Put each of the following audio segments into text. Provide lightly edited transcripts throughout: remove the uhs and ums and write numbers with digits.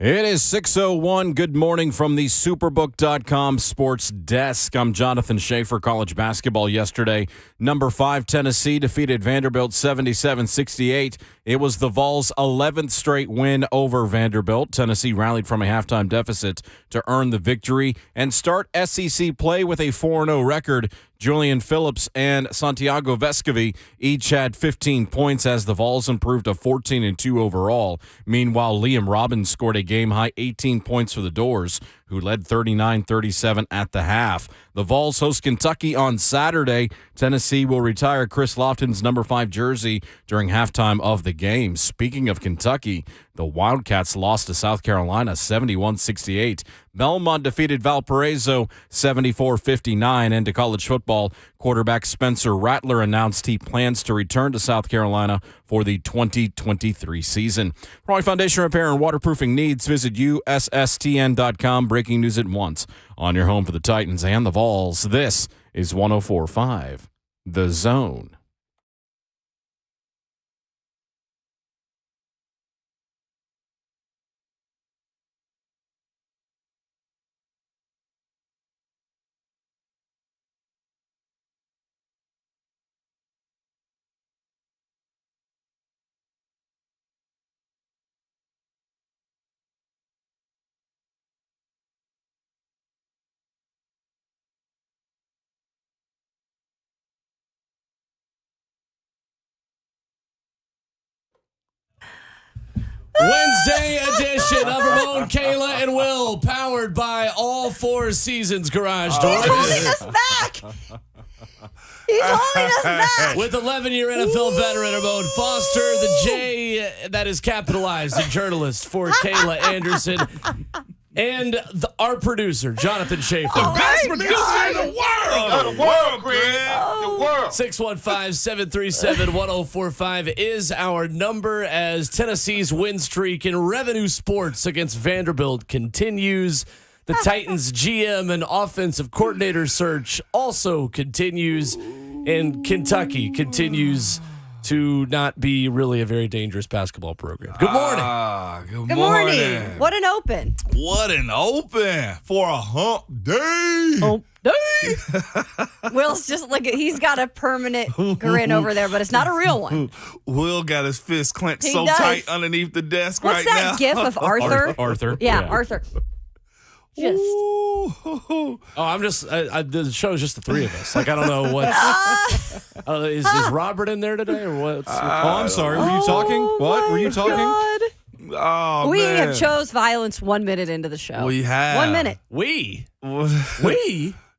It is 6:01. Good morning from the Superbook.com sports desk. I'm Jonathan Schaefer. College basketball yesterday. Number 5 Tennessee defeated Vanderbilt 77-68. It was the Vols' 11th straight win over Vanderbilt. Tennessee rallied from a halftime deficit to earn the victory and start SEC play with a 4-0 record. Julian Phillips and Santiago Vescovi each had 15 points as the Vols improved to 14-2 overall. Meanwhile, Liam Robbins scored a game-high 18 points for the Doors, who led 39-37 at the half. The Vols host Kentucky on Saturday. Tennessee will retire Chris Lofton's number 5 jersey during halftime of the game. Speaking of Kentucky, the Wildcats lost to South Carolina 71-68. Belmont defeated Valparaiso 74-59. And to college football, quarterback Spencer Rattler announced he plans to return to South Carolina for the 2023 season. For all foundation repair and waterproofing needs, visit USSTN.com. Breaking news at once on your home for the Titans and the Vols. This is 104.5 The Zone. Wednesday edition of Ramon, Kayla, and Will, powered by All Four Seasons Garage Doors. He's holding us back. He's holding us back. With 11-year NFL veteran Ramon Foster, the J that is capitalized in journalist for Kayla Anderson, and our producer, Jonathan Schaefer. Best producer in the world, Greg. The world. 615-737-1045 is our number as Tennessee's win streak in revenue sports against Vanderbilt continues. The Titans GM and offensive coordinator search also continues, and Kentucky continues to not be really a very dangerous basketball program. Good morning. Good morning. What an open. What an open for a hump day. Hump day. Will's just like, he's got a permanent grin over there, but it's not a real one. Will got his fist clenched He so does. tight underneath the desk What's right that now. gif of Arthur? Arthur. Yeah, Arthur. Just. Ooh. The show's just the three of us. Like, I don't know what's... is Robert in there today or what? I'm sorry. Were you talking? What? Were you talking? God. Oh, We man. have chose violence 1 minute into the show. We have. 1 minute. We?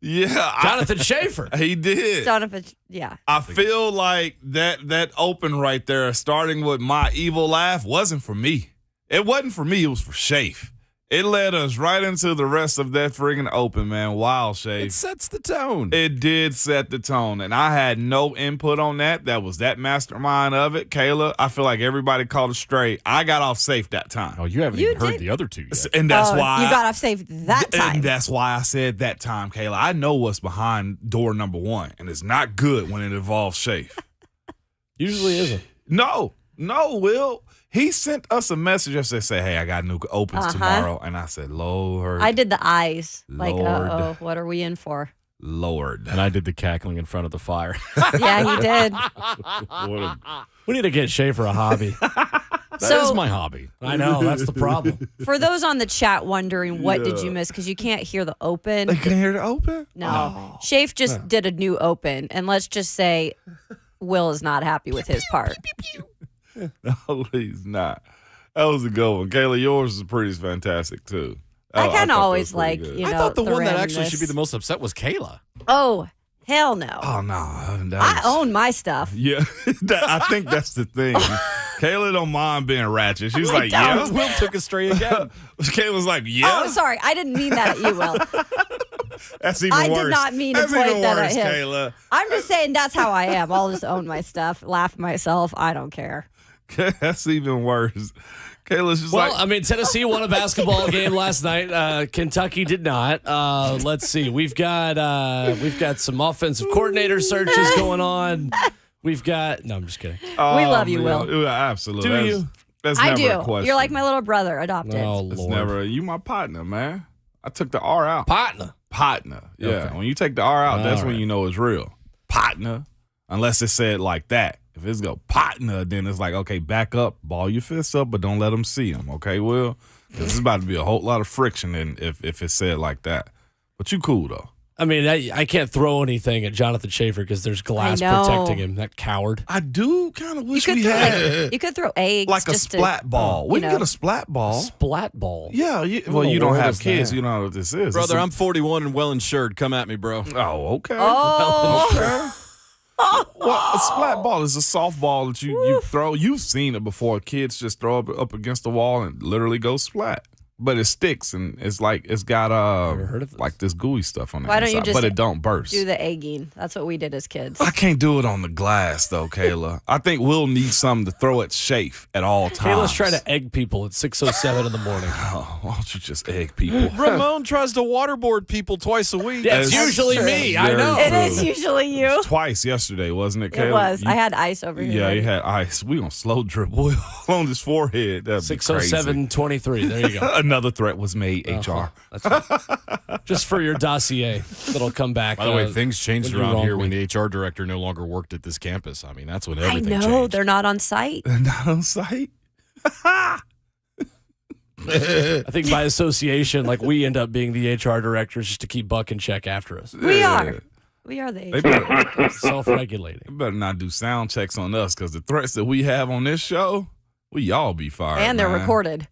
Yeah. Jonathan Schaefer. He did. Donovan, yeah. I feel like that open right there, starting with my evil laugh, wasn't for me. It wasn't for me. It was for Shafe. It led us right into the rest of that friggin' open, man. Wow, Shafe. It sets the tone. It did set the tone, and I had no input on that. That was that mastermind of it. Kayla, I feel like everybody called it straight. I got off safe that time. Oh, you haven't You even heard did. the other two yet. And that's why you got off safe that time. And that's why I said that time, Kayla. I know what's behind door number 1, and it's not good when it involves Shafe. Usually isn't. No, Will. He sent us a message yesterday, say, hey, I got new opens tomorrow. And I said, Lord. I did the eyes. Like, Lord. uh-oh, what are we in for? Lord. And I did the cackling in front of the fire. Yeah, he did. We need to get Schaefer a hobby. That is my hobby. I know. That's the problem. For those on the chat wondering, what did you miss? Because you can't hear the open. They can hear the open? No. Shafe just did a new open, and let's just say Will is not happy with his part. No, he's not. That was a good one. Kayla, yours is pretty fantastic, too. I thought kind that of was always pretty like, good. you know, I thought the one that randomness. actually should be the most upset was Kayla. Oh, hell no. Oh, no. I own my stuff. Yeah, I think that's the thing. Kayla don't mind being ratchet. She's like, yeah. Will took it straight again. Kayla's like, yeah. Oh, sorry. I didn't mean that at you, Will. That's even I worse. did not mean to That's point even that worse, at him. Kayla. I'm just saying that's how I am. I'll just own my stuff, laugh myself. I don't care. That's even worse. Kayla's just Well, like, I mean, Tennessee won a basketball game last night. Kentucky did not. Let's see. We've got some offensive coordinator searches going on. We've got. No, I'm just kidding. oh, We love you, man. Will. Yeah, absolutely. Do That's- you? That's I never a do. question. You're like my little brother, adopted. Oh, It's Lord. never. You my partner, man. I took the R out. Partner. Partner. Yeah. Okay. When you take the R out, that's All when right. you know it's real. Partner. Unless it's said like that. If it's go partner, then it's like, okay, back up, ball your fists up, but don't let them see them. Okay, Will? Because it's about to be a whole lot of friction if it's said like that. But you cool, though. I mean, I can't throw anything at Jonathan Schaefer because there's glass I know. protecting him. That coward. I do kind of You wish could we throw had you could throw eggs like a just splat ball. We you can know. get a splat ball. Splat ball. Yeah, What well, in the you don't world have is kids. that? You don't know what this is. Brother, It's I'm 41 and well insured. Come at me, bro. Oh, okay. Oh, Okay. Well, a splat ball is a softball that you throw. You've seen it before. Kids just throw it up against the wall and literally go splat. But it sticks and it's like it's got Never heard of this. like this gooey stuff on it. Why don't you just but it don't burst. do the egging. That's what we did as kids. I can't do it on the glass though, Kayla. I think we'll need something to throw at Shafe at all times. Kayla's trying to egg people at 6:07 in the morning. Oh, why don't you just egg people? Ramon tries to waterboard people twice a week. Yeah, it's That's usually true. me. I Very know. It true. is usually you. Twice yesterday, wasn't it, Kayla? It was. You- I had ice over here. Yeah, you had ice. We gonna slow drip oil on his forehead. That'd be crazy. 6:07:23. There you go. Another threat was made, HR. That's right. Just for your dossier that'll come back. By the way, things changed when you around wrong here when me. the HR director no longer worked at this campus. I mean, that's when I everything know changed. they're not on site. Not on site. I think by association, like we end up being the HR directors just to keep Buck in check after us. We are. We are the They HR. better, Self-regulating. they better not do sound checks on us because the threats that we have on this show, we all be fired. And they're man. recorded.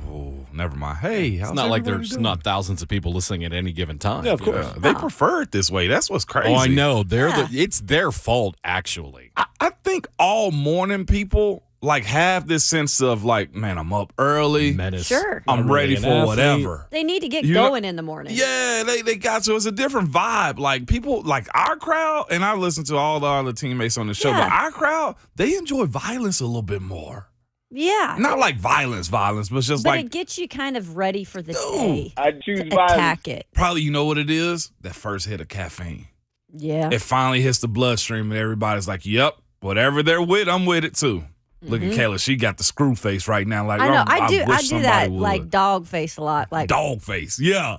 Oh, never mind. Hey, It's how's not like everybody there's doing? not thousands of people listening at any given time. Yeah, of course. Yeah, they prefer it this way. That's what's crazy. Oh, I know. Yeah. It's their fault, actually. I think all morning people like have this sense of like, man, I'm up early. Menace. Sure. I'm I'm ready really for an whatever. They need to get You know- going in the morning. Yeah, they got to. It's a different vibe. Like people, like our crowd, and I listen to all the other teammates on the show, Yeah. but our crowd, they enjoy violence a little bit more. Yeah. Not like violence, but just But like it gets you kind of ready for the day. I choose To violence. attack it. probably you know what it is? That first hit of caffeine. Yeah. It finally hits the bloodstream, and everybody's like, "Yep, whatever they're with, I'm with it too." Look at Kayla; she got the screw face right now. Like Mm-hmm. I know. I I wish do somebody that would. like dog face a lot. Like Dog face, yeah,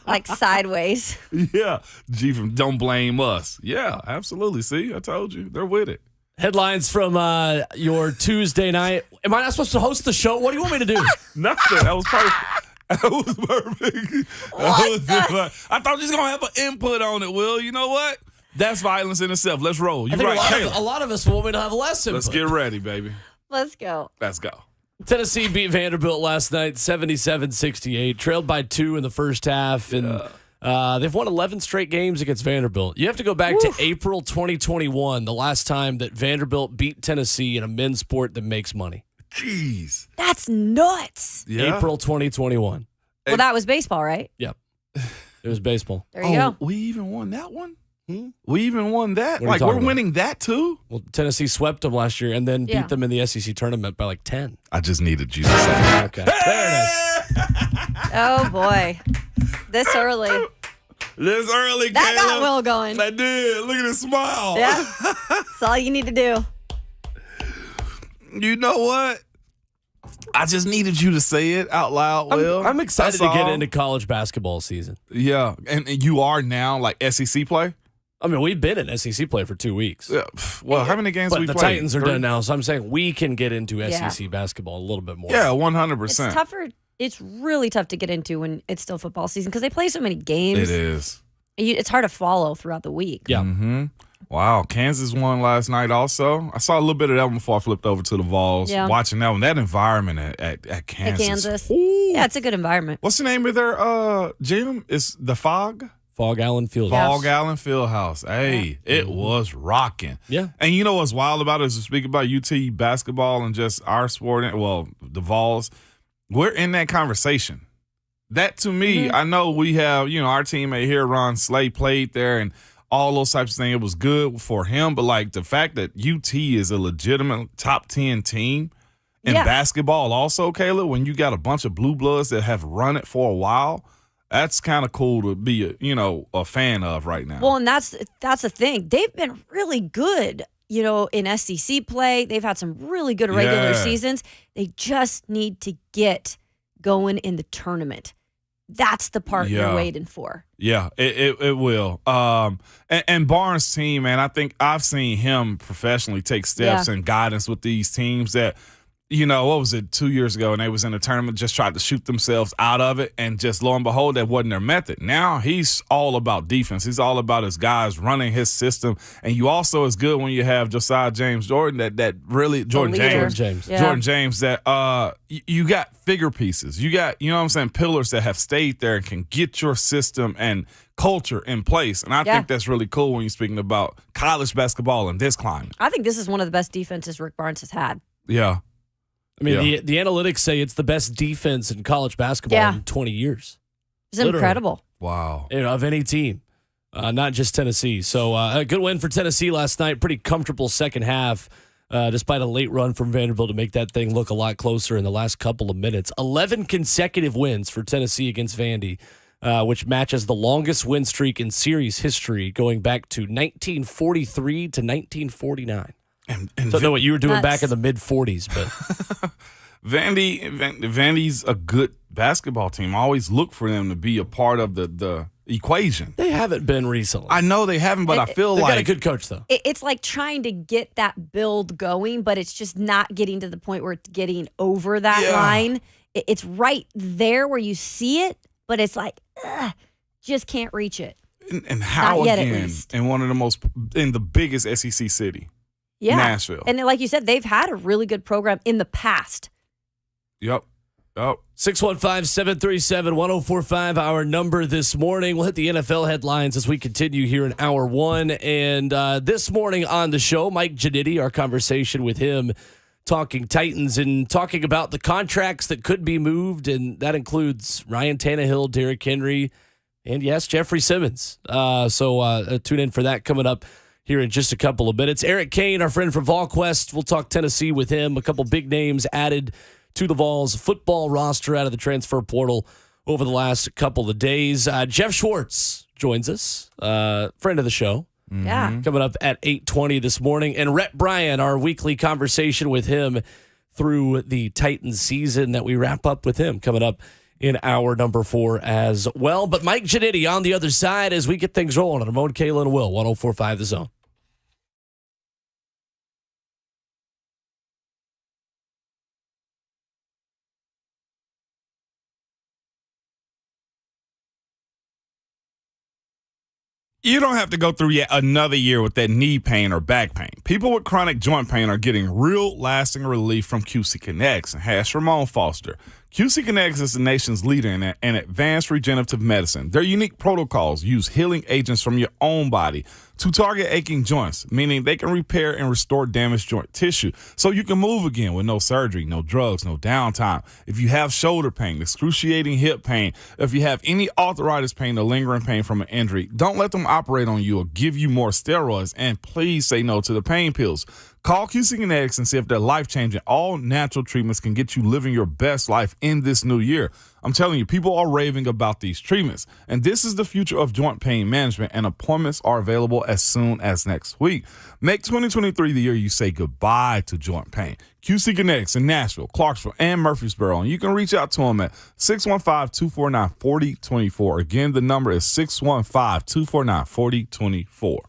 like sideways. yeah. G from Don't Blame Us, yeah, absolutely. See, I told you, they're with it. Headlines from your Tuesday night. Am I not supposed to host the show? What do you want me to do? Nothing. That was perfect. That was perfect. I thought you was gonna have an input on it, Will. You know what? That's violence in itself. Let's roll. I You're think right, a Kayla. lot of us want me to have less input. Let's get ready, baby. Let's go. Let's go. Tennessee beat Vanderbilt last night, 77-68, trailed by 2 in the first half, and they've won 11 straight games against Vanderbilt. You have to go back to April 2021, the last time that Vanderbilt beat Tennessee in a men's sport that makes money. Jeez. That's nuts. Yeah. April 2021. Well, that was baseball, right? Yep. It was baseball. There you go. We even won that one? We even won that? What are you Like, talking we're about? winning that too? Well, Tennessee swept them last year and then Yeah. beat them in the SEC tournament by like 10. I just needed you to say. Okay. There it is. Oh boy. This early. This early, That Kayla. got Will going. I did. Look at his smile. Yeah. That's all you need to do. You know what? I just needed you to say it out loud, Will. I'm excited That's to get all. into college basketball season. Yeah. And you are now like SEC play? I mean, we've been in SEC play for 2 weeks. Yeah. Well, how many games But we the played? Titans are 3? done now, so I'm saying we can get into Yeah. SEC basketball a little bit more. Yeah, It's 100%. tougher. It's really tough to get into when it's still football season because they play so many games. It is. It's hard to follow throughout the week. Yeah. Mm-hmm. Wow, Kansas won last night also. I saw a little bit of that one before I flipped over to the Vols. Yeah. Watching that one, that environment at At Kansas. Kansas. Ooh. Yeah, it's a good environment. What's the name of their gym? It's the Fog? Fog Allen Field. Fog Allen Fieldhouse. Hey, it was rocking. Yeah. And you know what's wild about it is to speak about UT basketball and just our sport, well, the Vols. We're in that conversation. That to me, I know we have, our teammate here, Ron Slay, played there and all those types of things. It was good for him, but like the fact that UT is a legitimate top 10 team in Yeah. basketball also, Kayla, when you got a bunch of blue bloods that have run it for a while, that's kind of cool to be, a fan of right now. Well, and that's the thing. They've been really good in SEC play. They've had some really good regular seasons. They just need to get going in the tournament. That's the part you're waiting for. Yeah, it will. And Barnes' team, man, I think I've seen him professionally take steps and guidance with these teams that, what was it, 2 years ago, and they was in a tournament, just tried to shoot themselves out of it, and just lo and behold, that wasn't their method. Now he's all about defense. He's all about his guys running his system, and you also is good when you have Josiah James Jordan, that really Jordan James, that you got figure pieces. You got, pillars that have stayed there and can get your system and culture in place. And I think that's really cool when you're speaking about college basketball in this climate. I think this is one of the best defenses Rick Barnes has had. Yeah. I mean, the analytics say it's the best defense in college basketball in 20 years. It's incredible. Wow. Of any team, not just Tennessee. So a good win for Tennessee last night. Pretty comfortable second half, despite a late run from Vanderbilt to make that thing look a lot closer in the last couple of minutes. 11 consecutive wins for Tennessee against Vandy, which matches the longest win streak in series history going back to 1943 to 1949. And don't know what you were doing back in the mid-40s, but Vandy's a good basketball team. I always look for them to be a part of the equation. They haven't been recently. I know they haven't, but I feel they've like got a good coach, though. It's like trying to get that build going, but it's just not getting to the point where it's getting over that line. It's right there where you see it, but it's like, just can't reach it. And how not yet, again at least. in the biggest SEC city? Yeah. Nashville. And like you said, they've had a really good program in the past. Yep. 615-737-1045, our number this morning. We'll hit the NFL headlines as we continue here in hour one. And this morning on the show, Mike Ginnitti, our conversation with him, talking Titans and talking about the contracts that could be moved. And that includes Ryan Tannehill, Derrick Henry, and yes, Jeffrey Simmons. So tune in for that coming up here in just a couple of minutes. Eric Cain, our friend from VolQuest, we'll talk Tennessee with him. A couple big names added to the Vols football roster out of the transfer portal over the last couple of days. Geoff Schwartz joins us, friend of the show. Yeah. Coming up at 8:20 this morning. And Rhett Bryan, our weekly conversation with him through the Titans season that we wrap up with him coming up in hour number 4 as well. But Mike Ginnitti on the other side as we get things rolling on Ramon, Kayla, and Will, 104.5 The Zone. You don't have to go through yet another year with that knee pain or back pain. People with chronic joint pain are getting real lasting relief from QC Kinetics, and has Ramon Foster. QC Kinetics is the nation's leader in advanced regenerative medicine. Their unique protocols use healing agents from your own body to target aching joints, meaning they can repair and restore damaged joint tissue so you can move again with no surgery, no drugs, no downtime. If you have shoulder pain, excruciating hip pain, if you have any arthritis pain or lingering pain from an injury, don't let them operate on you or give you more steroids, and please say no to the pain pills. Call QC Kinetics and see if their life-changing, all-natural treatments can get you living your best life in this new year. I'm telling you, people are raving about these treatments, and this is the future of joint pain management, and appointments are available as soon as next week. Make 2023 the year you say goodbye to joint pain. QC Kinetics in Nashville, Clarksville, and Murfreesboro, and you can reach out to them at 615-249-4024. Again, the number is 615-249-4024.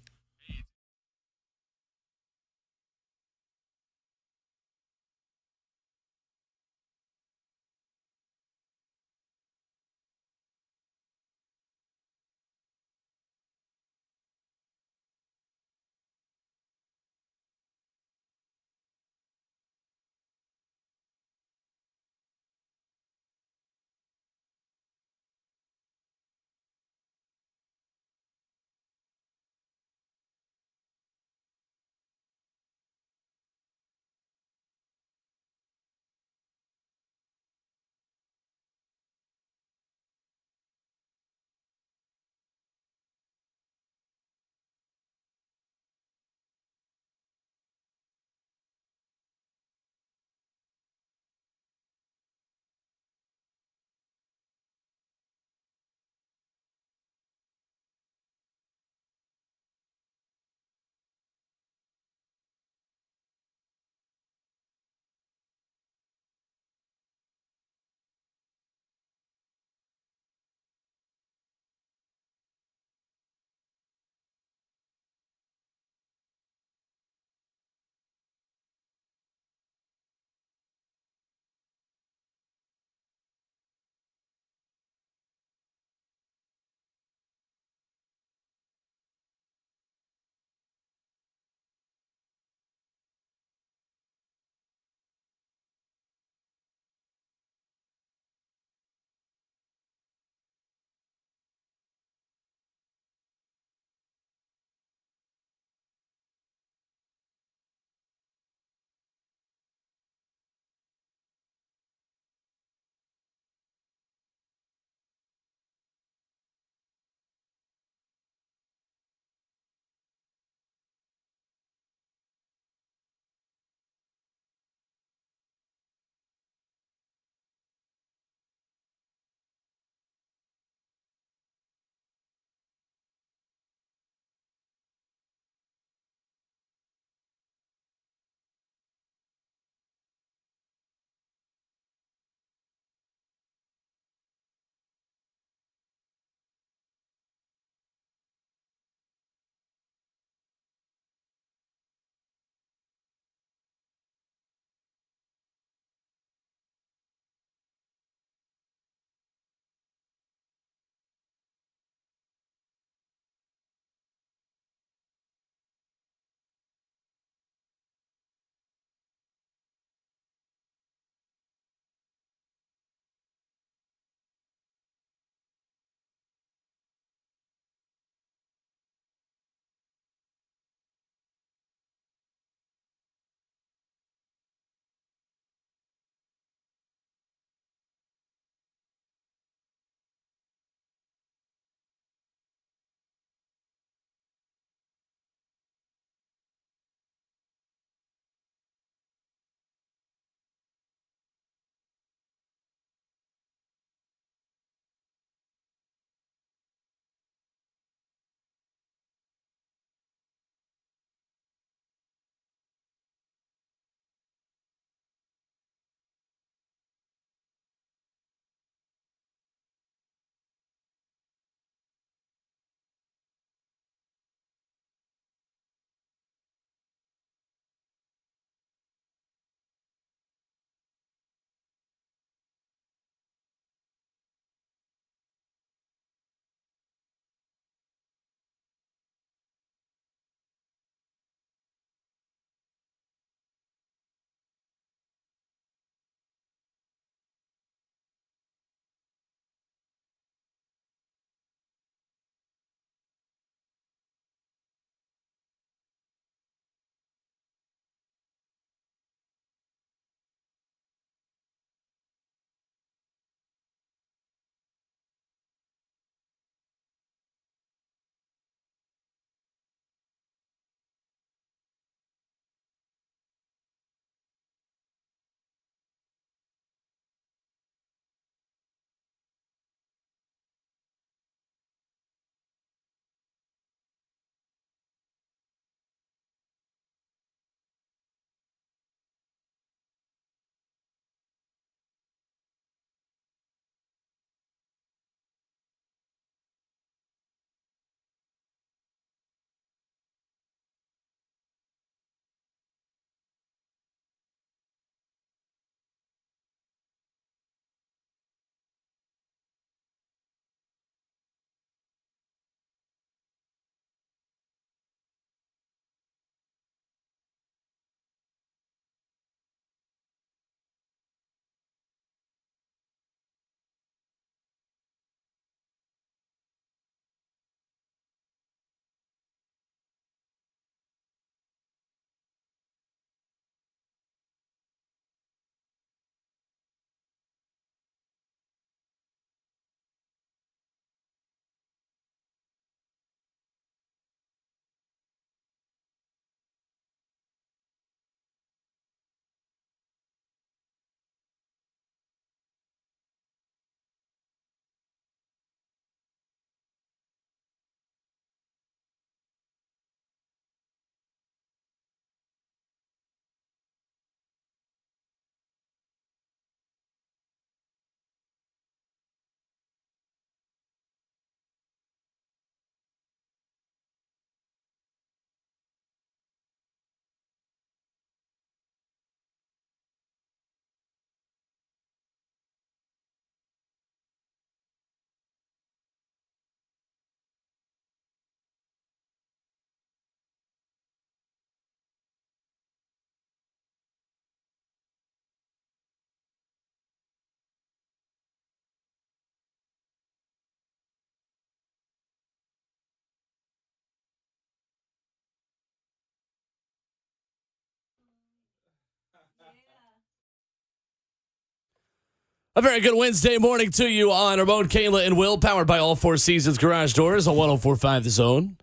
A very good Wednesday morning to you on Ramon, Kayla, and Will, powered by All Four Seasons Garage Doors on 104.5 The Zone.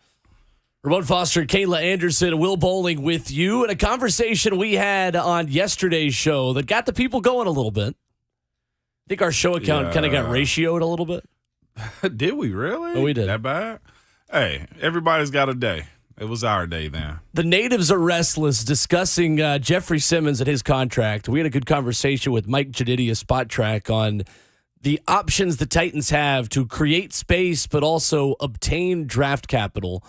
Ramon Foster, Kayla Anderson, Will Bowling with you, and a conversation we had on yesterday's show that got the people going a little bit. I think our show account kind of got ratioed a little bit. Did we really? Oh, we did. That bad? Hey, everybody's got a day. It was our day then. The natives are restless discussing Jeffrey Simmons and his contract. We had a good conversation with Mike Ginnitti of Spot Track on the options the Titans have to create space but also obtain draft capital.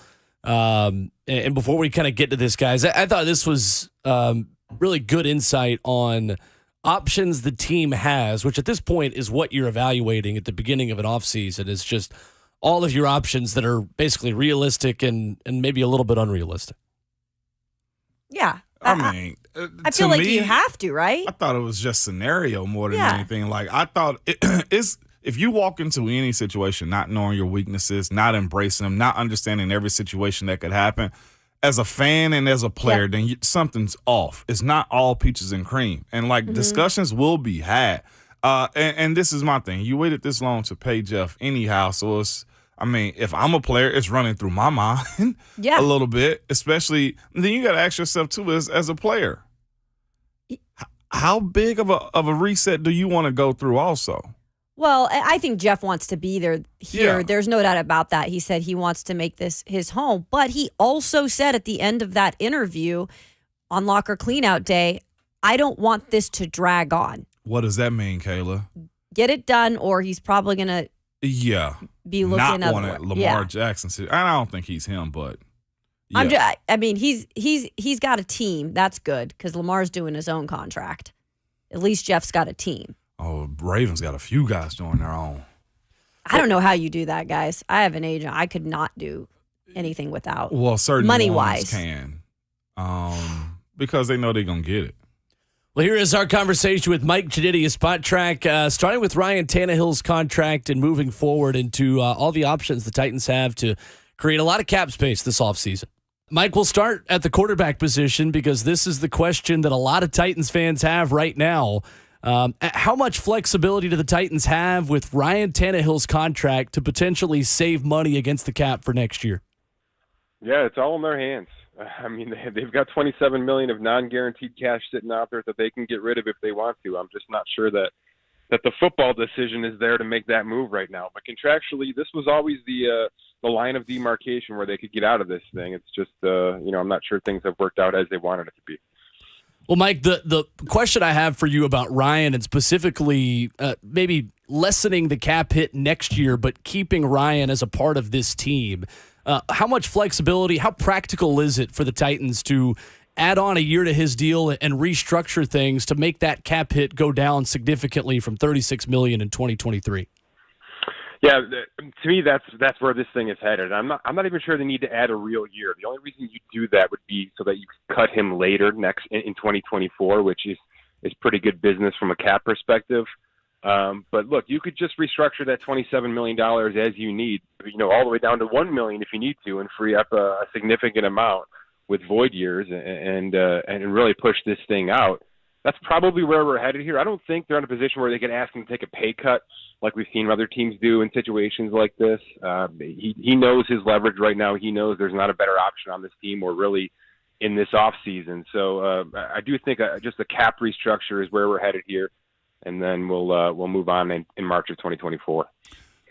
And before we kind of get to this, guys, I thought this was really good insight on options the team has, which at this point is what you're evaluating at the beginning of an offseason. It's just all of your options that are basically realistic and maybe a little bit unrealistic. Yeah. I mean, I feel like me, you have to, right? I thought it was just scenario more than anything. Like, I thought it's if you walk into any situation not knowing your weaknesses, not embracing them, not understanding every situation that could happen, as a fan and as a player, then something's off. It's not all peaches and cream. And, like, discussions will be had. And this is my thing. You waited this long to pay Geoff anyhow, so it's, I mean, if I'm a player, it's running through my mind a little bit, especially then you got to ask yourself, too, as a player, how big of a reset do you want to go through also? Well, I think Geoff wants to be here. Yeah. There's no doubt about that. He said he wants to make this his home. But he also said at the end of that interview on Locker Cleanout Day, I don't want this to drag on. What does that mean, Kayla? Get it done, or he's probably going to be looking not want it. Lamar Jackson. I don't think he's him, but I mean, he's got a team. That's good because Lamar's doing his own contract. At least Jeff's got a team. Oh, Ravens got a few guys doing their own. I don't know how you do that, guys. I have an agent. I could not do anything without. Well, certain money-wise can, because they know they're gonna get it. Well, here is our conversation with Mike Ginnitti of Spot Track, starting with Ryan Tannehill's contract and moving forward into all the options the Titans have to create a lot of cap space this offseason. Mike, we'll start at the quarterback position because this is the question that a lot of Titans fans have right now. How much flexibility do the Titans have with Ryan Tannehill's contract to potentially save money against the cap for next year? Yeah, it's all in their hands. I mean, they've got $27 million of non-guaranteed cash sitting out there that they can get rid of if they want to. I'm just not sure that the football decision is there to make that move right now. But contractually, this was always the line of demarcation where they could get out of this thing. It's just, I'm not sure things have worked out as they wanted it to be. Well, Mike, the question I have for you about Ryan and specifically maybe lessening the cap hit next year, but keeping Ryan as a part of this team, how much flexibility, how practical is it for the Titans to add on a year to his deal and restructure things to make that cap hit go down significantly from $36 million in 2023? Yeah, to me, that's where this thing is headed. I'm not even sure they need to add a real year. The only reason you do that would be so that you cut him later in 2024, which is pretty good business from a cap perspective. But look, you could just restructure that $27 million as you need, all the way down to $1 million if you need to, and free up a significant amount with void years and really push this thing out. That's probably where we're headed here. I don't think they're in a position where they can ask him to take a pay cut like we've seen other teams do in situations like this. He knows his leverage right now. He knows there's not a better option on this team or really in this offseason. So I do think just a cap restructure is where we're headed here, and then we'll move on in March of 2024.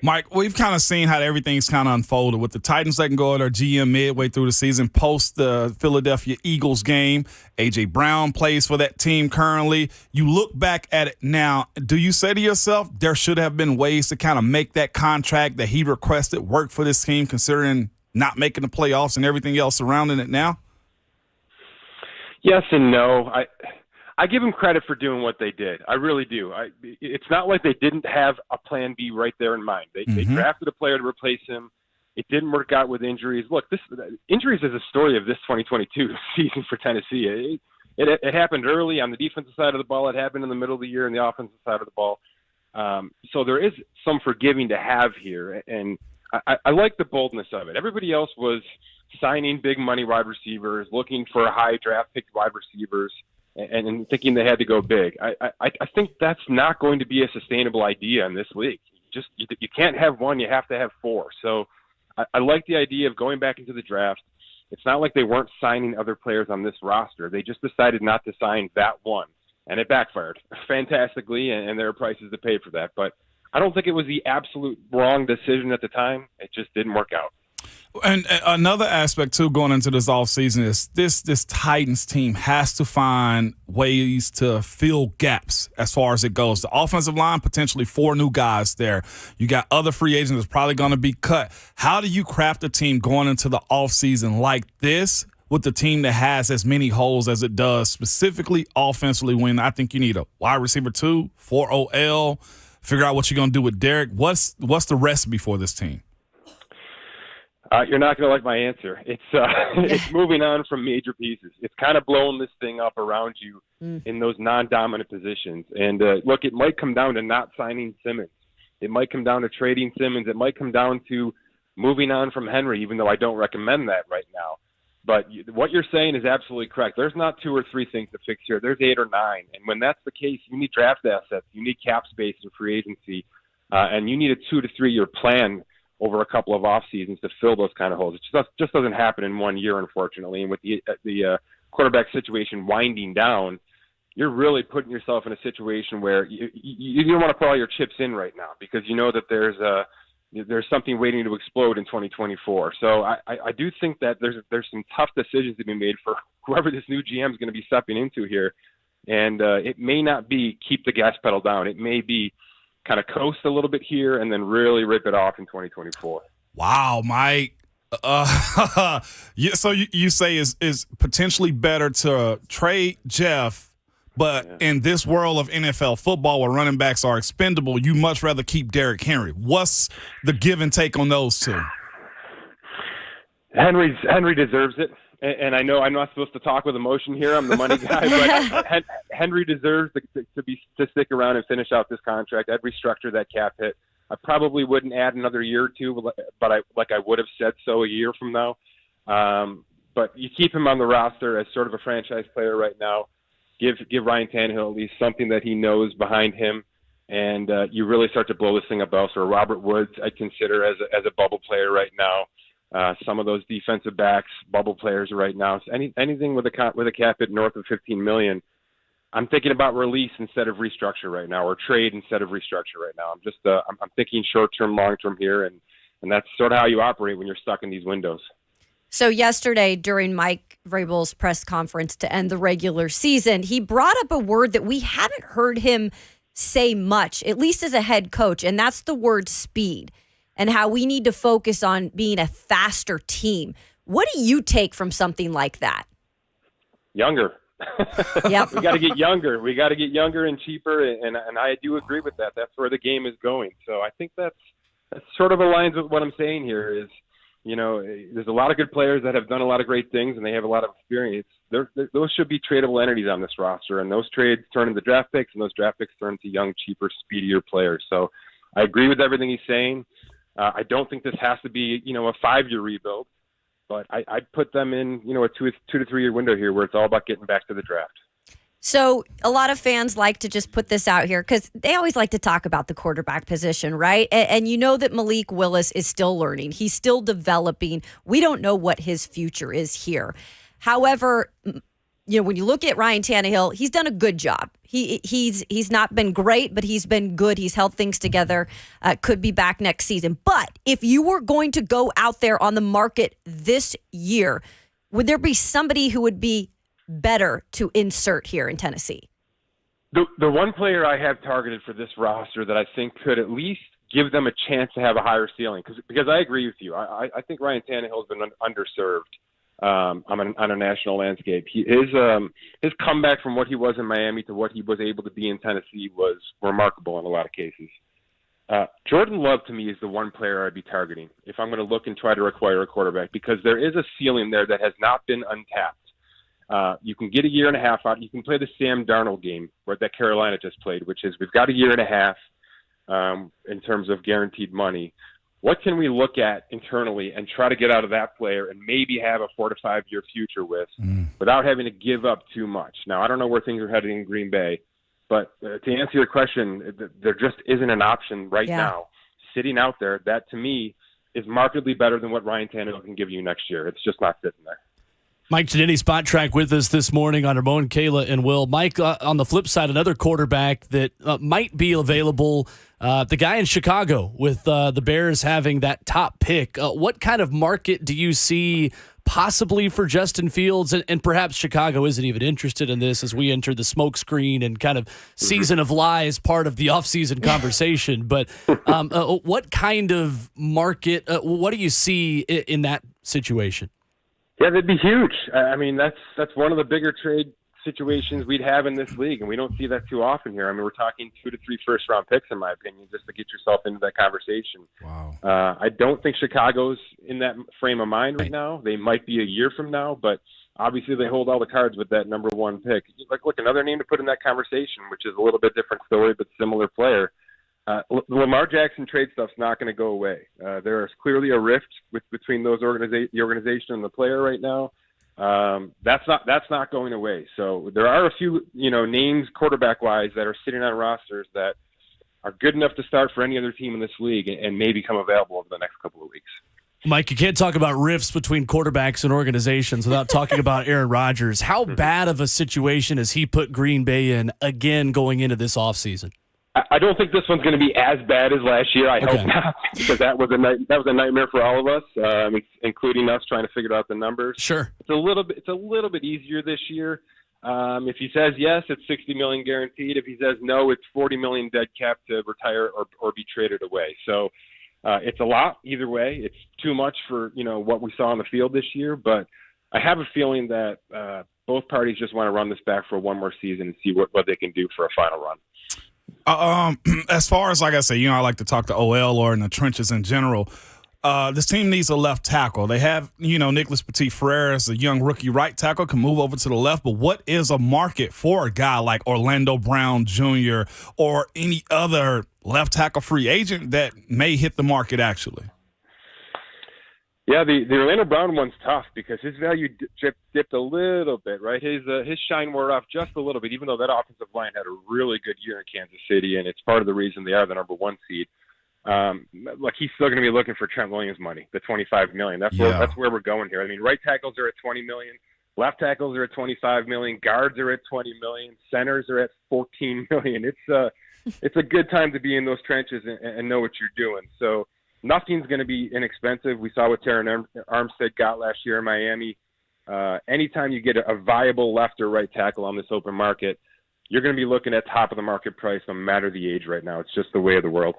Mike, we've kind of seen how everything's kind of unfolded with the Titans letting go of their GM midway through the season post the Philadelphia Eagles game. A.J. Brown plays for that team currently. You look back at it now, do you say to yourself there should have been ways to kind of make that contract that he requested work for this team considering not making the playoffs and everything else surrounding it now? Yes and no. I give them credit for doing what they did. I really do. It's not like they didn't have a plan B right there in mind. They drafted a player to replace him. It didn't work out with injuries. Look, injuries is a story of this 2022 season for Tennessee. It happened early on the defensive side of the ball. It happened in the middle of the year on the offensive side of the ball. So there is some forgiving to have here, and I like the boldness of it. Everybody else was signing big money wide receivers, looking for high draft pick wide receivers. and thinking they had to go big. I think that's not going to be a sustainable idea in this league. You can't have one, you have to have four. So I like the idea of going back into the draft. It's not like they weren't signing other players on this roster. They just decided not to sign that one, and it backfired fantastically, and there are prices to pay for that. But I don't think it was the absolute wrong decision at the time. It just didn't work out. And another aspect, too, going into this offseason is this Titans team has to find ways to fill gaps as far as it goes. The offensive line, potentially 4 new guys there. You got other free agents that's probably going to be cut. How do you craft a team going into the offseason like this with the team that has as many holes as it does, specifically offensively, when I think you need a wide receiver 2, 4 OL, figure out what you're going to do with Derek? What's the recipe for this team? You're not going to like my answer. It's moving on from major pieces. It's kind of blowing this thing up around you in those non-dominant positions. And look, it might come down to not signing Simmons. It might come down to trading Simmons. It might come down to moving on from Henry, even though I don't recommend that right now. But what you're saying is absolutely correct. There's not 2 or 3 things to fix here. There's 8 or 9. And when that's the case, you need draft assets. You need cap space and free agency. And you need a 2 to 3 year plan over a couple of off seasons to fill those kind of holes. It just doesn't happen in 1 year, unfortunately. And with the quarterback situation winding down, you're really putting yourself in a situation where you don't want to put all your chips in right now, because you know that there's something waiting to explode in 2024. So I do think that there's some tough decisions to be made for whoever this new GM is going to be stepping into here. And it may not be keep the gas pedal down. It may be kind of coast a little bit here and then really rip it off in 2024. Wow, Mike. So you say is potentially better to trade Geoff, but in this world of NFL football where running backs are expendable, you much rather keep Derrick Henry. What's the give and take on those two? Henry deserves it. And I know I'm not supposed to talk with emotion here. I'm the money guy, but Henry deserves to stick around and finish out this contract. I'd restructure that cap hit. I probably wouldn't add another year or two, but I would have said so a year from now. But you keep him on the roster as sort of a franchise player right now. Give Ryan Tannehill at least something that he knows behind him, and you really start to blow this thing up elsewhere. Robert Woods I'd consider as a bubble player right now. Some of those defensive backs, bubble players right now. So anything with a cap hit north of $15 million, I'm thinking about release instead of restructure right now, or trade instead of restructure right now. I'm thinking short term, long term here, and that's sort of how you operate when you're stuck in these windows. So yesterday during Mike Vrabel's press conference to end the regular season, he brought up a word that we haven't heard him say much, at least as a head coach, and that's the word speed, and how we need to focus on being a faster team. What do you take from something like that? Younger. Yep. We got to get younger. We got to get younger and cheaper, and I do agree with that. That's where the game is going. So I think that sort of aligns with what I'm saying here is, there's a lot of good players that have done a lot of great things, and they have a lot of experience. Those should be tradable entities on this roster, and those trades turn into draft picks, and those draft picks turn into young, cheaper, speedier players. So I agree with everything he's saying. I don't think this has to be, a 5-year rebuild, but I'd put them in, a 2 to 3 year window here where it's all about getting back to the draft. So a lot of fans like to just put this out here because they always like to talk about the quarterback position, right? And you know that Malik Willis is still learning. He's still developing. We don't know what his future is here. However, when you look at Ryan Tannehill, he's done a good job. He's not been great, but he's been good. He's held things together. Could be back next season. But if you were going to go out there on the market this year, would there be somebody who would be better to insert here in Tennessee? The one player I have targeted for this roster that I think could at least give them a chance to have a higher ceiling, because I agree with you. I think Ryan Tannehill has been underserved on a national landscape. His comeback from what he was in Miami to what he was able to be in Tennessee was remarkable in a lot of cases. Jordan Love, to me, is the one player I'd be targeting if I'm going to look and try to acquire a quarterback, because there is a ceiling there that has not been untapped. You can get a year and a half out. You can play the Sam Darnold game that Carolina just played, which is we've got a year and a half in terms of guaranteed money. what can we look at internally and try to get out of that player and maybe have a 4 to 5 year future with without having to give up too much. Now, I don't know where things are heading in Green Bay, but to answer your question, there just isn't an option right now sitting out there that, to me, is markedly better than what Ryan Tannehill can give you next year. It's just not sitting there. Mike Ginnitti, Spot Track, with us this morning on Ramon, Kayla, and Will. Mike, on the flip side, another quarterback that might be available, the guy in Chicago with the Bears having that top pick. What kind of market do you see possibly for Justin Fields? And perhaps Chicago isn't even interested in this as we enter the smokescreen and kind of season of lies part of the offseason conversation. But what kind of market, what do you see in that situation? Yeah, that'd be huge. I mean, that's one of the bigger trade situations we'd have in this league, and we don't see that too often here. I mean, we're talking 2 to 3 first-round picks, in my opinion, just to get yourself into that conversation. Wow. I don't think Chicago's in that frame of mind right now. They might be a year from now, but obviously they hold all the cards with that number 1 pick. Look, another name to put in that conversation, which is a little bit different story, but similar player. The Lamar Jackson trade stuff's not going to go away. There is clearly a rift between the organization and the player right now. That's not going away. So there are a few names quarterback wise that are sitting on rosters that are good enough to start for any other team in this league and may become available over the next couple of weeks. Mike, you can't talk about rifts between quarterbacks and organizations without talking about Aaron Rodgers. How bad of a situation has he put Green Bay in again going into this offseason? I don't think this one's going to be as bad as last year. I hope not, because that was a nightmare for all of us, including us trying to figure out the numbers. Sure, it's a little bit easier this year. If he says yes, it's $60 million guaranteed. If he says no, it's $40 million dead cap to retire or be traded away. So it's a lot either way. It's too much for what we saw on the field this year. But I have a feeling that both parties just want to run this back for one more season and see what they can do for a final run. As far as, like I say, I like to talk to OL or in the trenches in general. This team needs a left tackle. They have, Nicholas Petit-Frere, a young rookie right tackle, can move over to the left. But what is a market for a guy like Orlando Brown Jr. or any other left tackle free agent that may hit the market actually? Yeah, the Orlando Brown one's tough because his value dipped a little bit, right? His shine wore off just a little bit, even though that offensive line had a really good year in Kansas City, and it's part of the reason they are the number 1 seed. He's still going to be looking for Trent Williams money, the $25 million. That's where we're going here. I mean, right tackles are at $20 million, left tackles are at $25 million, guards are at $20 million, centers are at $14 million. It's a good time to be in those trenches and know what you're doing. So nothing's going to be inexpensive. We saw what Terran Armstead got last year in Miami. Anytime you get a viable left or right tackle on this open market, you're going to be looking at top of the market price no matter the age right now. It's just the way of the world.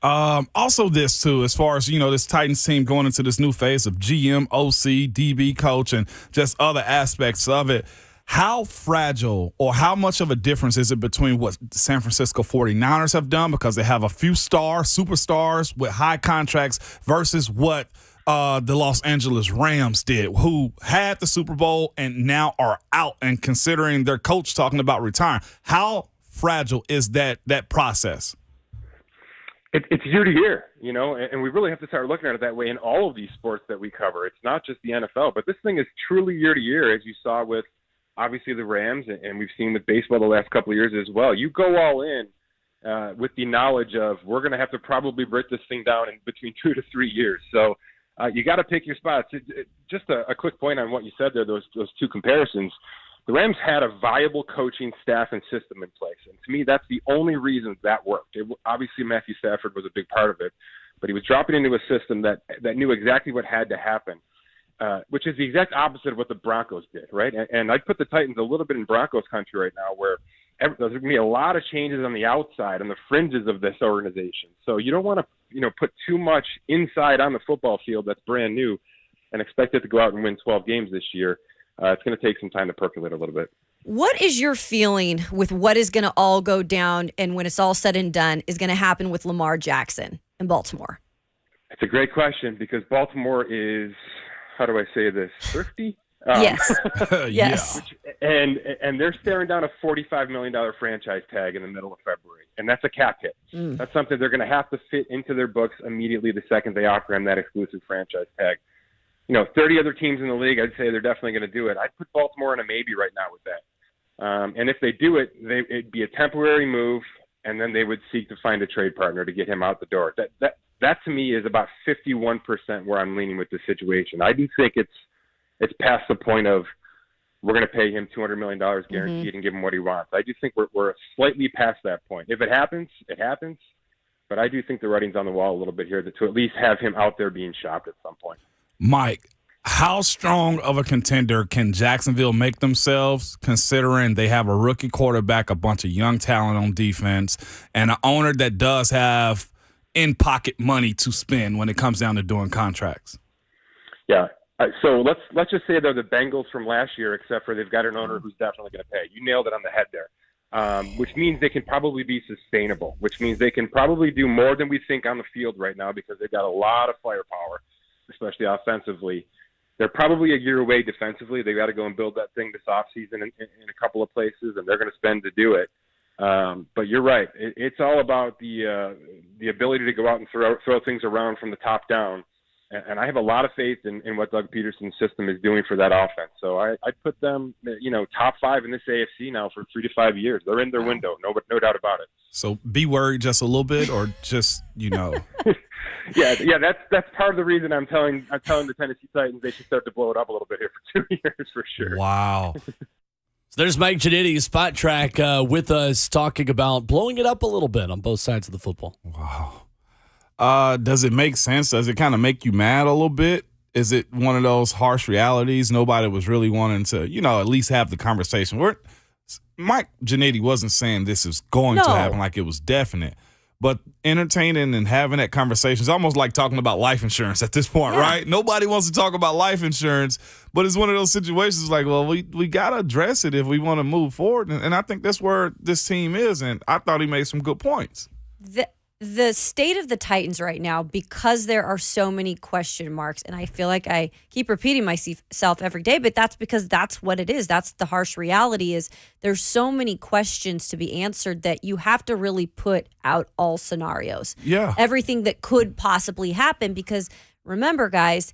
Also this too, as far as, this Titans team going into this new phase of GM, OC, DB coach, and just other aspects of it. How fragile or how much of a difference is it between what the San Francisco 49ers have done because they have a few superstars with high contracts versus what the Los Angeles Rams did, who had the Super Bowl and now are out and considering their coach talking about retiring? How fragile is that process? It's year to year, and we really have to start looking at it that way in all of these sports that we cover. It's not just the NFL, but this thing is truly year to year, as you saw with obviously the Rams, and we've seen with baseball the last couple of years as well. You go all in with the knowledge of we're going to have to probably break this thing down in between 2 to 3 years. So you got to pick your spots. Just a quick point on what you said there, those two comparisons. The Rams had a viable coaching staff and system in place. And to me, that's the only reason that worked. Obviously, Matthew Stafford was a big part of it, but he was dropping into a system that knew exactly what had to happen, which is the exact opposite of what the Broncos did, right? And I'd put the Titans a little bit in Broncos country right now where there's going to be a lot of changes on the outside, on the fringes of this organization. So you don't want to put too much inside on the football field that's brand new and expect it to go out and win 12 games this year. It's going to take some time to percolate a little bit. What is your feeling with what is going to all go down and when it's all said and done is going to happen with Lamar Jackson in Baltimore? It's a great question because Baltimore is, how do I say this, thrifty? Yes. Yes. And they're staring down a $45 million franchise tag in the middle of February, and that's a cap hit. That's something they're going to have to fit into their books immediately the second they offer him that exclusive franchise tag. 30 other teams in the league, I'd say they're definitely going to do it. I'd put Baltimore in a maybe right now with that. And if they do it, it'd be a temporary move, and then they would seek to find a trade partner to get him out the door. That to me is about 51% where I'm leaning with the situation. I do think it's past the point of we're going to pay him $200 million guaranteed and give him what he wants. I do think we're slightly past that point. If it happens, it happens. But I do think the writing's on the wall a little bit here to at least have him out there being shopped at some point. Mike, how strong of a contender can Jacksonville make themselves, considering they have a rookie quarterback, a bunch of young talent on defense, and an owner that does have in-pocket money to spend when it comes down to doing contracts? Yeah. So let's just say they're the Bengals from last year, except for they've got an owner who's definitely going to pay. You nailed it on the head there, which means they can probably be sustainable, which means they can probably do more than we think on the field right now because they've got a lot of firepower, especially offensively. They're probably a year away defensively. They got to go and build that thing this offseason in a couple of places, and they're going to spend to do it. But you're right. It's all about the ability to go out and throw things around from the top down. And I have a lot of faith in what Doug Peterson's system is doing for that offense. So I'd put them, top 5 in this AFC now for 3 to 5 years. They're in their window, no doubt about it. So be worried just a little bit, or just Yeah, that's part of the reason I'm telling the Tennessee Titans they should start to blow it up a little bit here for 2 years for sure. Wow. So there's Mike Ginnitti, Spot Track, with us talking about blowing it up a little bit on both sides of the football. Wow. Does it make sense? Does it kind of make you mad a little bit? Is it one of those harsh realities? Nobody was really wanting to, at least have the conversation. Mike Ginnitti wasn't saying this is going to happen like it was definite. But entertaining and having that conversation is almost like talking about life insurance at this point, right? Nobody wants to talk about life insurance, but it's one of those situations like, well, we got to address it if we want to move forward. And I think that's where this team is, and I thought he made some good points. The state of the Titans right now, because there are so many question marks, and I feel like I keep repeating myself every day, but that's because that's what it is. That's the harsh reality is there's so many questions to be answered that you have to really put out all scenarios. Yeah. Everything that could possibly happen, because remember, guys,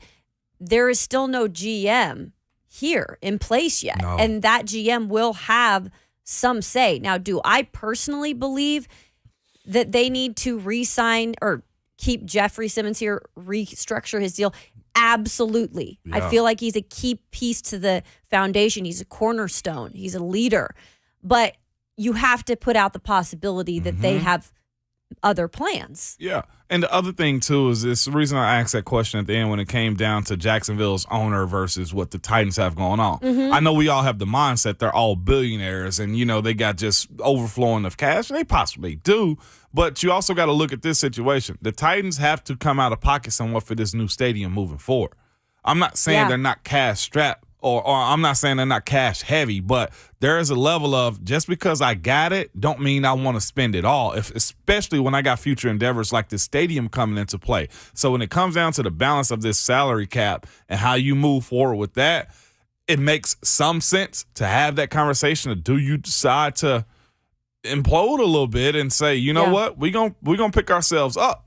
there is still no GM here in place yet. No. And that GM will have some say. Now, do I personally believe that they need to re-sign or keep Jeffrey Simmons here, restructure his deal? Absolutely. Yeah. I feel like he's a key piece to the foundation. He's a cornerstone. He's a leader. But you have to put out the possibility that they have other plans. Yeah. And the other thing, too, is this the reason I asked that question at the end when it came down to Jacksonville's owner versus what the Titans have going on. I know we all have the mindset they're all billionaires and, they got just overflowing of cash. They possibly do. But you also got to look at this situation. The Titans have to come out of pocket somewhat for this new stadium moving forward. I'm not saying they're not cash strapped. Or I'm not saying they're not cash heavy, but there is a level of just because I got it don't mean I want to spend it all, especially when I got future endeavors like this stadium coming into play. So when it comes down to the balance of this salary cap and how you move forward with that, it makes some sense to have that conversation. Or do you decide to implode a little bit and say, what, we're gonna pick ourselves up?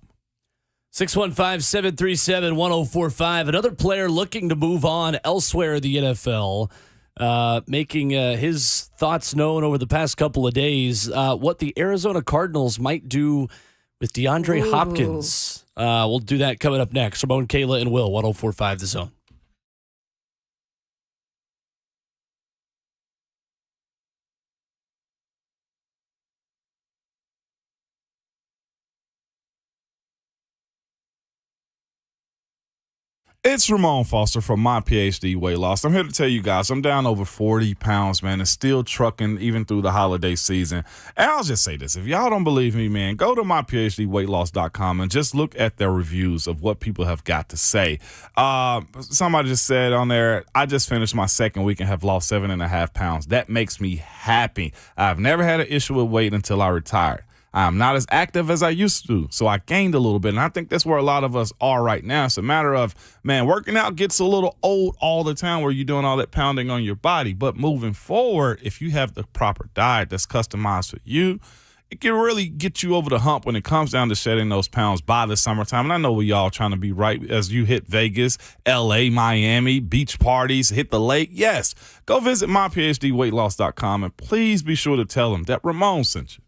615-737-1045. Another player looking to move on elsewhere in the NFL, making his thoughts known over the past couple of days, what the Arizona Cardinals might do with DeAndre Hopkins. We'll do that coming up next. Ramon, Kayla, and Will, 1045 The Zone. It's Ramon Foster from My PhD Weight Loss. I'm here to tell you guys I'm down over 40 pounds, man, and still trucking even through the holiday season. And I'll just say this. If y'all don't believe me, man, go to myphdweightloss.com and just look at their reviews of what people have got to say. Somebody just said on there, I just finished my second week and have lost 7.5 pounds. That makes me happy. I've never had an issue with weight until I retired. I'm not as active as I used to, so I gained a little bit. And I think that's where a lot of us are right now. It's a matter of, man, working out gets a little old all the time where you're doing all that pounding on your body. But moving forward, if you have the proper diet that's customized for you, it can really get you over the hump when it comes down to shedding those pounds by the summertime. And I know we all trying to be right as you hit Vegas, LA, Miami, beach parties, hit the lake. Yes, go visit myphdweightloss.com and please be sure to tell them that Ramon sent you.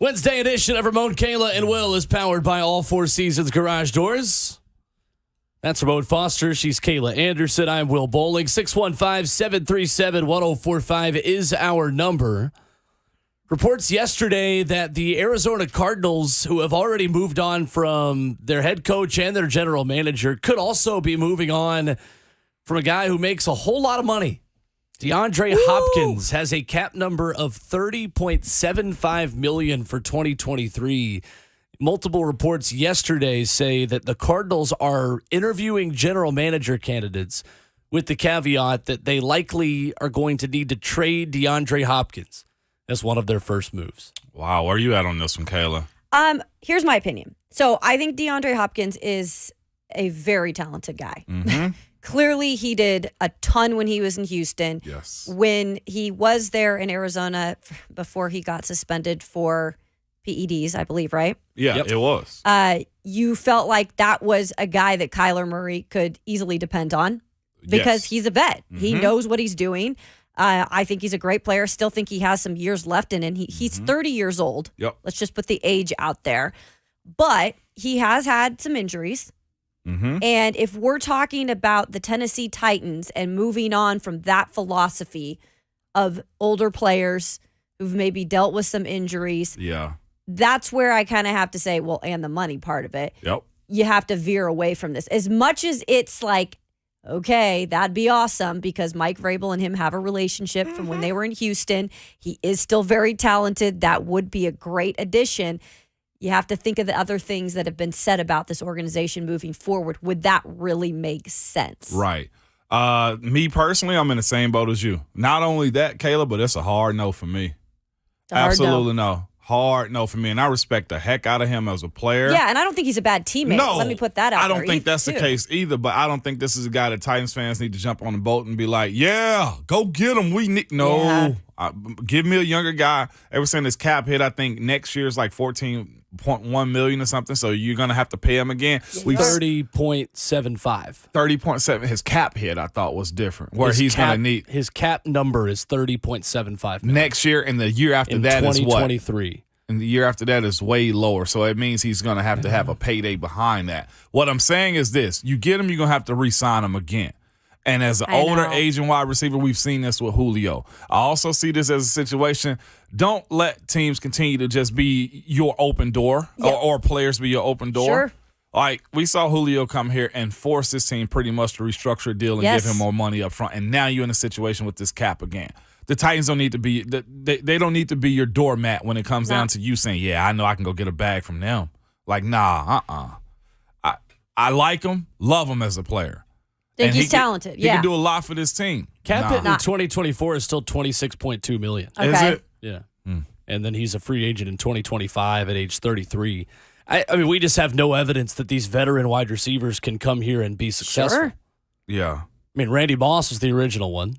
Wednesday edition of Ramon, Kayla, and Will is powered by All Four Seasons Garage Doors. That's Ramon Foster. She's Kayla Anderson. I'm Will Bowling. 615-737-1045 is our number. Reports yesterday that the Arizona Cardinals, who have already moved on from their head coach and their general manager, could also be moving on from a guy who makes a whole lot of money. DeAndre Hopkins has a cap number of $30.75 million for 2023. Multiple reports yesterday say that the Cardinals are interviewing general manager candidates with the caveat that they likely are going to need to trade DeAndre Hopkins as one of their first moves. Wow, where are you at on this one, Kayla? Here's my opinion. So I think DeAndre Hopkins is a very talented guy. Mm-hmm. Clearly, he did a ton when he was in Houston. Yes. When he was there in Arizona before he got suspended for PEDs, I believe, right? Yeah, Yep. it was. You felt like that was a guy that Kyler Murray could easily depend on because he's a vet. Mm-hmm. He knows what he's doing. I think he's a great player. Still think he has some years left in, and he's 30 years old. Yep. Let's just put the age out there. But he has had some injuries. Mm-hmm. And if we're talking about the Tennessee Titans and moving on from that philosophy of older players who've maybe dealt with some injuries, Yeah. that's where I kind of have to say, well, and the money part of it, Yep. you have to veer away from this. As much as it's like, okay, that'd be awesome because Mike Vrabel and him have a relationship from when they were in Houston. He is still very talented. That would be a great addition. You have to think of the other things that have been said about this organization moving forward. Would that really make sense? Right. Me personally, I'm in the same boat as you. Not only that, Kayla, but it's a hard no for me. It's a hard Absolutely no. Hard no for me. And I respect the heck out of him as a player. Yeah, and I don't think he's a bad teammate. No, Let me put that out I don't there think that's the too. case either, but I don't think this is a guy that Titans fans need to jump on the boat and be like, yeah, go get him. We need no. Yeah. Give me a younger guy. Ever since his cap hit, I think next year is like $14.1 million or something, so you're going to have to pay him again. Yeah. 30.75. 30.7. His cap hit, I thought, was different, where His he's going to cap- need his cap number is 30.75 million next year, and the year after in that is what? 2023. And the year after that is way lower. So it means he's going to have a payday behind that. What I'm saying is this. You get him, you're going to have to re-sign him again. And as an I older know. Asian wide receiver, we've seen this with Julio. I also see this as a situation. Don't let teams continue to just be your open door or players be your open door. Sure. Like, we saw Julio come here and force this team pretty much to restructure a deal and Yes. give him more money up front. And now you're in a situation with this cap again. The Titans don't need to be they don't need to be your doormat when it comes down to you saying, yeah, I know I can go get a bag from them. Like, nah, I like him, love him as a player. Think And he's talented. He Yeah. can do a lot for this team. Cap hit in Not- 2024 is still 26.2 million. Okay. Is it? Yeah. And then he's a free agent in 2025 at age 33. I mean, we just have no evidence that these veteran wide receivers can come here and be successful. Sure. Yeah. I mean, Randy Moss was the original one.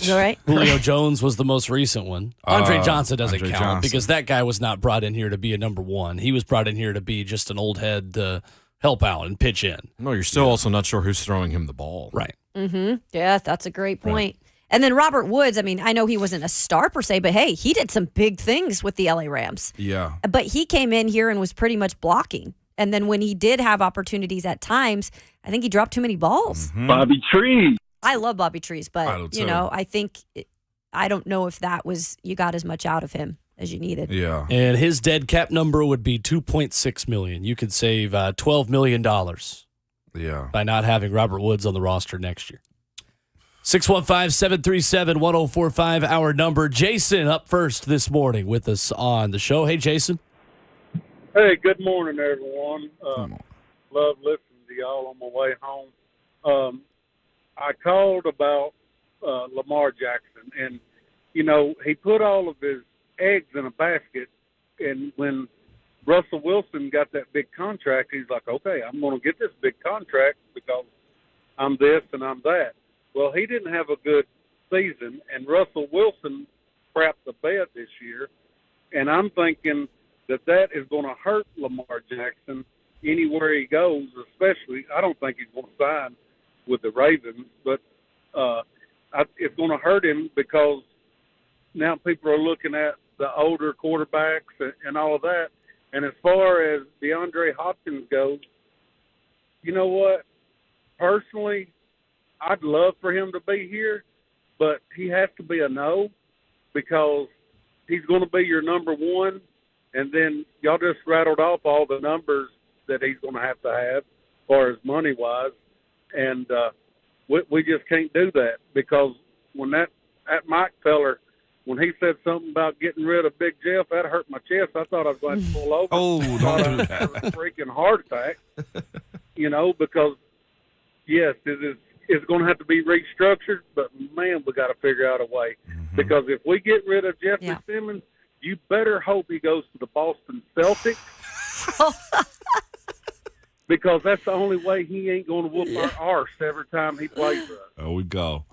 All right. Julio Jones was the most recent one. Andre Johnson doesn't Andre count Johnson. because that guy was not brought in here to be a number one. He was brought in here to be just an old head to help out and pitch in. No, you're still also not sure who's throwing him the ball. Right. Yeah, that's a great point. And then Robert Woods, I mean, I know he wasn't a star per se, but hey, he did some big things with the LA Rams. Yeah. But he came in here and was pretty much blocking. And then when he did have opportunities at times, I think he dropped too many balls. Bobby Tree. I love Bobby Trees, I but do you too. know, I think I don't know if that was you got as much out of him as you needed. Yeah. And his dead cap number would be $2.6 million. You could save $12 million Yeah. by not having Robert Woods on the roster next year. 615-737-1045, our number. Jason up first this morning with us on the show. Hey, Jason. Hey, good morning, everyone. Come on. Love listening to y'all on my way home. I called about Lamar Jackson, and, you know, he put all of his eggs in a basket, and when Russell Wilson got that big contract, he's like, okay, I'm going to get this big contract because I'm this and I'm that. Well, he didn't have a good season, and Russell Wilson crapped the bed this year, and I'm thinking that is going to hurt Lamar Jackson anywhere he goes, especially I don't think he's going to sign with the Ravens, but it's going to hurt him because now people are looking at the older quarterbacks and all of that. And as far as DeAndre Hopkins goes, you know what? Personally, I'd love for him to be here, but he has to be a no because he's going to be your number one. And then y'all just rattled off all the numbers that he's going to have as far as money-wise. And we just can't do that because when that Mike feller, when he said something about getting rid of Big Geoff, that hurt my chest. I thought I was going to pull over. Oh, don't do that. A freaking heart attack, because, yes, it's going to have to be restructured, but, man, we got to figure out a way. Mm-hmm. Because if we get rid of Jeffrey Simmons, you better hope he goes to the Boston Celtics. Because that's the only way he ain't going to whoop our arse every time he plays for us. There we go.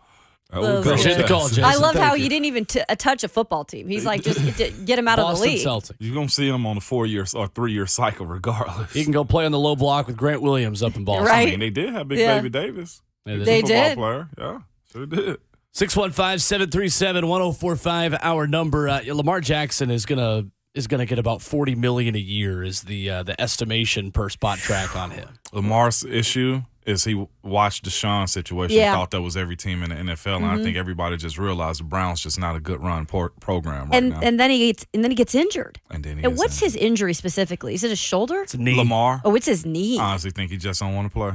Appreciate the call, Jason. I love Thank how you. he didn't even touch a football team. He's like, just get him out of the Boston league. Celtics. You're going to see him on a 4-year or 3-year cycle regardless. He can go play on the low block with Grant Williams up in Boston. Right. I mean, they did have Big Yeah. Baby Davis. Yeah, He's a They football did. player. Yeah, sure did. 615-737-1045, our number. Lamar Jackson is gonna get about $40 million a year is the estimation per spot track on him. Lamar's issue is he watched Deshaun's situation and thought that was every team in the NFL, and I think everybody just realized the Browns just not a good run program right now. And then he gets injured. And then he And gets what's his injury specifically? Is it his shoulder? It's a knee. Lamar, Oh, it's his knee. I honestly think he just don't want to play.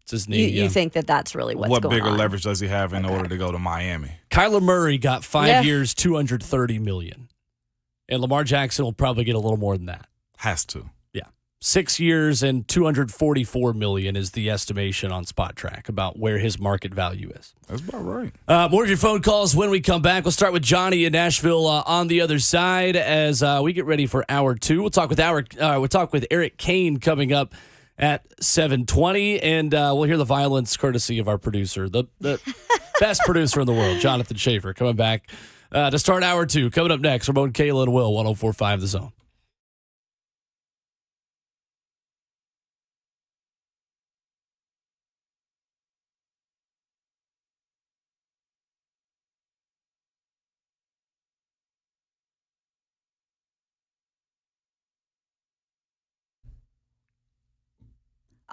It's his knee. You think that's really what's What going bigger on? leverage does he have in order to go to Miami? Kyler Murray got 5 Yeah. years, $230 million. And Lamar Jackson will probably get a little more than that. Has to. Yeah. 6 years and $244 million is the estimation on Spot Track about where his market value is. That's about right. More of your phone calls when we come back. We'll start with Johnny in Nashville on the other side as we get ready for hour two. We'll talk with Eric Cain coming up at 7:20, and we'll hear the violence courtesy of our producer, the best producer in the world, Jonathan Schaefer, coming back to start hour two. Coming up next, Ramon, Kayla, and Will, 104.5 The Zone.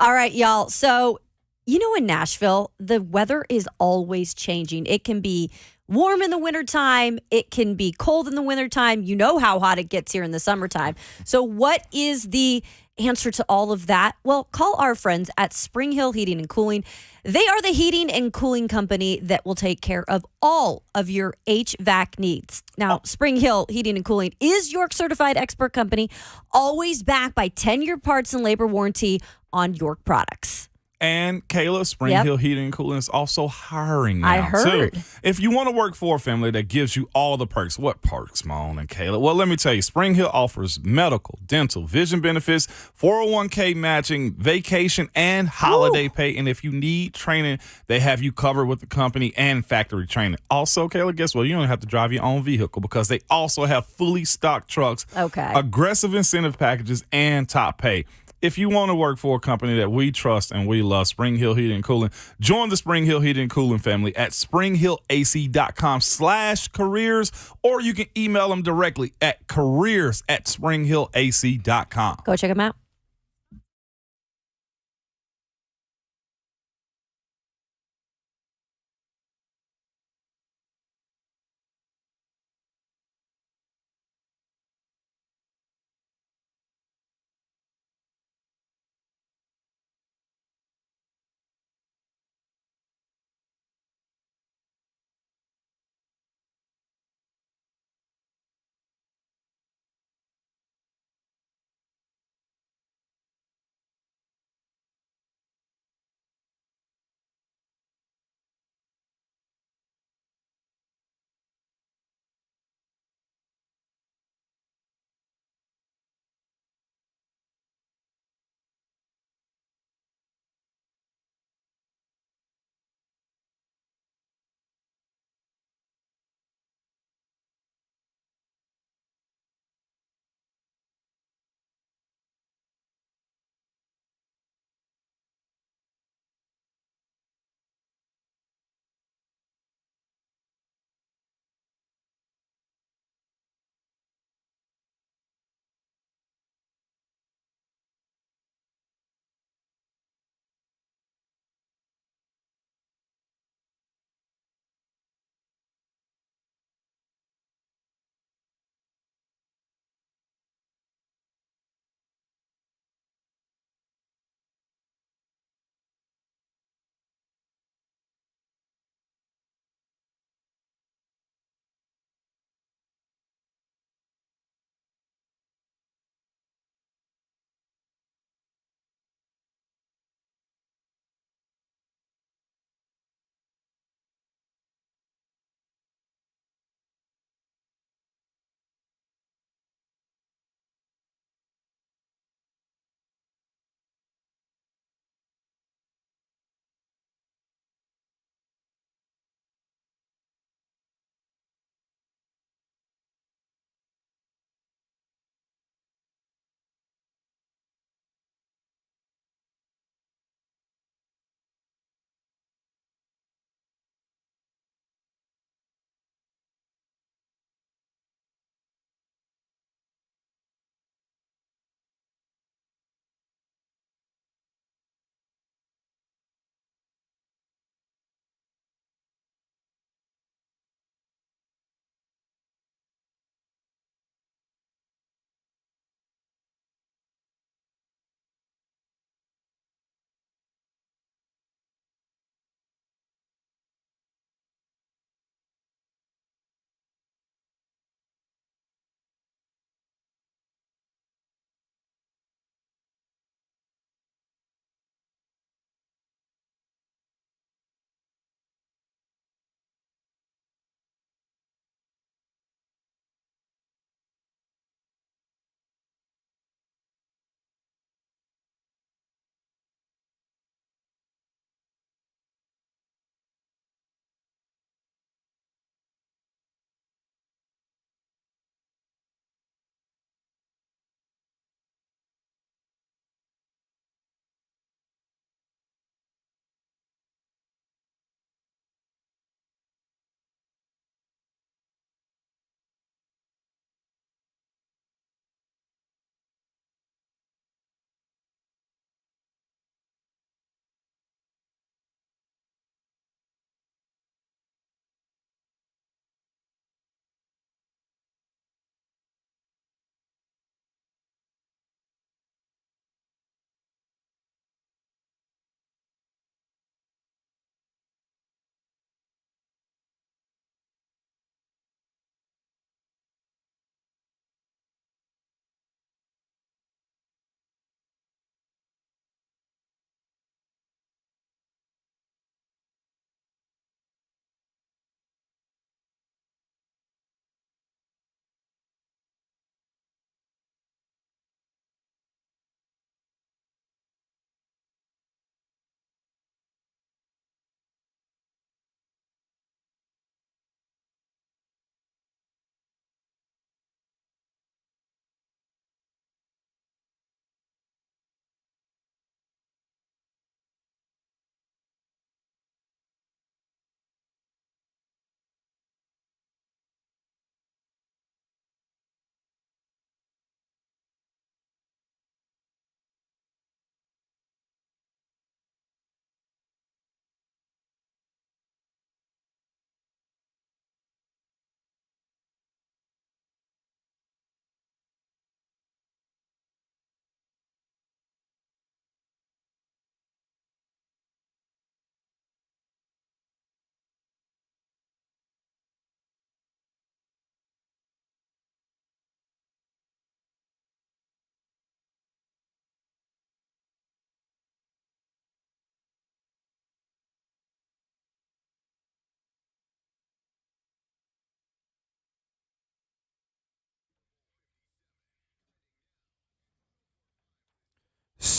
All right, y'all. So, in Nashville, the weather is always changing. It can be warm in the wintertime. It can be cold in the wintertime. You know how hot it gets here in the summertime. So what is the answer to all of that? Well, call our friends at Spring Hill Heating and Cooling. They are the heating and cooling company that will take care of all of your HVAC needs. Now, Spring Hill Heating and Cooling is York certified expert company, always backed by 10-year parts and labor warranty on York products. And Kayla, Spring Yep. Hill Heating and Cooling is also hiring now, I heard. too. If you want to work for a family that gives you all the perks, what perks, Mon and Kayla? Well, let me tell you, Spring Hill offers medical, dental, vision benefits, 401k matching, vacation, and holiday pay. And if you need training, they have you covered with the company and factory training. Also, Kayla, guess what? You don't have to drive your own vehicle because they also have fully stocked trucks, Okay. aggressive incentive packages, and top pay. If you want to work for a company that we trust and we love, Spring Hill Heating and Cooling, join the Spring Hill Heating and Cooling family at springhillac.com/careers, or you can email them directly at careers@springhillac.com. Go check them out.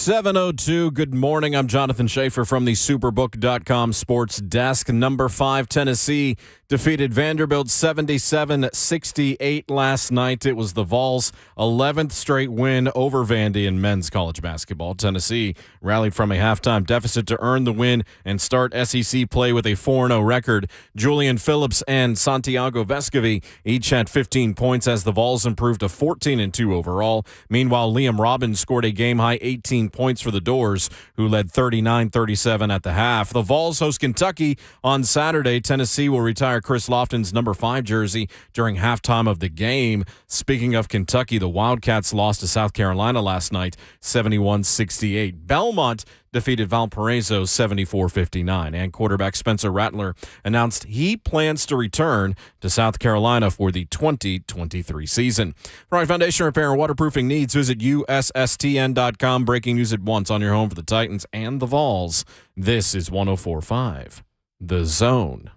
7:02. Good morning. I'm Jonathan Schaefer from the Superbook.com Sports Desk. Number 5 Tennessee defeated Vanderbilt 77-68 last night. It was the Vols' 11th straight win over Vandy in men's college basketball. Tennessee rallied from a halftime deficit to earn the win and start SEC play with a 4-0 record. Julian Phillips and Santiago Vescovi each had 15 points as the Vols improved to 14-2 overall. Meanwhile, Liam Robbins scored a game-high 18 points for the Doors, who led 39-37 at the half. The Vols host Kentucky on Saturday. Tennessee will retire Chris Lofton's number 5 jersey during halftime of the game. Speaking of Kentucky, the Wildcats lost to South Carolina last night, 71-68. Belmont defeated Valparaiso 74-59, and quarterback Spencer Rattler announced he plans to return to South Carolina for the 2023 season. For all foundation repair and waterproofing needs, visit USSTN.com. Breaking news at once on your home for the Titans and the Vols. This is 104.5 The Zone.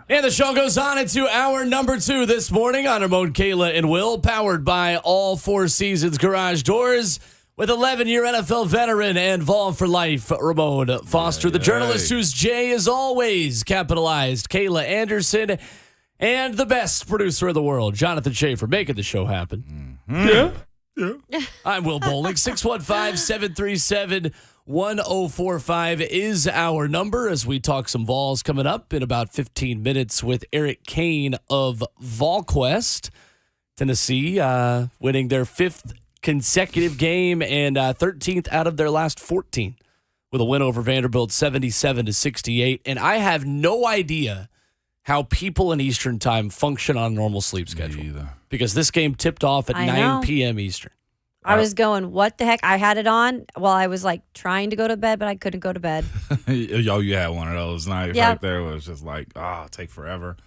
And the show goes on into hour number 2 this morning on Ramon, Kayla, and Will, powered by All Four Seasons Garage Doors, with 11-year NFL veteran and Vol for life, Ramon Foster, the journalist whose J is always capitalized, Kayla Anderson, and the best producer in the world, Jonathan Schaefer, making the show happen. Yeah. I'm Will Bowling. 615-737-1045 is our number as we talk some Vols coming up in about 15 minutes with Eric Cain of VolQuest. Tennessee winning their 5th consecutive game and 13th out of their last 14 with a win over Vanderbilt 77-68. And I have no idea how people in Eastern time function on a normal sleep schedule. Because this game tipped off at 9 p.m. Eastern. I was going, what the heck? I had it on while I was like trying to go to bed, but I couldn't go to bed. Yo, you had one of those nights right there. It was just like, take forever.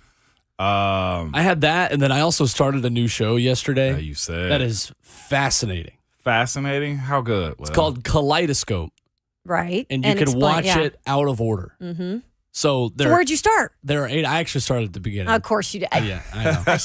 I had that, and then I also started a new show yesterday. Yeah, you said. That is fascinating. Fascinating? How good? It's called Kaleidoscope. Right. And you can watch it out of order. Mm-hmm. So where'd you start? There are 8. I actually started at the beginning. Of course you did. Yeah, I know. I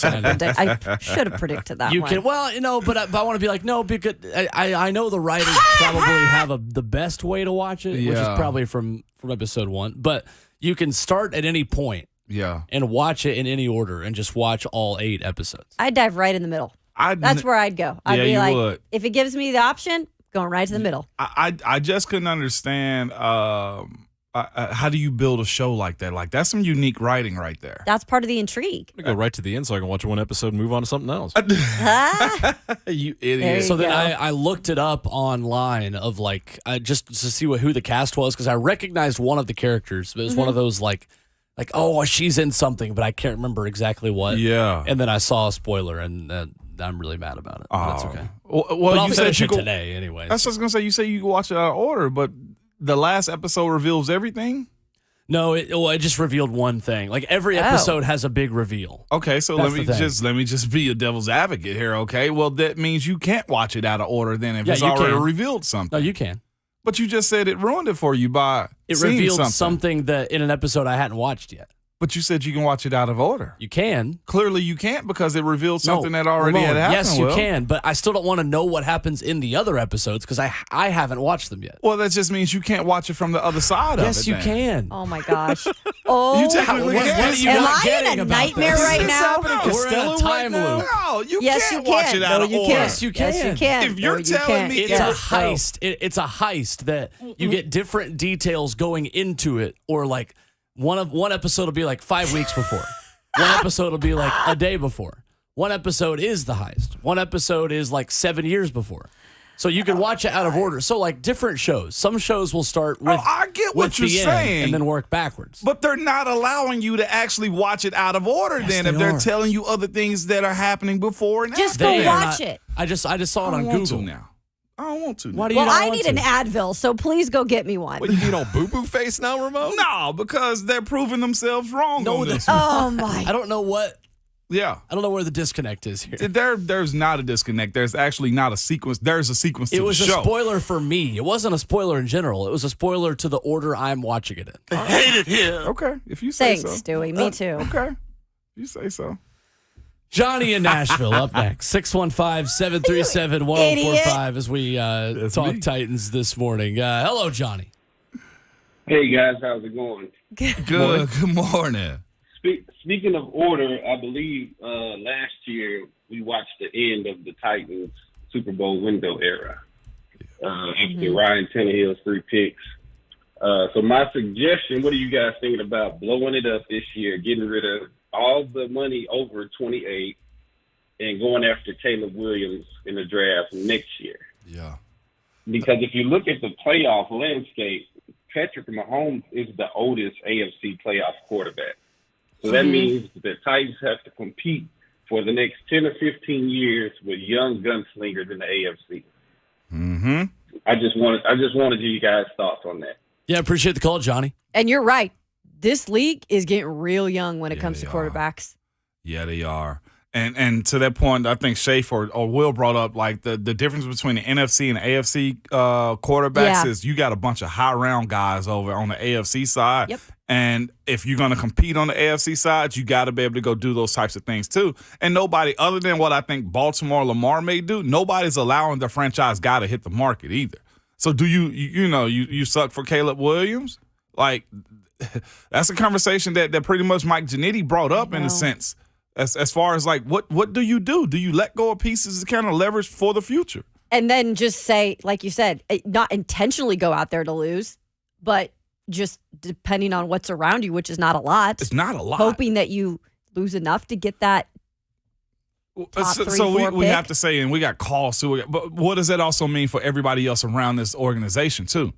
should have predicted that You one. can, but I want to be like, no, because I know the writers probably have the best way to watch it, which is probably from episode 1. But you can start at any point and watch it in any order and just watch all 8 episods. I'd dive right in the middle. That's where I'd go. I'd be like, if it gives me the option, going right to the middle. I just couldn't understand how do you build a show like that? Like, that's some unique writing right there. That's part of the intrigue. I'm going to go right to the end so I can watch one episode and move on to something else. You idiot. So then I looked it up online of just to see who the cast was, because I recognized one of the characters. It was one of those like, oh, she's in something, but I can't remember exactly what. Yeah. And then I saw a spoiler, and I'm really mad about it. But that's okay. Well, you said you today anyway. That's what I was going to say. You say you can watch it out of order, but the last episode reveals everything? No, it just revealed one thing. Like, every episode has a big reveal. Okay, so let me just be a devil's advocate here, okay? Well, that means you can't watch it out of order then if it's already revealed something. No, you can. But you just said it ruined it for you by it seeing revealed something that in an episode I hadn't watched yet. But you said you can watch it out of order. You can. Clearly you can't, because it revealed something that already had happened. Yes, you can, but I still don't want to know what happens in the other episodes because I haven't watched them yet. Well, that just means you can't watch it from the other side of it. Yes, you can. Oh, my gosh. Oh, you technically can. Am I in a nightmare right now? We're in a time loop. No, you can't watch it out of order. Yes, you can. Yes, you can. If you're telling me it's a heist, it's a heist that you get different details going into it, or like one episode will be like 5 weeks before. One episode will be like a day before. One episode is the heist. One episode is like 7 years before. So you can watch it out of order. So like different shows. Some shows will start with I get what you're saying, and then work backwards. But they're not allowing you to actually watch it out of order then if they're telling you other things that are happening before and Just after. go watch it. I just saw it I on don't want Google. to now. I don't want to. Why now. do you Well, not I want need to? an Advil, so please go get me one. What, you need on boo-boo face now, Ramon? No, because they're proving themselves wrong No, on they- this one. Oh my! I don't know what. Yeah. I don't know where the disconnect is here. There's not a disconnect. There's actually not a sequence. There's a sequence to It was the a show. spoiler for me. It wasn't a spoiler in general. It was a spoiler to the order I'm watching it in. Okay, if you say Thanks, so. Stewie. Me too. Okay, you say so. Johnny in Nashville up next. 615-737-1045 as we talk me. Titans this morning. Hello, Johnny. Hey guys, how's it going? Good morning. Speaking of order, I believe last year we watched the end of the Titans Super Bowl window era after Ryan Tannehill's 3 picks. So my suggestion, what are you guys thinking about blowing it up this year, getting rid of all the money over 28 and going after Caleb Williams in the draft next year? Yeah. Because if you look at the playoff landscape, Patrick Mahomes is the oldest AFC playoff quarterback. So that means the Titans have to compete for the next 10 or 15 years with young gunslingers in the AFC. Mm-hmm. I just wanted you guys' thoughts on that. Yeah, appreciate the call, Johnny. And you're right. This league is getting real young when it comes to they quarterbacks. Yeah, they are. And to that point, I think Schaefer or Will brought up like the difference between the NFC and AFC quarterbacks Yeah. is you got a bunch of high round guys over on the AFC side. Yep. And if you're going to compete on the AFC side, you got to be able to go do those types of things too. And nobody, other than what I think Baltimore Lamar may do, nobody's allowing the franchise guy to hit the market either. So do you suck for Caleb Williams? Like, that's a conversation that pretty much Mike Ginnitti brought up in a sense. As far as like, what do you do? Do you let go of pieces to kind of leverage for the future? And then just say, like you said, not intentionally go out there to lose, but just depending on what's around you, which is not a lot. It's not a lot. Hoping that you lose enough to get that top So, 3, so 4 we pick. have to say, and we got calls too. But what does that also mean for everybody else around this organization too?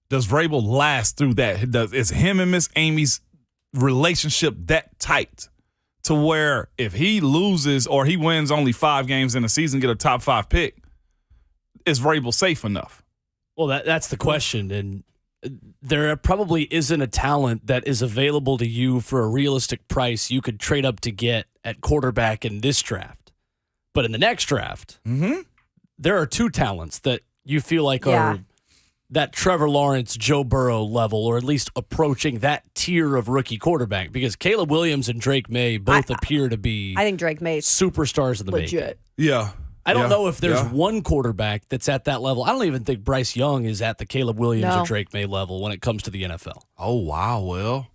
Does Vrabel last through that? Is him and Miss Amy's relationship that tight to where if he loses or he wins only 5 games in a season, get a top 5 pick, is Vrabel safe enough? Well, that's the question. And there probably isn't a talent that is available to you for a realistic price you could trade up to get at quarterback in this draft. But in the next draft, there are 2 talents that you feel like are that Trevor Lawrence, Joe Burrow level, or at least approaching that tier of rookie quarterback, because Caleb Williams and Drake May both appear to be I think Drake May's superstars of the making. legit. Yeah. I don't know if there's one quarterback that's at that level. I don't even think Bryce Young is at the Caleb Williams or Drake May level when it comes to the NFL. Oh wow. Well,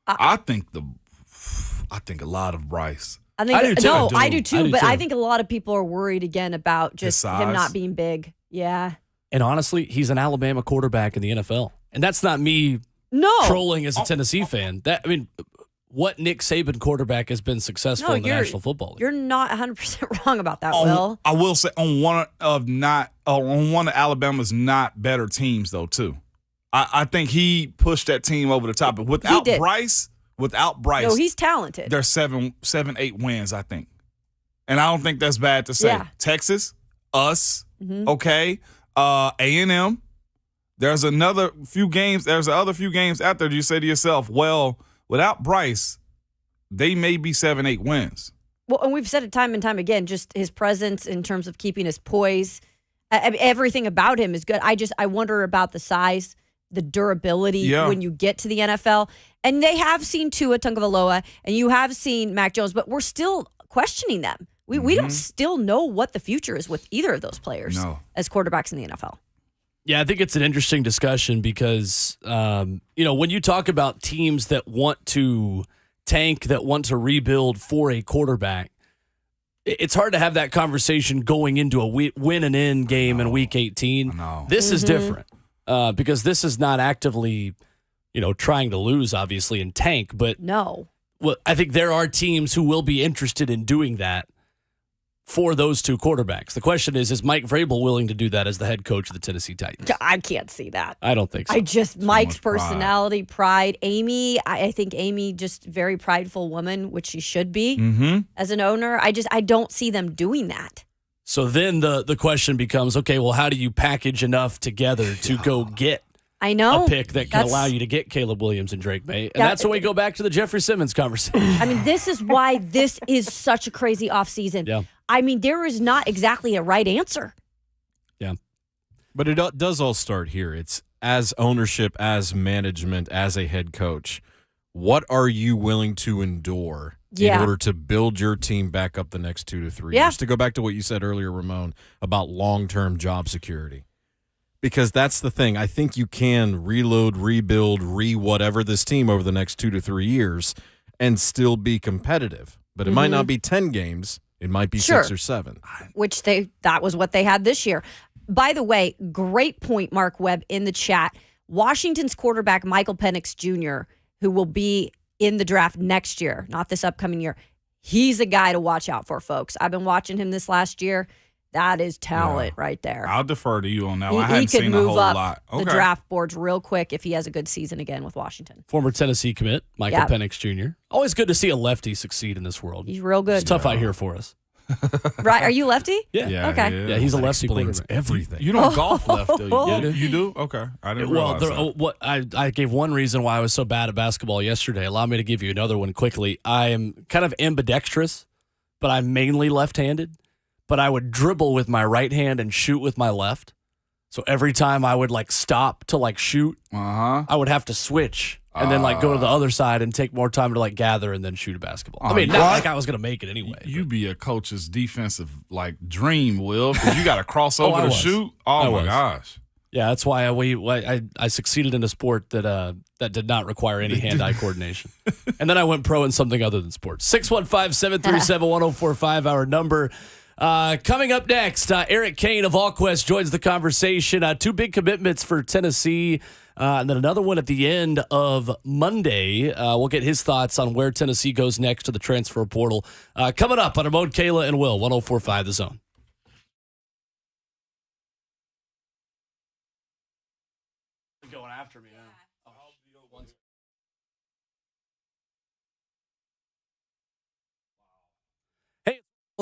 I think a lot of Bryce. I think I do too. no, I I do. do too. I do but too. I think a lot of people are worried again about just him size. not being big. Yeah. And honestly, he's an Alabama quarterback in the NFL. And that's not me No. trolling as a Tennessee fan. What Nick Saban quarterback has been successful in the National Football League? You're not 100% wrong about that, Will. I will say on one of Alabama's not better teams though too. I think he pushed that team over the top. But without did. Bryce, No, he's talented. there's 7, 8 wins, I think. And I don't think that's bad to say. Yeah. Texas, us, okay, A&M. There's other few games out there. You say to yourself, well, without Bryce, they may be 7, 8 wins. Well, and we've said it time and time again, just his presence in terms of keeping his poise. Everything about him is good. I wonder about the size, the durability when you get to the NFL. And they have seen Tua Tagovailoa, and you have seen Mac Jones, but we're still questioning them. We don't still know what the future is with either of those players as quarterbacks in the NFL. Yeah, I think it's an interesting discussion because, when you talk about teams that want to tank, that want to rebuild for a quarterback, it's hard to have that conversation going into a win and in game in Week 18. This is different because this is not actively, trying to lose, obviously, and tank. But No. well, I think there are teams who will be interested in doing that for those 2 quarterbacks. The question is Mike Vrabel willing to do that as the head coach of the Tennessee Titans? I can't see that. I don't think so. Mike's much pride. personality, pride. Amy, I think Amy just very prideful woman, which she should be as an owner. I don't see them doing that. So then the question becomes, okay, well, how do you package enough together to go get I know a pick that can allow you to get Caleb Williams and Drake May? And that's when we go back to the Jeffrey Simmons conversation. I mean, this is why this is such a crazy offseason. Yeah. I mean, there is not exactly a right answer. Yeah. But it does all start here. It's as ownership, as management, as a head coach. What are you willing to endure in order to build your team back up the next 2 to 3 years? To go back to what you said earlier, Ramon, about long-term job security. Because that's the thing. I think you can reload, rebuild, whatever this team over the next 2 to 3 years and still be competitive. But it might not be 10 games. It might be 6 or 7. Which that was what they had this year. By the way, great point, Mark Webb, in the chat. Washington's quarterback, Michael Penix Jr., who will be in the draft next year, not this upcoming year, he's a guy to watch out for, folks. I've been watching him this last year. That is talent right there. I'll defer to you on that one. I He hadn't could seen a move whole up lot. the draft boards real quick if he has a good season again with Washington. Former Tennessee commit, Michael Penix Jr. Always good to see a lefty succeed in this world. He's real good. It's tough out here for us. Right? Are you lefty? Yeah. Okay. Yeah, he's a That lefty explains quarterback. everything. You don't golf left, do Oh. you? You do? Okay. I didn't Well, realize that. I gave one reason why I was so bad at basketball yesterday. Allow me to give you another one quickly. I am kind of ambidextrous, but I'm mainly left-handed. But I would dribble with my right hand and shoot with my left. So every time I would stop to shoot, I would have to switch and then go to the other side and take more time to gather and then shoot a basketball. I mean, not like I was going to make it anyway. You be a coach's defensive dream, Will, because you got to cross over to shoot. Oh my gosh. Yeah, that's why I succeeded in a sport that did not require any hand-eye coordination. And then I went pro in something other than sports. 615-737-1045, our number. Coming up next, Eric Cain of AllQuest joins the conversation. 2 big commitments for Tennessee, and then another one at the end of Monday. We'll get his thoughts on where Tennessee goes next to the transfer portal. Coming up on Ramon, Kayla, and Will, 104.5 The Zone. Going after me now.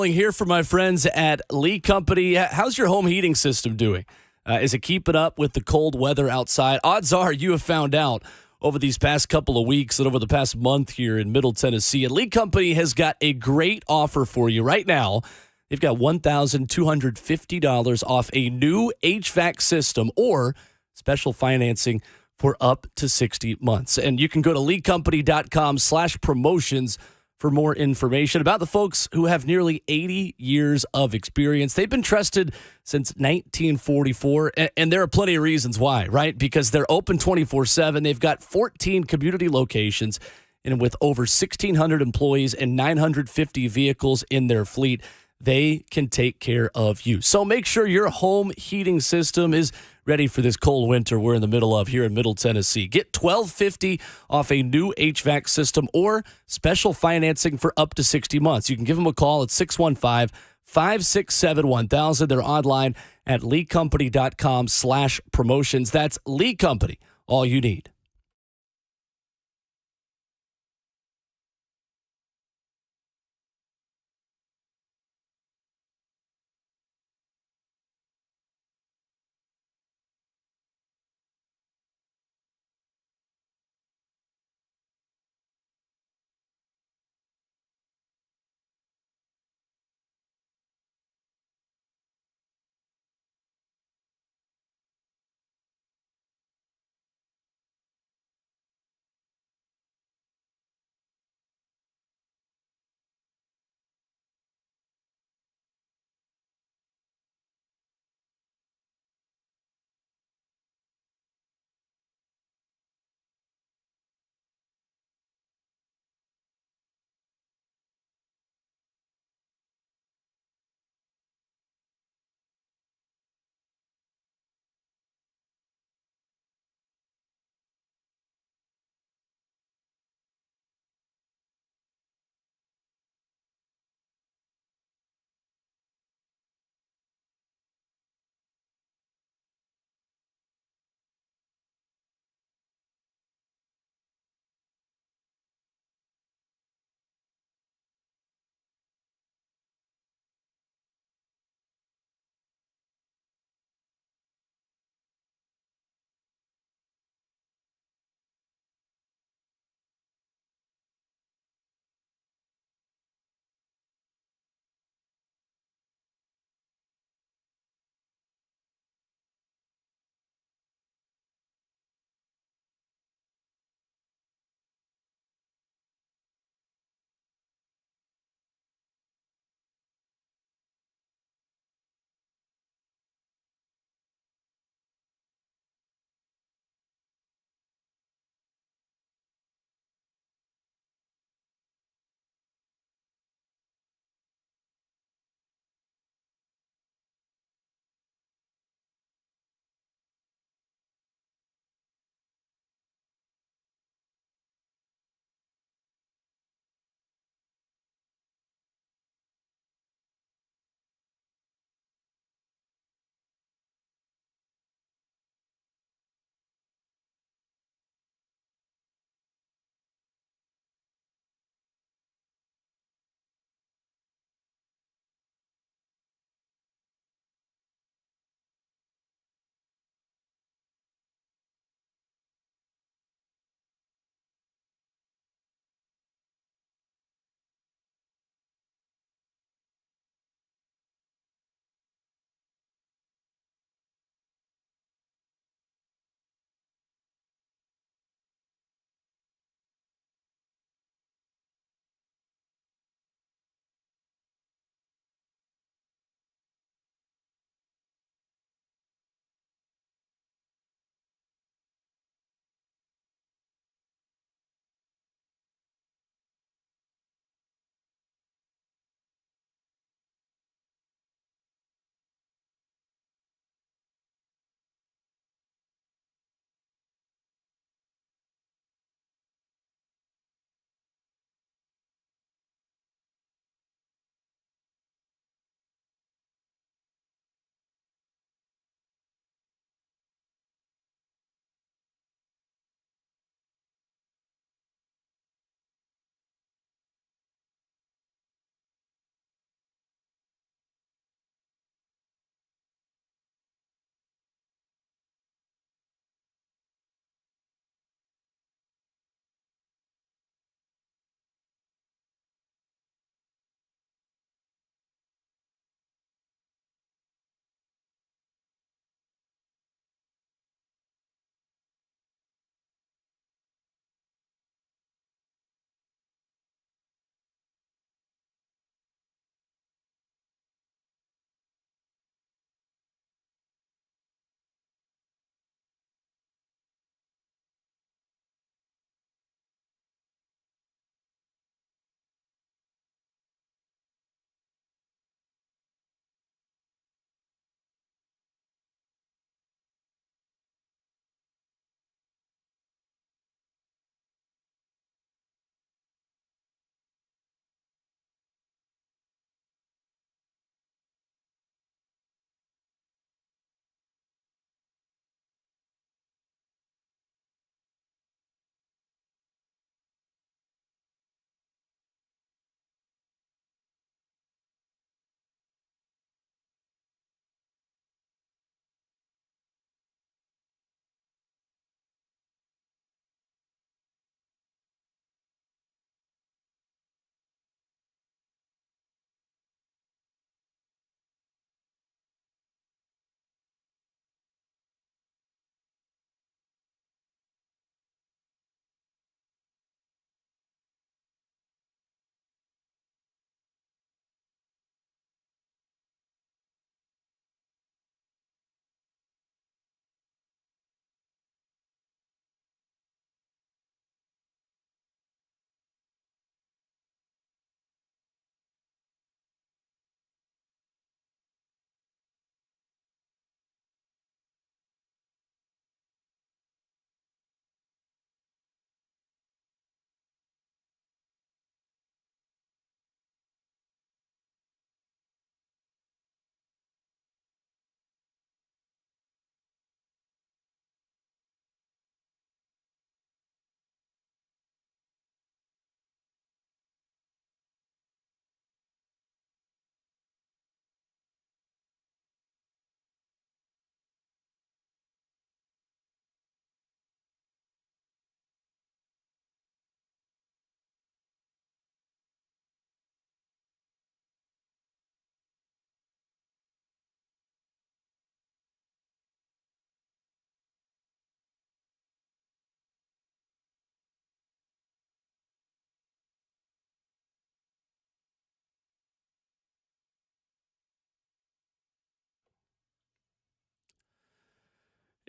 Here for my friends at Lee Company. How's your home heating system doing? Is it keeping up with the cold weather outside? Odds are you have found out over these past couple of weeks and over the past month here in Middle Tennessee. And Lee Company has got a great offer for you right now. They've got $1,250 off a new HVAC system or special financing for up to 60 months. And you can go to leecompany.com/promotions for more information about the folks who have nearly 80 years of experience. They've been trusted since 1944, and there are plenty of reasons why, right? Because they're open 24/7. They've got 14 community locations, and with over 1,600 employees and 950 vehicles in their fleet, they can take care of you. So make sure your home heating system is ready for this cold winter we're in the middle of here in Middle Tennessee. Get $1,250 off a new HVAC system or special financing for up to 60 months. You can give them a call at 615-567-1000. They're online at leecompany.com/promotions. That's Lee Company, all you need.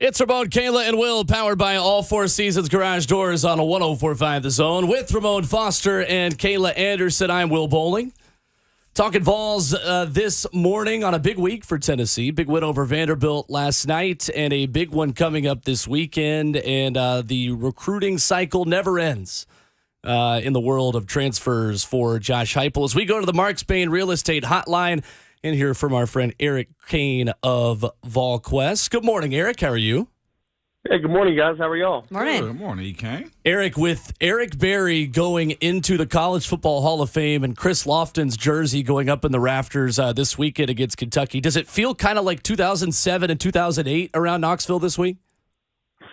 It's Ramon, Kayla, and Will, powered by All Four Seasons Garage Doors on a 104.5 The Zone. With Ramon Foster and Kayla Anderson, I'm Will Bowling. Talking Vols this morning on a big week for Tennessee. Big win over Vanderbilt last night and a big one coming up this weekend. And the recruiting cycle never ends in the world of transfers for Josh Heupel. As we go to the Mark Spain Real Estate Hotline and hear from our friend Eric Cain of VolQuest. Good morning, Eric. How are you? Hey, good morning, guys. How are y'all? Morning. Good morning, Cain. Eric, with Eric Berry going into the College Football Hall of Fame and Chris Lofton's jersey going up in the rafters this weekend against Kentucky, does it feel kind of like 2007 and 2008 around Knoxville this week?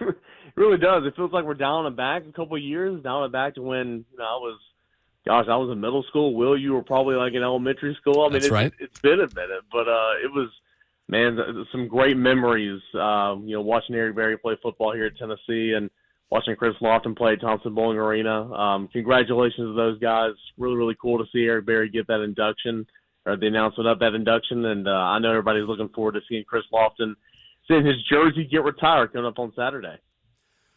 It really does. It feels like we're down and back a couple of years, down and back to when I was in middle school. Will, you were probably like in elementary school. I mean, That's right. It's been a minute, but it was, man, some great memories. Watching Eric Berry play football here at Tennessee and watching Chris Lofton play at Thompson Bowling Arena. Congratulations to those guys. Really, really cool to see Eric Berry get that induction or the announcement of that induction. And I know everybody's looking forward to seeing Chris Lofton, seeing his jersey get retired coming up on Saturday.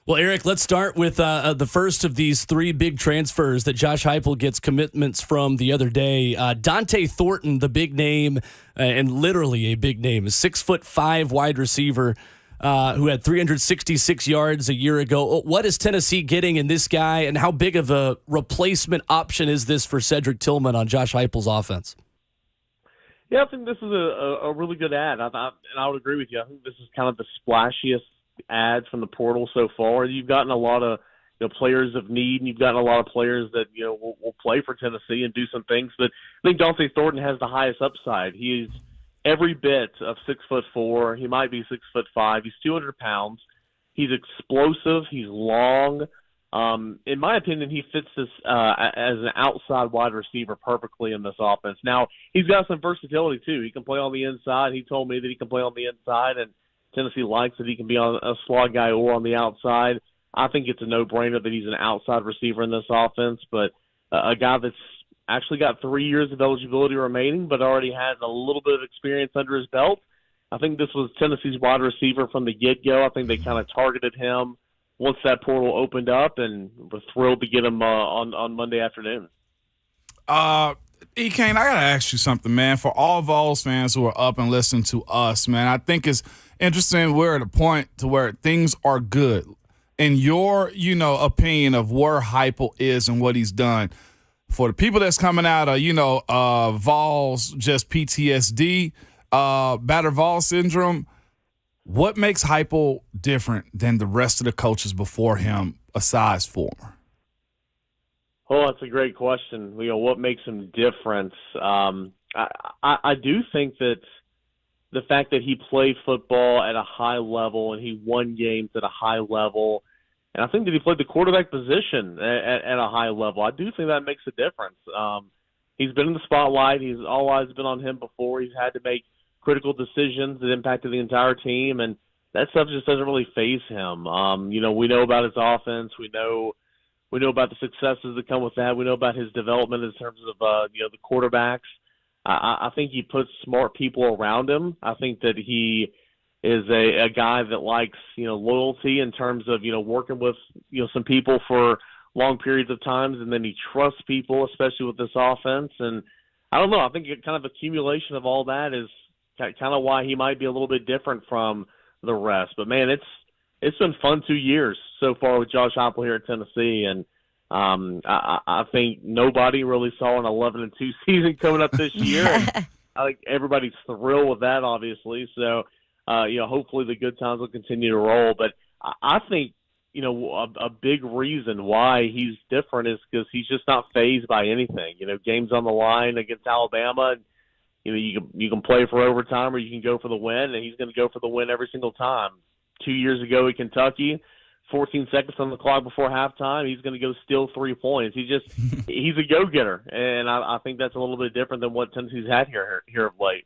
Well, Eric, let's start with the first of these three big transfers that Josh Heupel gets commitments from the other day. Dante Thornton, the big name, and literally a big name, a 6'5" wide receiver who had 366 yards a year ago. What is Tennessee getting in this guy, and how big of a replacement option is this for Cedric Tillman on Josh Heupel's offense? Yeah, I think this is a really good ad. And I would agree with you. I think this is kind of the splashiest ads from the portal so far. You've gotten a lot of players of need, and you've gotten a lot of players that will play for Tennessee and do some things. But I think Dante Thornton has the highest upside. He's every bit of 6'4". He might be 6'5". He's 200 pounds. He's explosive. He's long. In my opinion, he fits this as an outside wide receiver perfectly in this offense. Now, he's got some versatility too. He can play on the inside. He told me that he can play on the inside, and Tennessee likes that he can be on a slot guy or on the outside. I think it's a no-brainer that he's an outside receiver in this offense, but a guy that's actually got 3 years of eligibility remaining but already has a little bit of experience under his belt. I think this was Tennessee's wide receiver from the get-go. I think they kind of targeted him once that portal opened up, and were thrilled to get him on Monday afternoon. Cain, I got to ask you something, man. For all Vols fans who are up and listening to us, man, I think it's interesting we're at a point to where things are good. In your, opinion of where Heupel is and what he's done, for the people that's coming out of, Vols, just PTSD, battered Vols syndrome, what makes Heupel different than the rest of the coaches before him, aside former? Oh, that's a great question. What makes him different? I do think that the fact that he played football at a high level and he won games at a high level, and I think that he played the quarterback position at a high level, I do think that makes a difference. He's been in the spotlight. He's all eyes have been on him before. He's had to make critical decisions that impacted the entire team, and that stuff just doesn't really faze him. We know about his offense. We know about the successes that come with that. We know about his development in terms of the quarterbacks. I think he puts smart people around him. I think that he is a guy that likes loyalty in terms of working with some people for long periods of times, and then he trusts people, especially with this offense. And I don't know. I think kind of accumulation of all that is kind of why he might be a little bit different from the rest. But man, it's been fun 2 years so far with Josh Heupel here at Tennessee, and I think nobody really saw an 11-2 season coming up this year. And I think everybody's thrilled with that, obviously. So, hopefully the good times will continue to roll. But I think, a big reason why he's different is because he's just not fazed by anything. Games on the line against Alabama, and you can play for overtime or you can go for the win, and he's going to go for the win every single time. 2 years ago at Kentucky, 14 seconds on the clock before halftime, he's going to go steal 3 points. He's a go-getter, and I think that's a little bit different than what Tennessee's had here of late.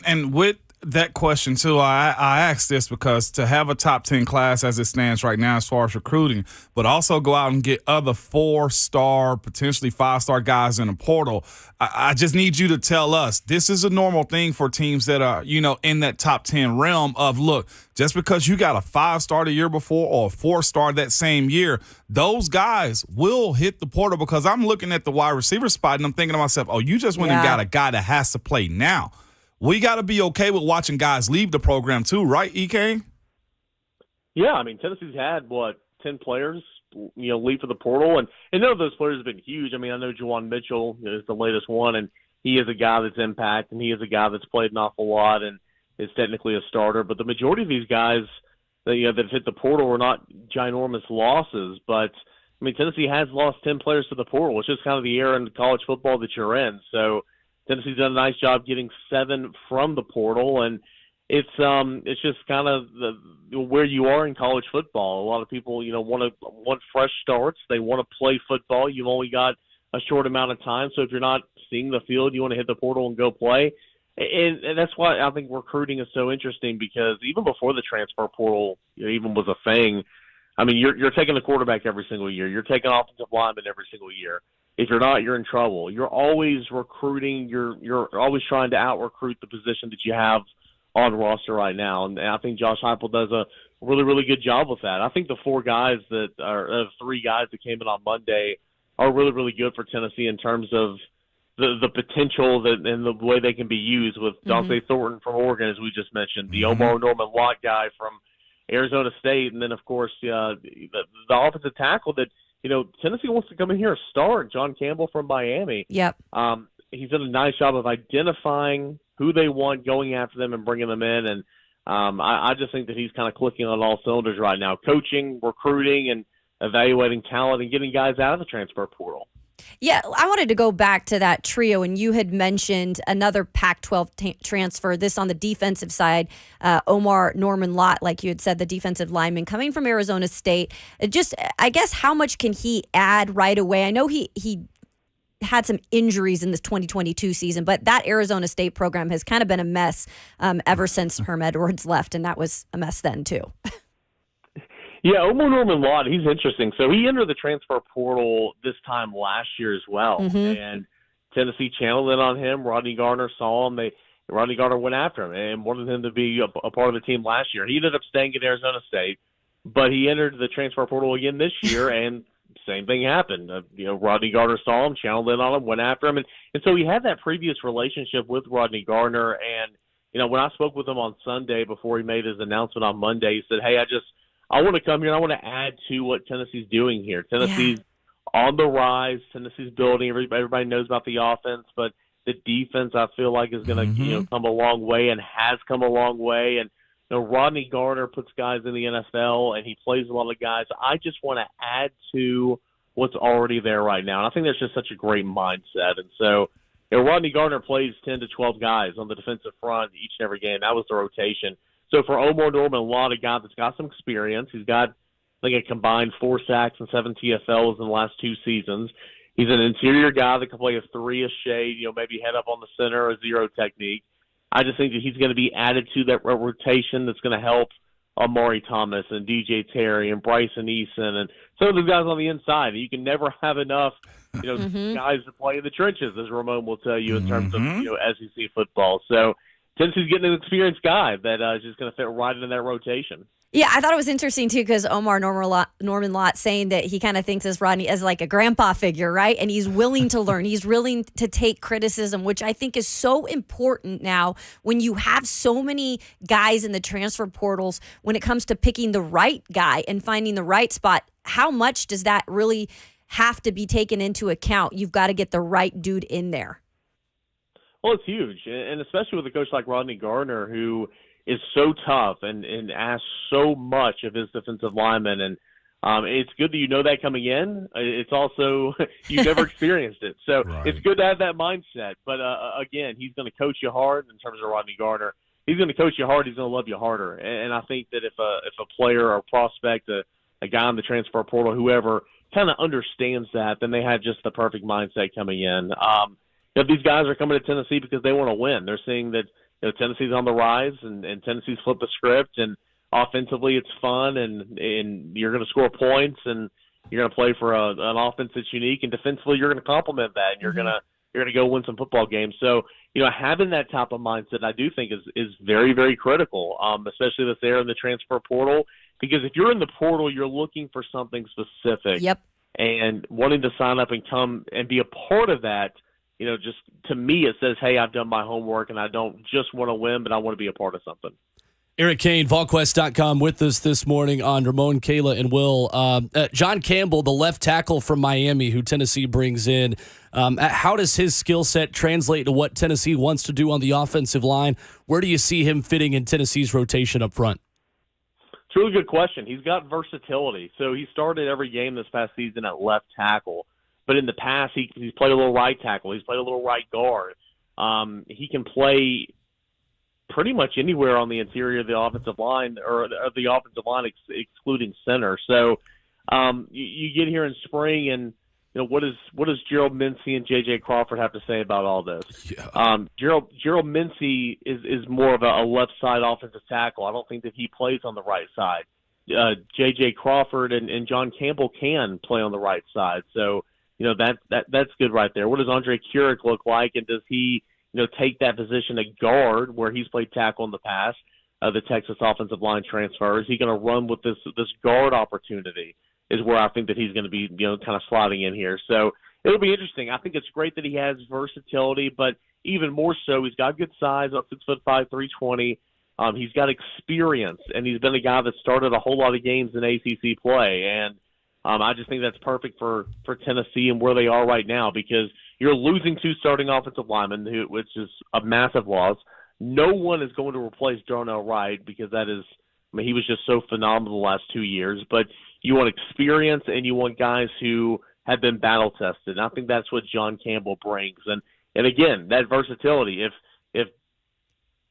And with that question too. I asked this because to have a top 10 class as it stands right now as far as recruiting, but also go out and get other 4-star, potentially 5-star guys in the portal. I just need you to tell us this is a normal thing for teams that are, in that top 10 realm of, look, just because you got a 5-star the year before or a 4-star that same year, those guys will hit the portal, because I'm looking at the wide receiver spot and I'm thinking to myself, oh, you just went and got a guy that has to play now. We got to be okay with watching guys leave the program too, right, EK? Yeah, I mean, Tennessee's had, 10 players, leave for the portal, and none of those players have been huge. I mean, I know Juwan Mitchell is the latest one, and he is a guy that's impact, and he is a guy that's played an awful lot and is technically a starter. But the majority of these guys that have hit the portal are not ginormous losses. But, I mean, Tennessee has lost 10 players to the portal. It's just kind of the era in college football that you're in. So Tennessee's done a nice job getting 7 from the portal, and it's just kind of where you are in college football. A lot of people, want fresh starts. They want to play football. You've only got a short amount of time, so if you're not seeing the field, you want to hit the portal and go play. And that's why I think recruiting is so interesting, because even before the transfer portal even was a thing, I mean, you're taking a quarterback every single year. You're taking offensive linemen every single year. If you're not, you're in trouble. You're always recruiting. You're always trying to out-recruit the position that you have on roster right now. And I think Josh Heupel does a really, really good job with that. I think the 3 guys that came in on Monday are really, really good for Tennessee in terms of the potential and the way they can be used, with Dante Thornton from Oregon, as we just mentioned, the Omar Norman Lott guy from Arizona State, and then, of course, the offensive tackle that, Tennessee wants to come in here and start, John Campbell from Miami. Yep. He's done a nice job of identifying who they want, going after them, and bringing them in. And I just think that he's kind of clicking on all cylinders right now, coaching, recruiting, and evaluating talent and getting guys out of the transfer portal. Yeah, I wanted to go back to that trio, and you had mentioned another Pac-12 transfer, this on the defensive side, Omar Norman Lott, like you had said, the defensive lineman coming from Arizona State. Just, I guess, how much can he add right away? I know he had some injuries in this 2022 season, but that Arizona State program has kind of been a mess ever since Herm Edwards left, and that was a mess then too. Yeah, Omar Norman Lott, he's interesting. So he entered the transfer portal this time last year as well, and Tennessee channeled in on him. Rodney Garner saw him. Rodney Garner went after him and wanted him to be a part of the team last year. He ended up staying at Arizona State, but he entered the transfer portal again this year, and same thing happened. Rodney Garner saw him, channeled in on him, went after him, and so he had that previous relationship with Rodney Garner. And when I spoke with him on Sunday before he made his announcement on Monday, he said, "Hey, I want to come here and I want to add to what Tennessee's doing here. Tennessee's on the rise. Tennessee's building. Everybody knows about the offense, but the defense, I feel like, is going to come a long way and has come a long way. And Rodney Garner puts guys in the NFL, and he plays a lot of guys. I just want to add to what's already there right now. And I think that's just such a great mindset. And so Rodney Garner plays 10 to 12 guys on the defensive front each and every game. That was the rotation. So for Omar Norman Lott, a guy that's got some experience, he's got, I think, a combined 4 sacks and 7 TFLs in the last 2 seasons. He's an interior guy that can play a 3-ish shade, maybe head up on the center, a 0 technique. I just think that he's going to be added to that rotation that's going to help Amari Thomas and DJ Terry and Bryson Eason and some of the guys on the inside. You can never have enough, guys to play in the trenches, as Ramon will tell you, in terms of SEC football. So Tennessee's getting an experienced guy that is just going to fit right into that rotation. Yeah, I thought it was interesting, too, because Omar Norman Lott saying that he kind of thinks as Rodney as like a grandpa figure, right? And he's willing to learn. He's willing to take criticism, which I think is so important now when you have so many guys in the transfer portals when it comes to picking the right guy and finding the right spot. How much does that really have to be taken into account? You've got to get the right dude in there. Well, it's huge, and especially with a coach like Rodney Garner, who is so tough and asks so much of his defensive linemen. And it's good that you know that coming in. It's also you've never experienced it. So It's good to have that mindset. But, again, he's going to coach you hard in terms of Rodney Garner. He's going to coach you hard. He's going to love you harder. And I think that if a player or a prospect, a guy in the transfer portal, whoever, kind of understands that, then they have just the perfect mindset coming in. These guys are coming to Tennessee because they want to win. They're seeing that Tennessee's on the rise, and Tennessee's flipped the script, and offensively it's fun, and you're going to score points, and you're going to play for an offense that's unique, and defensively you're going to complement that, and you're going to go win some football games. So, having that type of mindset, I do think is very, very critical, especially that's there in the transfer portal, because if you're in the portal, you're looking for something specific. Yep. And wanting to sign up and come and be a part of that, just to me, it says, hey, I've done my homework, and I don't just want to win, but I want to be a part of something. Eric Cain, VolQuest.com, with us this morning on Ramon, Kayla, and Will. John Campbell, the left tackle from Miami, who Tennessee brings in, how does his skill set translate to what Tennessee wants to do on the offensive line? Where do you see him fitting in Tennessee's rotation up front? It's a really good question. He's got versatility. So he started every game this past season at left tackle. But in the past, he's played a little right tackle. He's played a little right guard. He can play pretty much anywhere on the interior of the offensive line, or of the offensive line excluding center. So you get here in spring, and what does Gerald Mincey and J.J. Crawford have to say about all this? Yeah. Gerald Mincey is more of a left side offensive tackle. I don't think that he plays on the right side. J.J. Crawford and John Campbell can play on the right side. So that's good right there. What does Andre Keurig look like, and does he take that position at guard where he's played tackle in the past? The Texas offensive line transfer. Is he going to run with this guard opportunity? Is where I think that he's going to be, kind of slotting in here. So it'll be interesting. I think it's great that he has versatility, but even more so, he's got good size, up 6'5", 320. He's got experience, and he's been a guy that started a whole lot of games in ACC play. And I just think that's perfect for Tennessee and where they are right now, because you're losing two starting offensive linemen, which is a massive loss. No one is going to replace Darnell Wright, because he was just so phenomenal the last 2 years. But you want experience, and you want guys who have been battle tested. And I think that's what John Campbell brings. And again, that versatility. If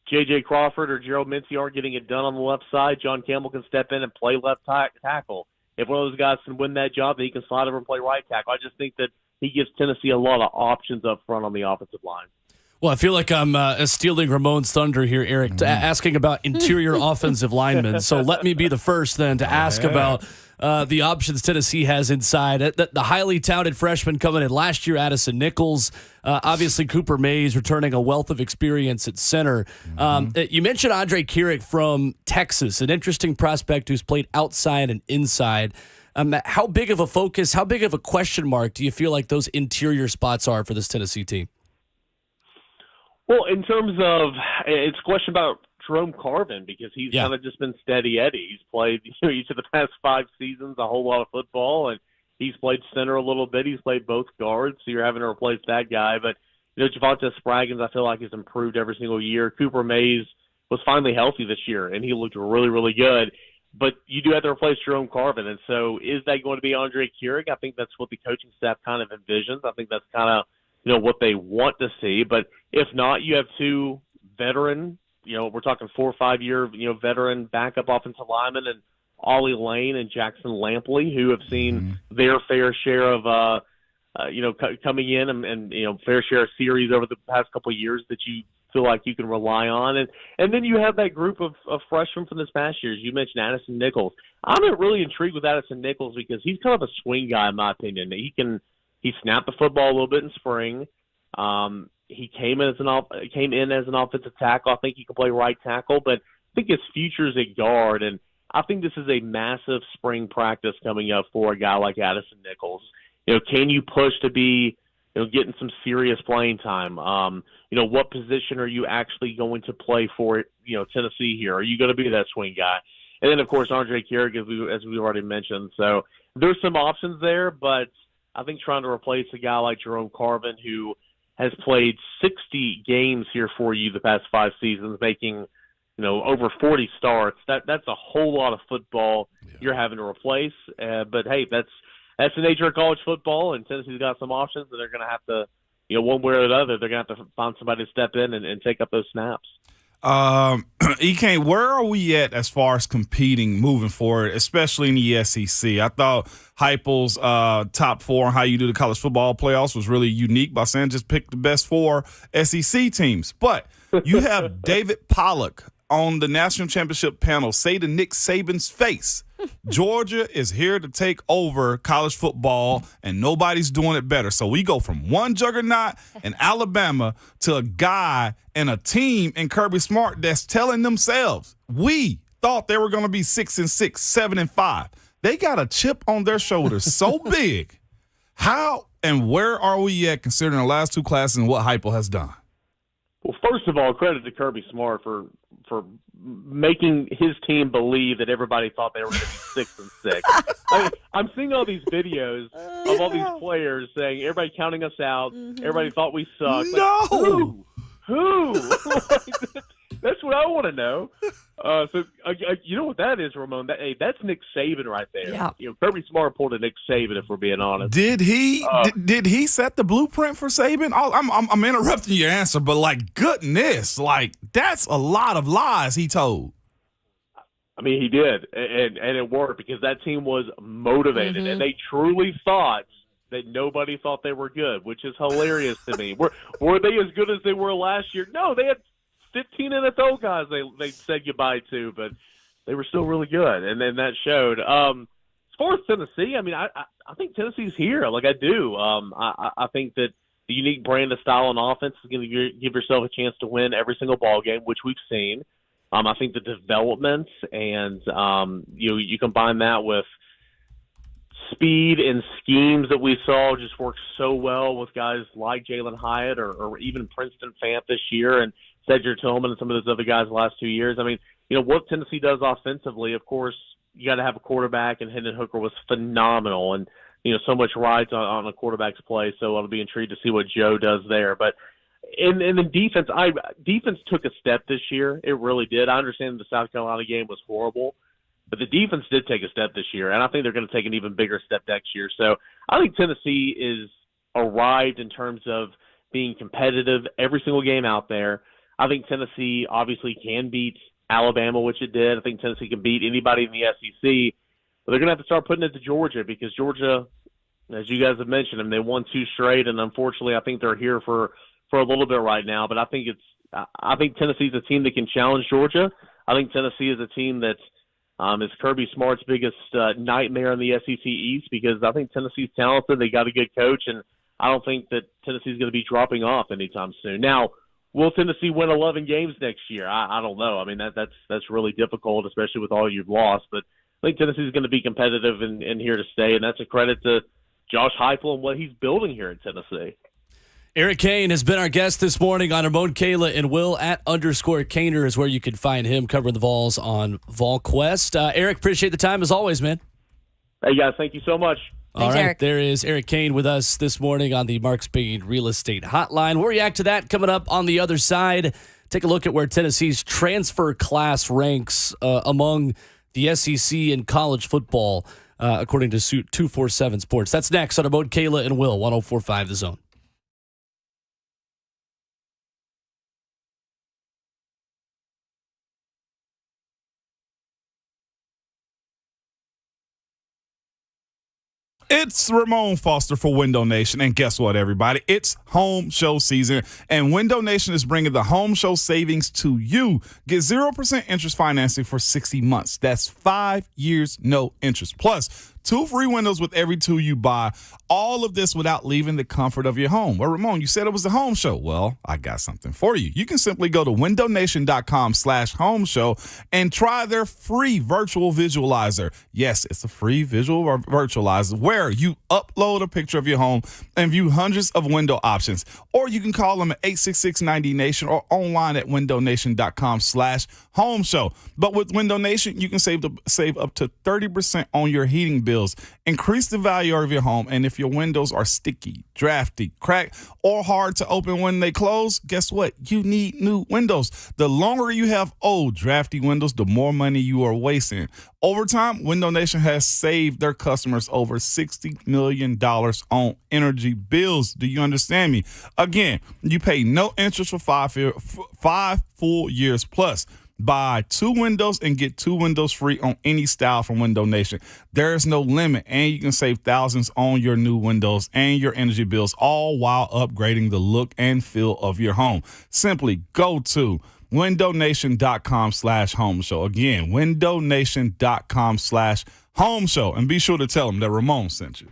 J.J. Crawford or Gerald Mincey aren't getting it done on the left side, John Campbell can step in and play left tackle. If one of those guys can win that job, then he can slide over and play right tackle. I just think that he gives Tennessee a lot of options up front on the offensive line. Well, I feel like I'm stealing Ramon's thunder here, Eric, asking about interior offensive linemen. So let me be the first then to ask about the options Tennessee has inside. The highly touted freshman coming in last year, Addison Nichols. Obviously, Cooper Mays returning a wealth of experience at center. You mentioned Andre Keurig from Texas, an interesting prospect who's played outside and inside. How big of a focus, how big of a question mark do you feel like those interior spots are for this Tennessee team? Well, in terms of, it's a question about Jerome Carvin, because he's kind of just been steady Eddie. He's played each of the past 5 seasons a whole lot of football, and he's played center a little bit. He's played both guards, so you're having to replace that guy. But, Javonte Spraggins, I feel like he's improved every single year. Cooper Mays was finally healthy this year, and he looked really, really good. But you do have to replace Jerome Carvin, and so is that going to be Andre Keurig? I think that's what the coaching staff kind of envisions. I think that's kind of what they want to see. But if not, you have 2 veteran, we're talking 4 or 5 year, veteran backup offensive linemen, and Ollie Lane and Jackson Lampley, who have seen their fair share of, coming in and fair share of series over the past couple of years that you feel like you can rely on. And then you have that group of freshmen from this past year. You mentioned Addison Nichols. I'm really intrigued with Addison Nichols, because he's kind of a swing guy, in my opinion. He snapped the football a little bit in spring. He came in as an offensive tackle. I think he can play right tackle, but I think his future is at guard. And I think this is a massive spring practice coming up for a guy like Addison Nichols. Can you push to be, getting some serious playing time? What position are you actually going to play for, Tennessee here? Are you going to be that swing guy? And then, of course, Andre Keurig, as we already mentioned. So there's some options there, but I think trying to replace a guy like Jerome Carvin, who has played 60 games here for you the past 5 seasons, making, over 40 starts, that's a whole lot of football you're having to replace. But hey, that's the nature of college football, and Tennessee's got some options, and they're going to have to, one way or the other, they're going to have to find somebody to step in and take up those snaps. Ike, where are we at as far as competing moving forward, especially in the SEC? I thought Heupel's top 4 on how you do the college football playoffs was really unique by saying just pick the best 4 SEC teams. But You have David Pollock on the national championship panel say to Nick Saban's face, Georgia is here to take over college football, and nobody's doing it better. So we go from one juggernaut in Alabama to a guy and a team in Kirby Smart that's telling themselves, we thought they were going to be 6-6, 7-5. They got a chip on their shoulders so big. How and where are we at considering the last two classes and what Heupel has done? Well, first of all, credit to Kirby Smart for making his team believe that everybody thought they were going to be 6-6. I'm seeing all these videos of all these players saying everybody counting us out. Everybody thought we sucked. No! Who? That's what I want to know. You know what that is, Ramon? That's Nick Saban right there. Yeah. Kirby Smart pulled a Nick Saban, if we're being honest. Did he? Did he set the blueprint for Saban? I'm interrupting your answer, but goodness, that's a lot of lies he told. I mean, he did, and it worked because that team was motivated, and they truly thought that nobody thought they were good, which is hilarious to me. Were they as good as they were last year? No, they had 15 NFL guys they said goodbye to, but they were still really good, and then that showed. As far as Tennessee, I mean, I think Tennessee's here. I do. I think that the unique brand of style and offense is going to give yourself a chance to win every single ball game, which we've seen. I think the development and you combine that with speed and schemes that we saw just work so well with guys like Jalen Hyatt or even Princeton Fant this year and Cedric Tillman and some of those other guys the last 2 years. I mean, what Tennessee does offensively, of course, you got to have a quarterback, and Hendon Hooker was phenomenal. And, so much rides on a quarterback's play, so I'll be intrigued to see what Joe does there. But in the defense, defense took a step this year. It really did. I understand the South Carolina game was horrible, but the defense did take a step this year, and I think they're going to take an even bigger step next year. So I think Tennessee is arrived in terms of being competitive every single game out there. I think Tennessee obviously can beat Alabama, which it did. I think Tennessee can beat anybody in the SEC. But they're going to have to start putting it to Georgia because Georgia, as you guys have mentioned, they won 2 straight, and unfortunately I think they're here for a little bit right now. But I think Tennessee's a team that can challenge Georgia. I think Tennessee is a team that is Kirby Smart's biggest nightmare in the SEC East because I think Tennessee's talented. They got a good coach, and I don't think that Tennessee's going to be dropping off anytime soon. Now, will Tennessee win 11 games next year? I don't know. I mean, that's really difficult, especially with all you've lost. But I think Tennessee's going to be competitive and here to stay, and that's a credit to Josh Heupel and what he's building here in Tennessee. Eric Cain has been our guest this morning on Ramon, Kayla, and Will at _Cainer is where you can find him covering the Vols on VolQuest. Eric, appreciate the time as always, man. Hey, guys, thank you so much. All right, Eric. there is Eric Cain with us this morning on the Mark Spain Real Estate Hotline. We'll react to that coming up on the other side. Take a look at where Tennessee's transfer class ranks among the SEC in college football, according to 247 Sports. That's next on Ramon, Kayla, and Will, 104.5 The Zone. It's Ramon Foster for Window Nation, and guess what, everybody? It's home show season, and Window Nation is bringing the home show savings to you. Get 0% interest financing for 60 months. That's 5 years, no interest. Plus, 2 free windows with every 2 you buy. All of this without leaving the comfort of your home. Well, Ramon, you said it was a home show. Well, I got something for you. You can simply go to windownation.com/home show and try their free virtual visualizer. Yes, it's a free visual virtualizer where you upload a picture of your home and view hundreds of window options. Or you can call them at 866-90-NATION or online at windownation.com/home show. But with Window Nation, you can save up to 30% on your heating bills. Increase the value of your home, and if your windows are sticky, drafty, cracked, or hard to open when they close, guess what? You need new windows. The longer you have old, drafty windows, the more money you are wasting. Over time, Window Nation has saved their customers over $60 million on energy bills. Do you understand me? Again, you pay no interest for 5 full years plus. Buy 2 windows and get 2 windows free on any style from Window Nation. There is no limit, and you can save thousands on your new windows and your energy bills, all while upgrading the look and feel of your home. Simply go to windownation.com/home show. Again, windownation.com/home show. And be sure to tell them that Ramon sent you.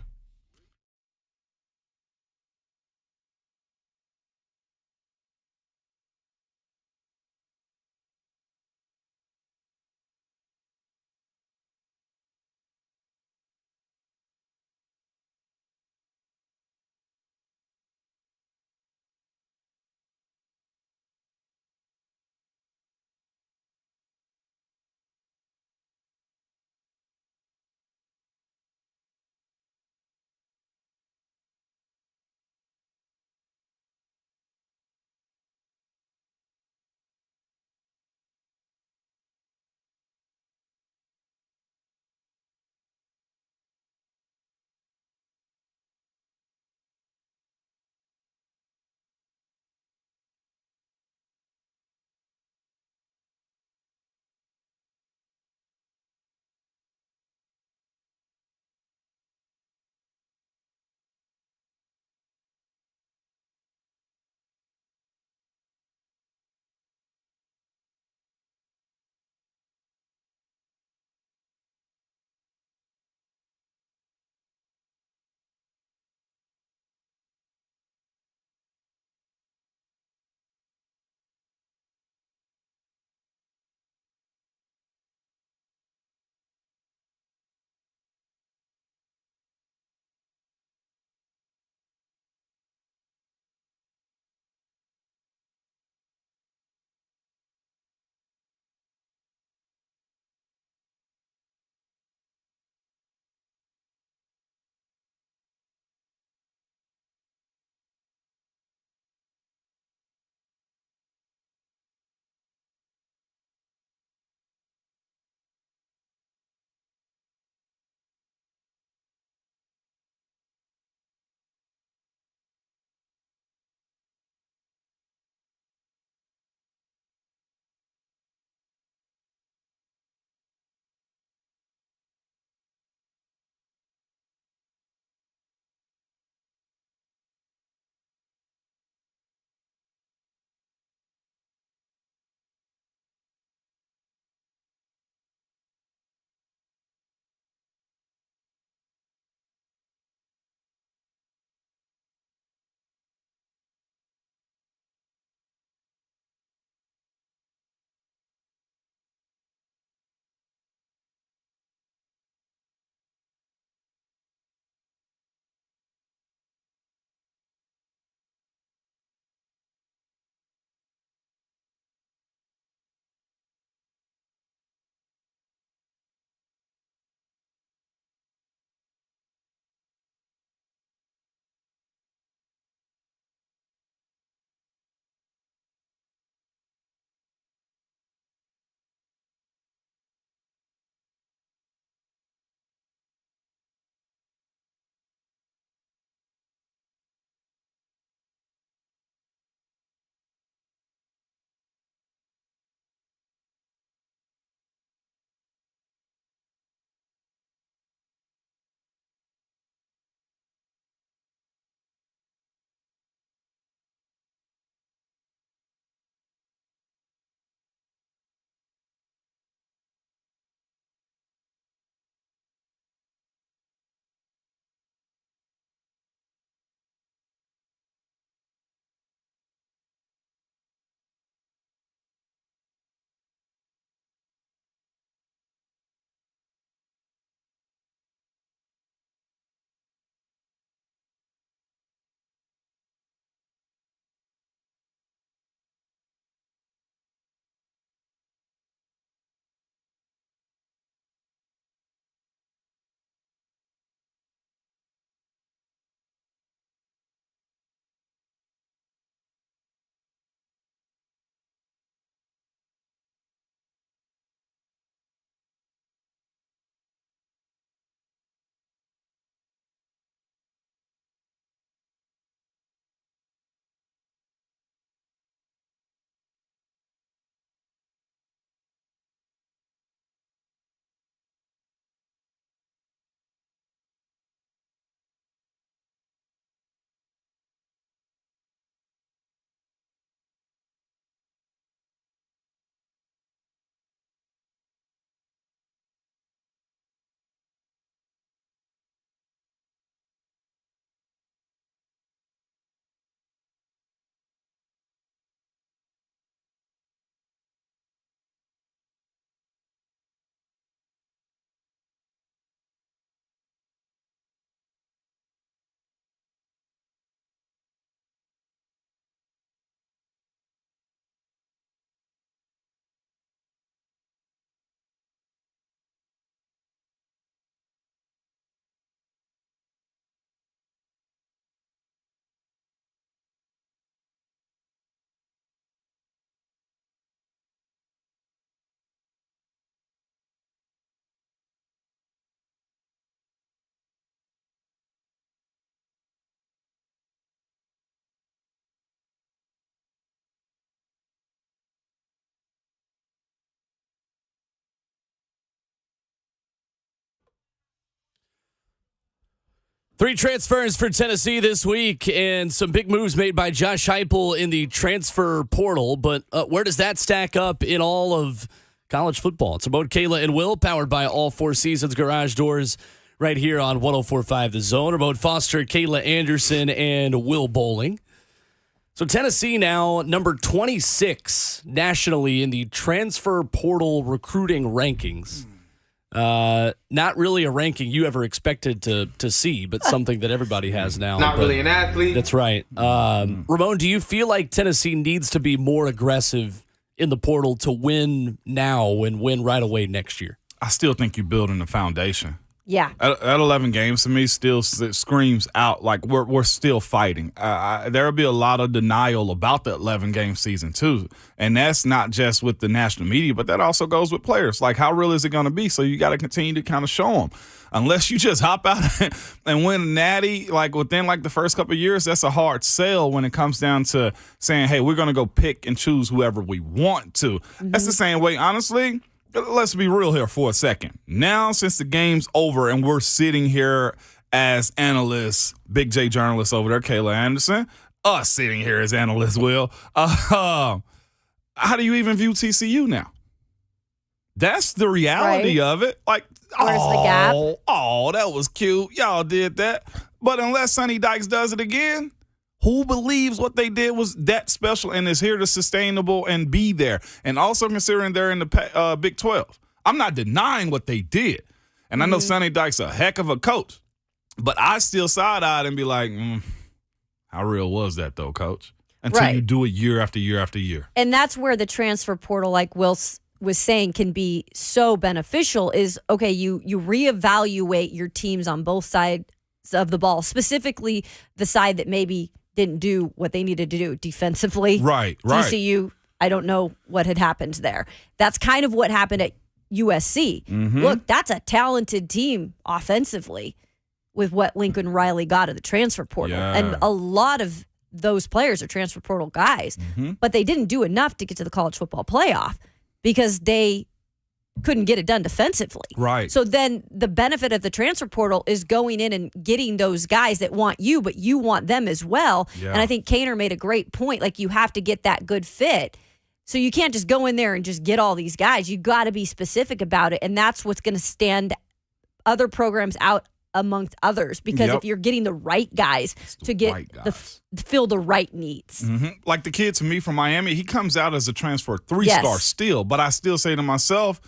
3 transfers for Tennessee this week and some big moves made by Josh Heupel in the transfer portal. But where does that stack up in all of college football? It's about Kayla and Will, powered by All Four Seasons Garage Doors, right here on 104.5 The Zone. Remote Foster, Kayla Anderson, and Will Bowling. So Tennessee now number 26 nationally in the transfer portal recruiting rankings. Not really a ranking you ever expected to see, but something that everybody has now. Not really an athlete. That's right. Ramon, do you feel like Tennessee needs to be more aggressive in the portal to win now and win right away next year? I still think you're building the foundation. Yeah. At 11 games, to me, still screams out like we're still fighting. There will be a lot of denial about the 11-game season, too. And that's not just with the national media, but that also goes with players. Like, how real is it going to be? So you got to continue to kind of show them. Unless you just hop out and win a natty, like, within, like, the first couple of years, that's a hard sell when it comes down to saying, hey, we're going to go pick and choose whoever we want to. Mm-hmm. That's the same way, honestly. Let's be real here for a second. Now, since the game's over and we're sitting here as analysts, Big J journalists over there, Kayla Anderson, us sitting here as analysts, Will, how do you even view TCU now? That's the reality of it. Like, where's the gap? Oh, that was cute. Y'all did that. But unless Sonny Dykes does it again, who believes what they did was that special and is here to sustainable and be there? And also considering they're in the Big 12. I'm not denying what they did. And I know Sonny Dykes a heck of a coach. But I still side-eyed and be like, how real was that, though, Coach? Until you do it year after year after year. And that's where the transfer portal, like Will was saying, can be so beneficial is, okay, you reevaluate your teams on both sides of the ball, specifically the side that maybe didn't do what they needed to do defensively. Right. TCU, I don't know what had happened there. That's kind of what happened at USC. Mm-hmm. Look, that's a talented team offensively with what Lincoln Riley got of the transfer portal. Yeah. And a lot of those players are transfer portal guys, but they didn't do enough to get to the college football playoff because they couldn't get it done defensively. Right. So then the benefit of the transfer portal is going in and getting those guys that want you, but you want them as well. Yeah. And I think Kainer made a great point. Like, you have to get that good fit. So you can't just go in there and just get all these guys. You got to be specific about it. And that's what's going to stand other programs out amongst others. Because if you're getting the right guys to get fill the right needs. Mm-hmm. Like the kid to me from Miami, he comes out as a transfer 3-star still. But I still say to myself,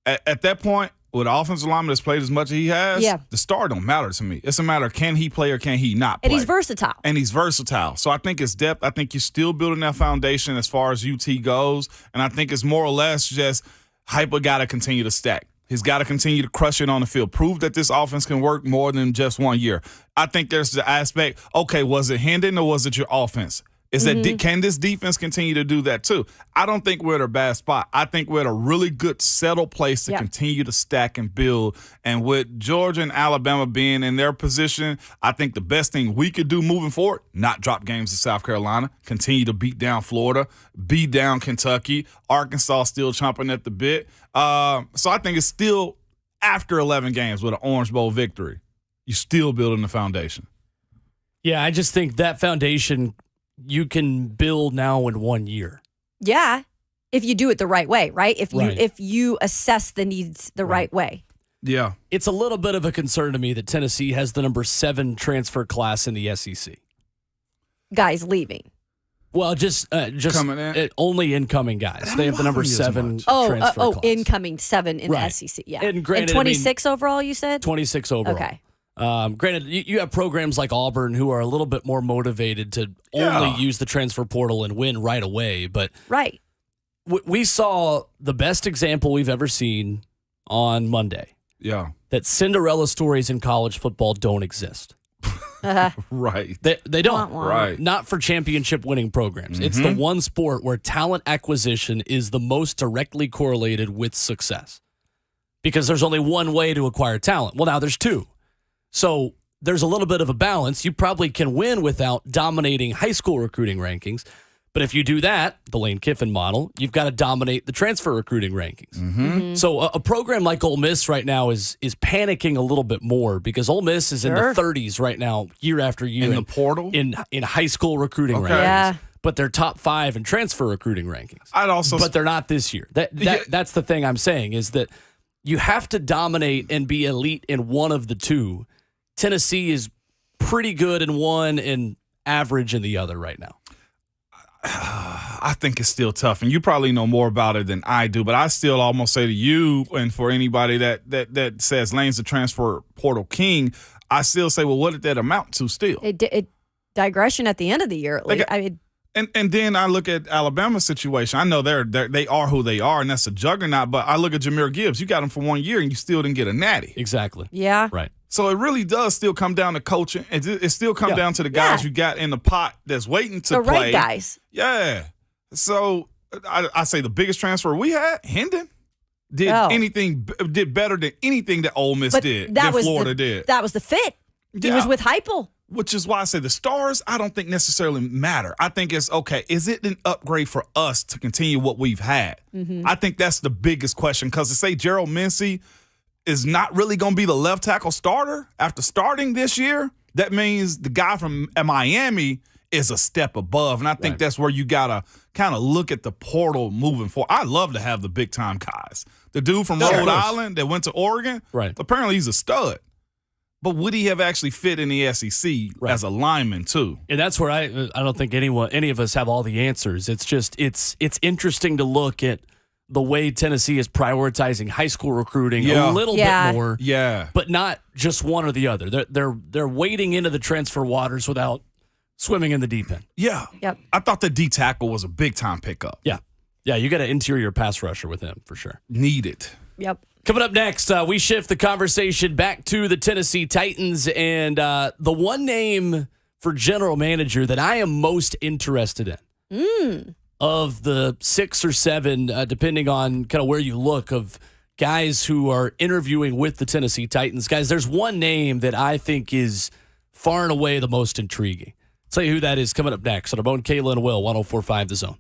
at that point, with the offensive lineman that's played as much as he has, the star don't matter to me. It's a matter of can he play or can he not play. And he's versatile. So I think it's depth. I think you're still building that foundation as far as UT goes. And I think it's more or less just Heupel got to continue to stack. He's got to continue to crush it on the field. Prove that this offense can work more than just 1 year. I think there's the aspect, okay, was it Hendon or was it your offense? Is that can this defense continue to do that too? I don't think we're at a bad spot. I think we're at a really good settled place to continue to stack and build. And with Georgia and Alabama being in their position, I think the best thing we could do moving forward, not drop games to South Carolina, continue to beat down Florida, beat down Kentucky, Arkansas still chomping at the bit. So I think it's still after 11 games with an Orange Bowl victory, you're still building the foundation. Yeah, I just think that foundation you can build now in 1 year. Yeah, if you do it the right way, right? If you assess the needs the right way. Yeah. It's a little bit of a concern to me that Tennessee has the number 7 transfer class in the SEC. Guys leaving. Well, just coming in. Only incoming guys. They have the number 7 transfer class. Incoming 7 in the SEC. Yeah. And granted, 26 overall, you said? 26 overall. Okay. Granted, you have programs like Auburn who are a little bit more motivated to only use the transfer portal and win right away. But we saw the best example we've ever seen on Monday. Yeah. That Cinderella stories in college football don't exist. Right. They don't. Right. Not for championship winning programs. It's the one sport where talent acquisition is the most directly correlated with success. Because there's only one way to acquire talent. Well, now there's 2. So there's a little bit of a balance. You probably can win without dominating high school recruiting rankings, But if you do that, the Lane Kiffin model, you've got to dominate the transfer recruiting rankings. So a program like Ole Miss right now is panicking a little bit more because Ole Miss is in the 30s right now, year after year. In the portal? In high school recruiting rankings. Yeah. But they're top 5 in transfer recruiting rankings. But they're not this year. That's the thing I'm saying is that you have to dominate and be elite in one of the two. Tennessee is pretty good in one and average in the other right now. I think it's still tough, and you probably know more about it than I do, but I still almost say to you and for anybody that says Lane's the transfer portal king, I still say, well, what did that amount to still? It digression at the end of the year. And then I look at Alabama's situation. I know they are who they are, and that's a juggernaut, but I look at Jahmyr Gibbs. You got him for 1 year, and you still didn't get a natty. Exactly. Yeah. Right. So it really does still come down to coaching. It still come down to the guys you got in the pot that's waiting to play. The right guys. Yeah. So I say the biggest transfer we had, Hendon, did better than anything that Ole Miss did, that Florida did. That was the fit. He was with Heupel. Which is why I say the stars, I don't think necessarily matter. I think it's, okay, is it an upgrade for us to continue what we've had? I think that's the biggest question, because to say Gerald Mincey is not really going to be the left tackle starter after starting this year, that means the guy from Miami is a step above. And I think that's where you got to kind of look at the portal moving forward. I love to have the big-time guys. The dude from Rhode Island that went to Oregon, apparently he's a stud. But would he have actually fit in the SEC as a lineman too? And that's where I don't think any of us have all the answers. It's just it's interesting to look at the way Tennessee is prioritizing high school recruiting a little bit more. Yeah. But not just one or the other. They're wading into the transfer waters without swimming in the deep end. Yeah. Yep. I thought the D tackle was a big time pickup. Yeah. Yeah, you got an interior pass rusher with him for sure. Needed. Yep. Coming up next, we shift the conversation back to the Tennessee Titans and the one name for general manager that I am most interested in of the 6 or 7, depending on kind of where you look, of guys who are interviewing with the Tennessee Titans. Guys, there's one name that I think is far and away the most intriguing. I'll tell you who that is coming up next on Ramon, Kayla, and Will, 104.5 The Zone.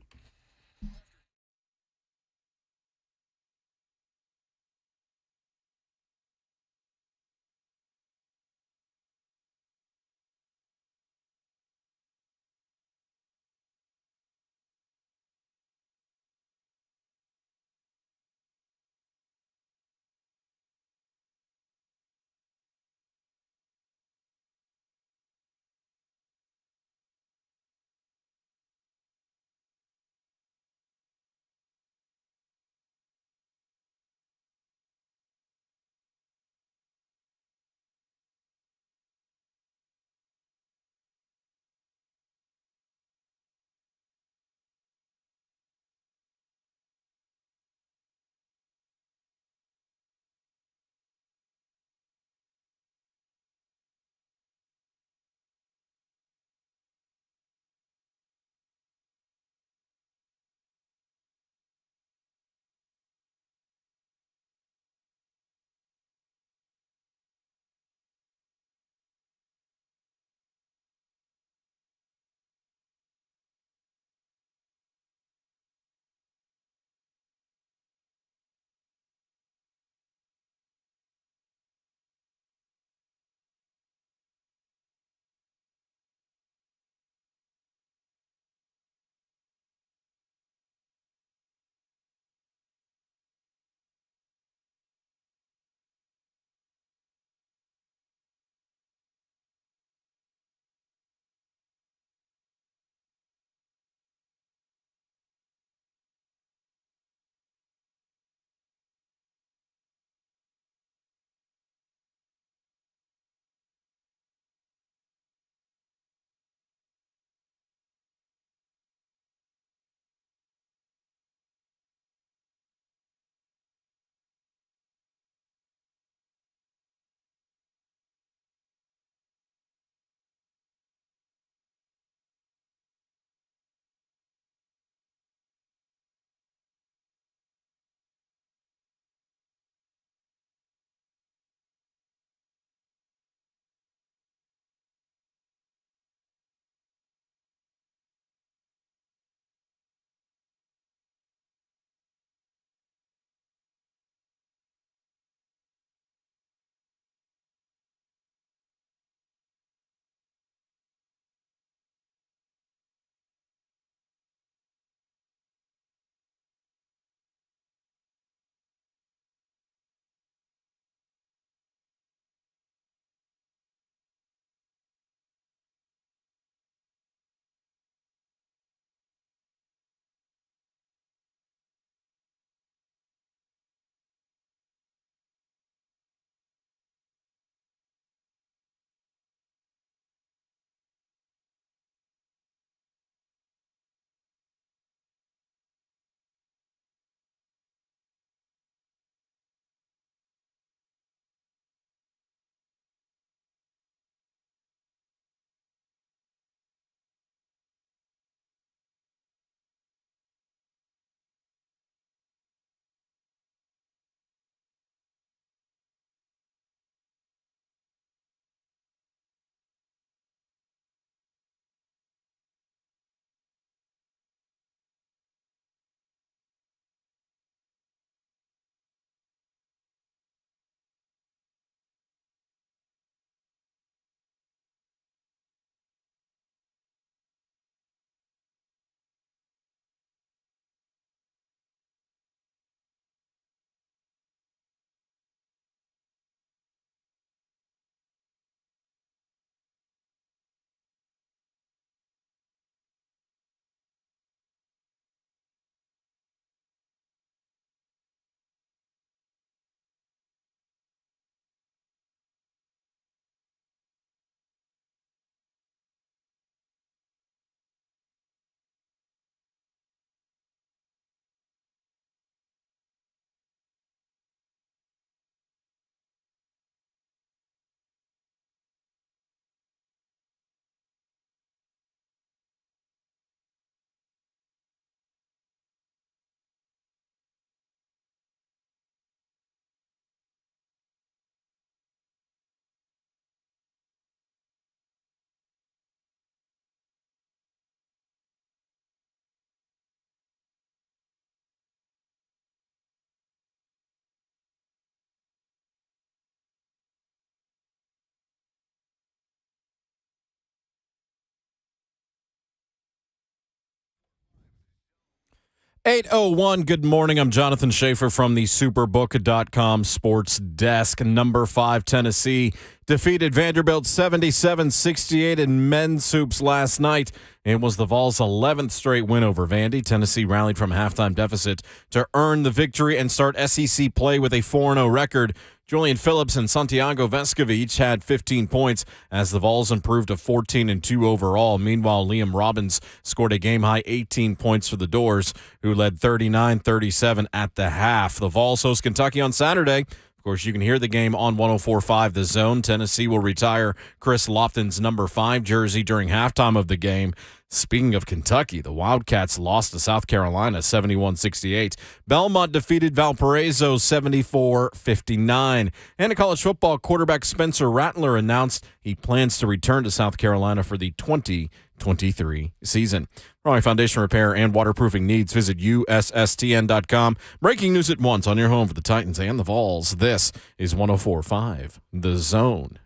8:01, good morning. I'm Jonathan Schaefer from the Superbook.com sports desk. Number 5, Tennessee defeated Vanderbilt 77-68 in men's hoops last night. It was the Vols' 11th straight win over Vandy. Tennessee rallied from a halftime deficit to earn the victory and start SEC play with a 4-0 record. Julian Phillips and Santiago Vescovi each had 15 points as the Vols improved to 14-2 overall. Meanwhile, Liam Robbins scored a game-high 18 points for the Doors, who led 39-37 at the half. The Vols host Kentucky on Saturday. Of course, you can hear the game on 104.5 The Zone. Tennessee will retire Chris Lofton's number 5 jersey during halftime of the game. Speaking of Kentucky, the Wildcats lost to South Carolina 71-68. Belmont defeated Valparaiso 74-59. And in college football, quarterback Spencer Rattler announced he plans to return to South Carolina for the 2023 season. For all your foundation repair and waterproofing needs, visit USSTN.com. Breaking news at once on your home for the Titans and the Vols. This is 104.5 The Zone.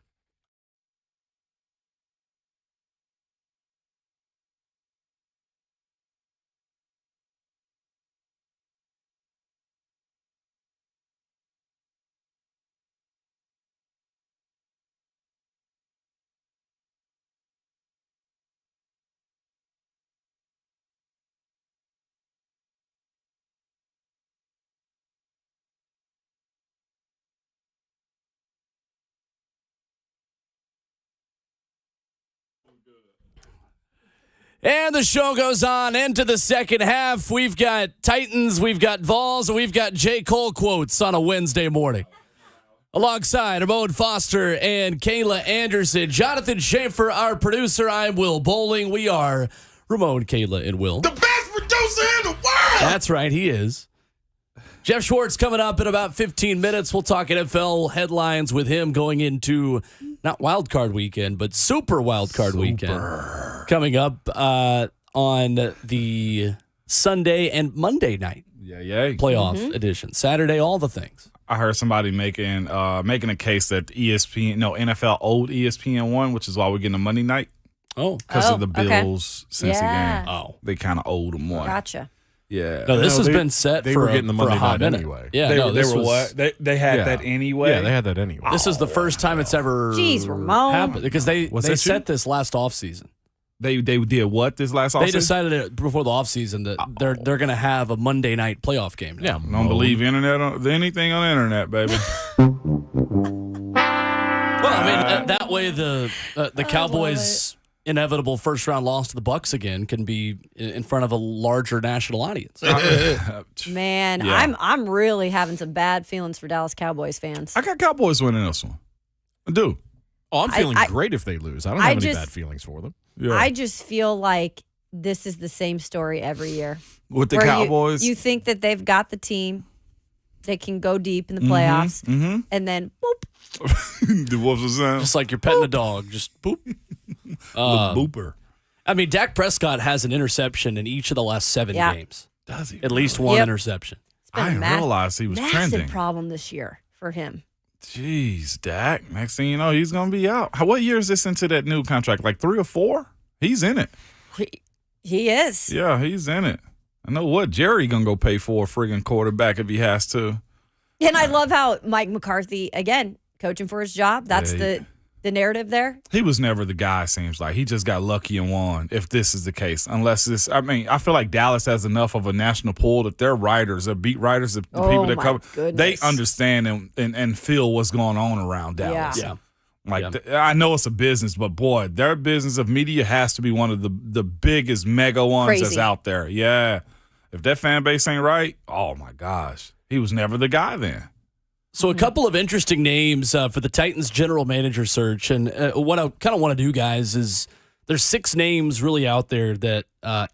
And the show goes on into the second half. We've got Titans, we've got Vols, and we've got J. Cole quotes on a Wednesday morning. Alongside Ramon Foster and Kayla Anderson, Jonathan Schaefer, our producer. I'm Will Bowling. We are Ramon, Kayla, and Will. The best producer in the world! That's right, he is. Geoff Schwartz coming up in about 15 minutes. We'll talk NFL headlines with him going into not wild card weekend, but super wild card weekend. Coming up on the Sunday and Monday night playoff edition. Saturday, all the things. I heard somebody making a case that NFL owed ESPN1, which is why we're getting a Monday night. Because of the Bills Cincy game. Oh, they kind of owed them one. Gotcha. Yeah. No, this has been set they for were getting the Monday a hot night minute. anyway. Yeah, they were what? They had that anyway. Yeah, they had that anyway. This is the first time it's ever happened because they set this last offseason. They did what this last offseason? They decided it before the offseason that they're going to have a Monday night playoff game now. Yeah, don't believe anything on the internet, baby. Well, I mean, that way the Cowboys' inevitable first-round loss to the Bucs again can be in front of a larger national audience. Man, Yeah. I'm really having some bad feelings for Dallas Cowboys fans. I got Cowboys winning this one. I do. Oh, I'm feeling great if they lose. I don't have any bad feelings for them. Yeah. I just feel like this is the same story every year. With the where Cowboys. You think that they've got the team. They can go deep in the playoffs. And then, boop. What was that? Just like you're petting a dog. Just boop. The booper. I mean, Dak Prescott has an interception in each of the last 7 games. Does he? At least one interception. It's been I a didn't realize he was massive trending. problem this year for him. Jeez, Dak. Next thing you know, he's going to be out. What year is this into that new contract? Like 3 or 4? He's in it. He is. Yeah, he's in it. I know what Jerry going to go pay for a friggin' quarterback if he has to. And I love how Mike McCarthy, again, coaching for his job. That's the narrative there. He was never the guy, seems like. He just got lucky and won, if this is the case. Unless this, I mean, I feel like Dallas has enough of a national pull that their writers, their beat writers, the people that cover, they understand and feel what's going on around Dallas. Yeah. I know it's a business, but boy, their business of media has to be one of the biggest mega ones that's out there. Yeah. If that fan base ain't right, oh my gosh. He was never the guy then. So a couple of interesting names for the Titans general manager search. And what I kind of want to do, guys, is there's 6 names really out there that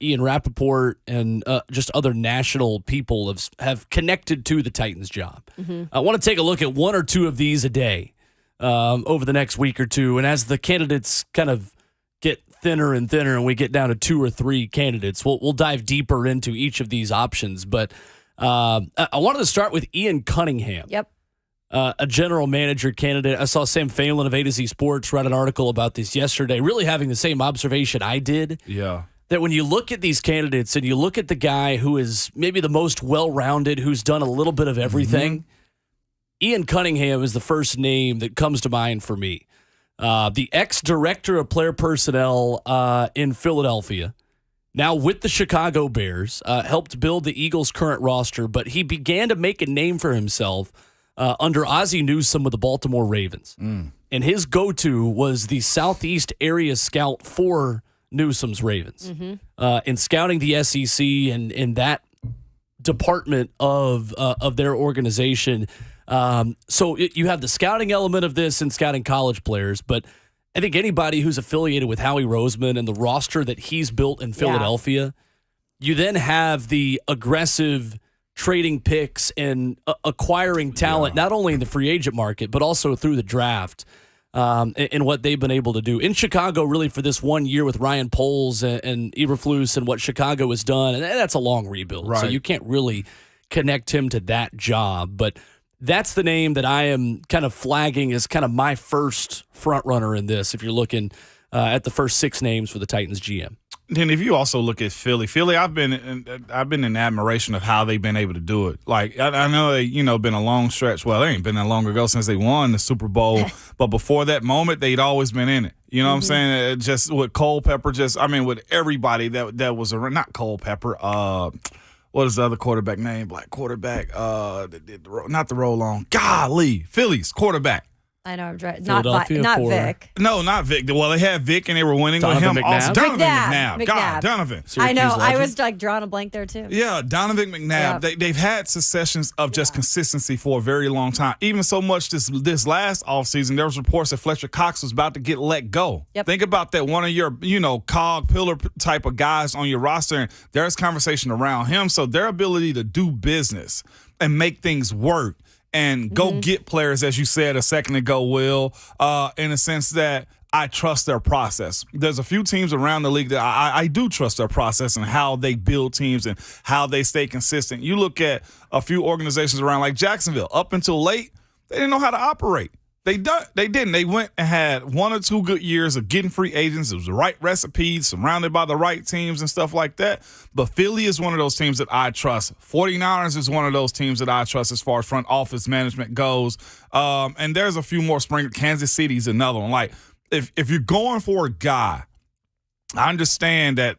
Ian Rappaport and just other national people have connected to the Titans job. I want to take a look at 1 or 2 of these a day over the next week or two. And as the candidates kind of get thinner and thinner and we get down to 2 or 3 candidates, we'll dive deeper into each of these options. But I wanted to start with Ian Cunningham. Yep. A general manager candidate. I saw Sam Phelan of A to Z Sports write an article about this yesterday, really having the same observation I did. Yeah. that when you look at these candidates and you look at the guy who is maybe the most well-rounded, who's done a little bit of everything, Ian Cunningham is the first name that comes to mind for me. The ex-director of player personnel in Philadelphia, now with the Chicago Bears, helped build the Eagles' current roster, but he began to make a name for himself under Ozzie Newsome with the Baltimore Ravens. And his go-to was the Southeast area scout for Newsome's Ravens. In scouting the SEC and in that department of their organization. So you have the scouting element of this and scouting college players, but I think anybody who's affiliated with Howie Roseman and the roster that he's built in Philadelphia, you then have the aggressive trading picks and acquiring talent, not only in the free agent market, but also through the draft. And what they've been able to do in Chicago, really for this 1 year with Ryan Poles and Eberflus and what Chicago has done, and that's a long rebuild, so you can't really connect him to that job. But that's the name that I am kind of flagging as kind of my first front runner in this. If you're looking at the first 6 names for the Titans GM. Then if you also look at Philly, I've been in admiration of how they've been able to do it. Like I know they, been a long stretch. Well, it ain't been that long ago since they won the Super Bowl, but before that moment, they'd always been in it. You know what I'm saying? Just with Culpepper, with everybody that was around. Not Culpepper. What is the other quarterback name? Black quarterback. Not the roll on. Golly, Philly's quarterback. I know I'm trying. Not Vic. No, not Vic. Well, they had Vic and they were winning Donovan with him. McNabb? Also, Donovan McNabb. McNabb. God, Donovan. I know. Legend. I was like drawing a blank there too. Yeah, Donovan McNabb. Yep. They've had successions of just consistency for a very long time. Even so much this last offseason, there was reports that Fletcher Cox was about to get let go. Yep. Think about that. One of your, cog pillar type of guys on your roster, and there's conversation around him. So their ability to do business and make things work and go get players, as you said a second ago, Will, in a sense that I trust their process. There's a few teams around the league that I do trust their process and how they build teams and how they stay consistent. You look at a few organizations around like Jacksonville, up until late, they didn't know how to operate. They didn't. They went and had 1 or 2 good years of getting free agents. It was the right recipe, surrounded by the right teams and stuff like that. But Philly is one of those teams that I trust. 49ers is one of those teams that I trust as far as front office management goes. And there's a few more spring. Kansas City's another one. Like, if you're going for a guy, I understand that,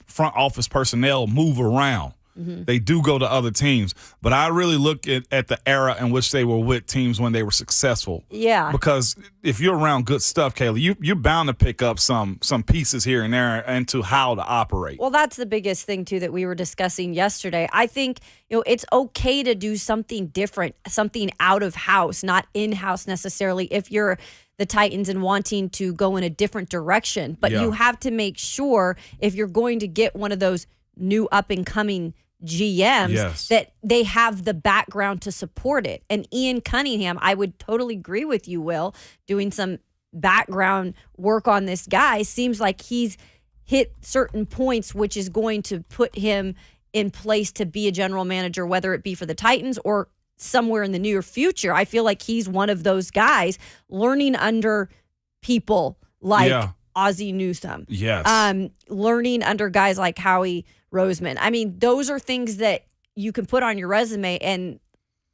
front office personnel move around. They do go to other teams. But I really look at the era in which they were with teams when they were successful. Yeah. Because if you're around good stuff, Kayla, you're bound to pick up some pieces here and there into how to operate. Well, that's the biggest thing, too, that we were discussing yesterday. I think, it's okay to do something different, something out of house, not in-house necessarily, if you're the Titans and wanting to go in a different direction. But you have to make sure if you're going to get one of those new up-and-coming GMs that they have the background to support it. And Ian Cunningham, I would totally agree with you, Will, doing some background work on this guy. Seems like he's hit certain points, which is going to put him in place to be a general manager, whether it be for the Titans or somewhere in the near future. I feel like he's one of those guys learning under people like Ozzie Newsome. Yes. Learning under guys like Howie Roseman. I mean, those are things that you can put on your resume and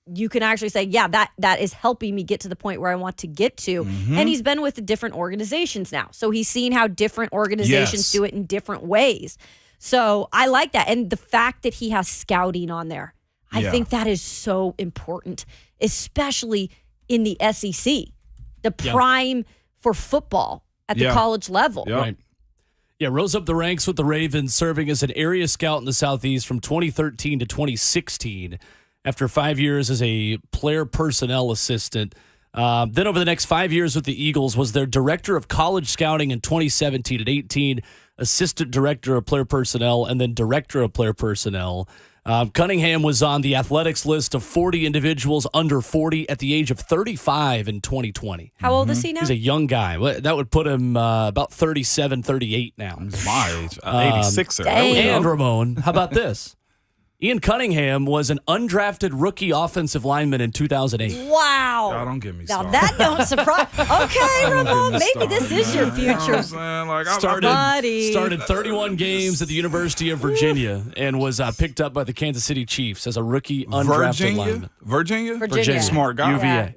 you can actually say, yeah, that is helping me get to the point where I want to get to. And he's been with different organizations now. So he's seen how different organizations do it in different ways. So I like that. And the fact that he has scouting on there, I think that is so important, especially in the SEC, the prime for football at the college level. Right. Yeah, rose up the ranks with the Ravens, serving as an area scout in the Southeast from 2013 to 2016 after 5 years as a player personnel assistant. Then over the next 5 years with the Eagles was their director of college scouting in 2017 and 18, assistant director of player personnel, and then director of player personnel. Cunningham was on the athletics list of 40 individuals under 40 at the age of 35 in 2020. How old is he now? He's a young guy. That would put him about 37, 38 now. He's my age. 86er. Dang. And Ramon, how about this? Ian Cunningham was an undrafted rookie offensive lineman in 2008. Wow. Y'all don't get me Now started. that don't surprise. Okay, Don't get Ramon, me maybe this started, is your man. You know what future. I'm saying? Like, Buddy. Started 31 games at the University of Virginia and was picked up by the Kansas City Chiefs as a rookie undrafted lineman. Virginia? Smart guy. UVA.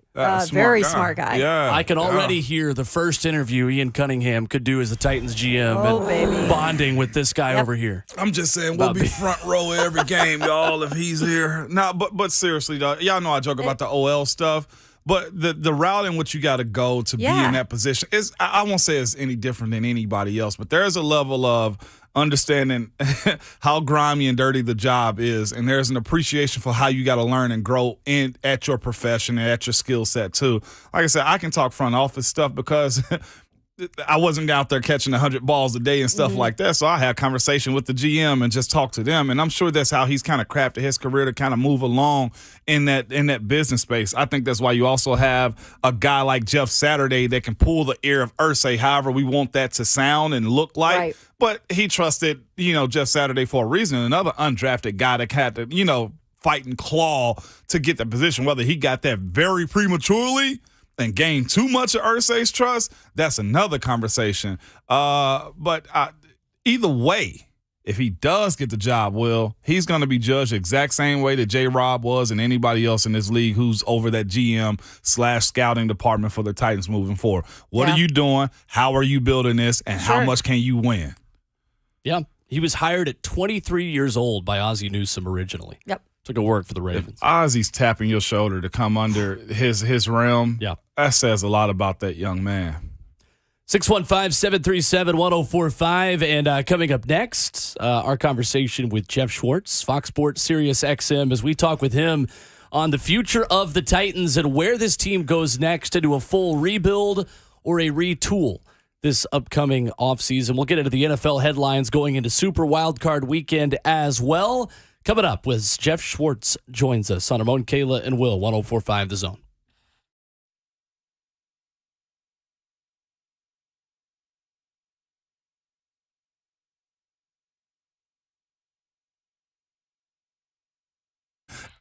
Very smart guy. Yeah. I can already hear the first interview Ian Cunningham could do as the Titans GM and baby. bonding with this guy over here. I'm just saying we'll be front row every game, y'all, if he's here. Nah, but seriously, though, y'all know I joke about the OL stuff, but the route in which you got to go to be in that position is, I won't say it's any different than anybody else, but there's a level of understanding how grimy and dirty the job is, and there's an appreciation for how you got to learn and grow at your profession and at your skill set too. Like I said, I can talk front office stuff because I wasn't out there catching 100 balls a day and stuff like that, so I had a conversation with the GM and just talk to them, and I'm sure that's how he's kind of crafted his career to kind of move along in that business space. I think that's why you also have a guy like Jeff Saturday that can pull the ear of Irsay however we want that to sound and look like. Right. But he trusted, Jeff Saturday for a reason. Another undrafted guy that had to, fight and claw to get the position, whether he got that very prematurely and gained too much of Irsay's trust, that's another conversation. But either way, if he does get the job, he's going to be judged the exact same way that J-Rob was and anybody else in this league who's over that GM/scouting department for the Titans moving forward. What are you doing? How are you building this? And how much can you win? Yeah. He was hired at 23 years old by Ozzie Newsome originally. Yep. Took a work for the Ravens. If Ozzie's tapping your shoulder to come under his realm, that says a lot about that young man. 615-737-1045. And coming up next, our conversation with Geoff Schwartz, Fox Sports Sirius XM, as we talk with him on the future of the Titans and where this team goes next to do a full rebuild or a retool this upcoming offseason. We'll get into the NFL headlines going into Super Wildcard Weekend as well. Coming up with Geoff Schwartz joins us on Ramon, Kayla, and Will, 104.5 The Zone.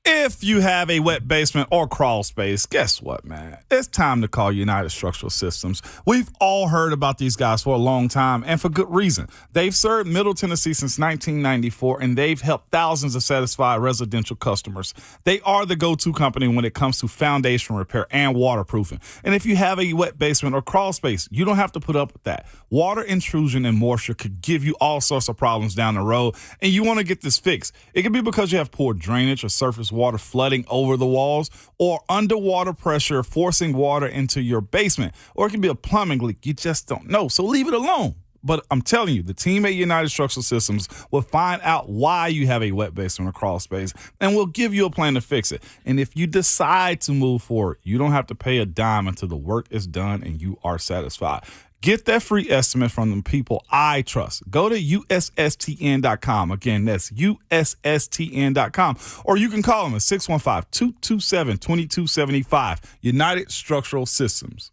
If you have a wet basement or crawl space, guess what, man? It's time to call United Structural Systems. We've all heard about these guys for a long time, and for good reason. They've served Middle Tennessee since 1994, and they've helped thousands of satisfied residential customers. They are the go-to company when it comes to foundation repair and waterproofing. And if you have a wet basement or crawl space, you don't have to put up with that. Water intrusion and moisture could give you all sorts of problems down the road, and you want to get this fixed. It could be because you have poor drainage or surface water flooding over the walls, or underwater pressure forcing water into your basement, or it can be a plumbing leak. You just don't know, so leave it alone. But I'm telling you, the team at United Structural Systems will find out why you have a wet basement or crawl space, and will give you a plan to fix it. And if you decide to move forward, you don't have to pay a dime until the work is done and you are satisfied. Get that free estimate from the people I trust. Go to USSTN.com. Again, that's USSTN.com. Or you can call them at 615-227-2275. United Structural Systems.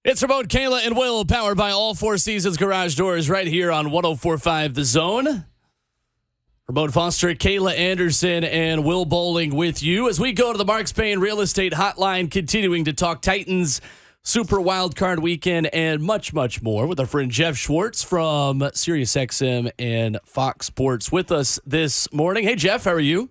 It's Ramon, Kayla, and Will, powered by All Four Seasons Garage Doors, right here on 104.5 The Zone. Ramon Foster, Kayla Anderson, and Will Bowling with you as we go to the Mark Spain Real Estate Hotline, continuing to talk Titans, Super Wildcard Weekend, and much, much more with our friend Geoff Schwartz from SiriusXM and Fox Sports with us this morning. Hey, Geoff, how are you?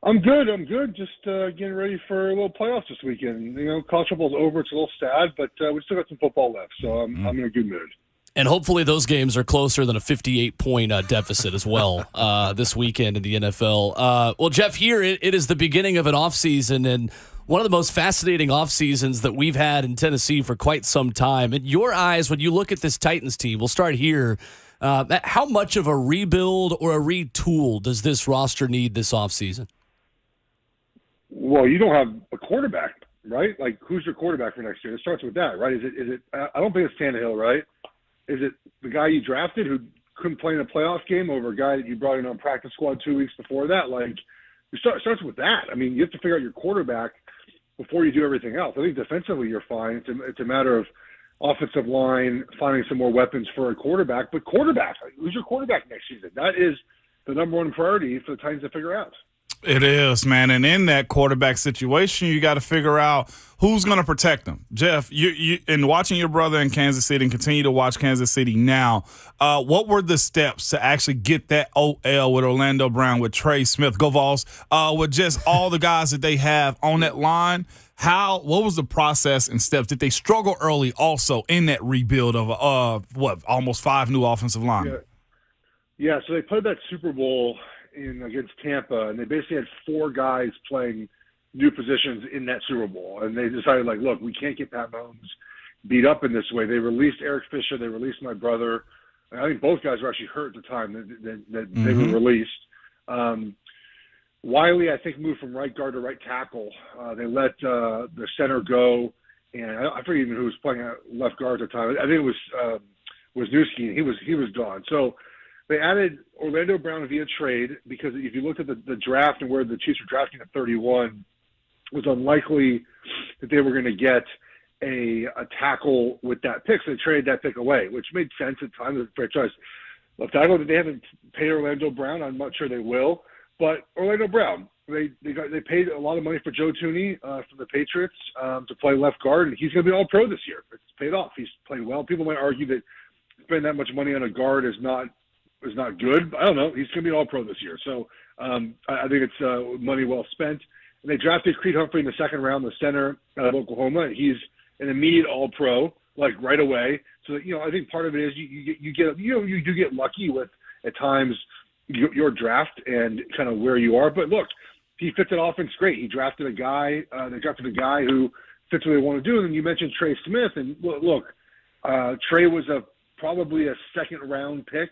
I'm good. Just getting ready for a little playoffs this weekend. College football's over. It's a little sad, but we still got some football left, so I'm in a good mood. And hopefully those games are closer than a 58-point deficit as well this weekend in the NFL. Well, Geoff, here it is the beginning of an offseason, and one of the most fascinating off seasons that we've had in Tennessee for quite some time. In your eyes, when you look at this Titans team, we'll start here. How much of a rebuild or a retool does this roster need this offseason? Well, you don't have a quarterback, right? Like, who's your quarterback for next year? It starts with that, right? Is it? I don't think it's Tannehill, right? Is it the guy you drafted who couldn't play in a playoff game over a guy that you brought in on practice squad 2 weeks before that? Like, it starts with that. I mean, you have to figure out your quarterback before you do everything else. I think defensively you're fine. It's a matter of offensive line, finding some more weapons for a quarterback. But quarterback, who's your quarterback next season? That is the number one priority for the Titans to figure out. It is, man. And in that quarterback situation, you got to figure out who's going to protect them. Geoff, you in watching your brother in Kansas City and continue to watch Kansas City now, what were the steps to actually get that OL with Orlando Brown, with Trey Smith, Go Vols, with just all the guys that they have on that line? What was the process and steps? Did they struggle early also in that rebuild of almost 5 new offensive linemen? Yeah, so they played that Super Bowl against Tampa, and they basically had 4 guys playing new positions in that Super Bowl. And they decided, like, look, we can't get Pat Mahomes beat up in this way. They released Eric Fisher. They released my brother. I think both guys were actually hurt at the time that they were released. Wiley, I think, moved from right guard to right tackle. They let the center go, and I forget even who was playing left guard at the time. I think it was Newski, and he was gone. So they added Orlando Brown via trade because if you looked at the draft and where the Chiefs were drafting at 31, it was unlikely that they were going to get a tackle with that pick. So they traded that pick away, which made sense at the time of the franchise left tackle. They haven't paid Orlando Brown. I'm not sure they will. But Orlando Brown, they paid a lot of money for Joe Thuney from the Patriots to play left guard, and he's going to be All-Pro this year. It's paid off. He's played well. People might argue that spending that much money on a guard is not good. I don't know. He's going to be an All-Pro this year. So I think it's money well spent. And they drafted Creed Humphrey in the second round, the center out of Oklahoma. He's an immediate All-Pro, like right away. So I think part of it is you do get lucky with at times your draft and kind of where you are. But look, he fits an offense great. He drafted a guy. They drafted a guy who fits what they want to do. And you mentioned Trey Smith, and look, Trey was probably a second-round pick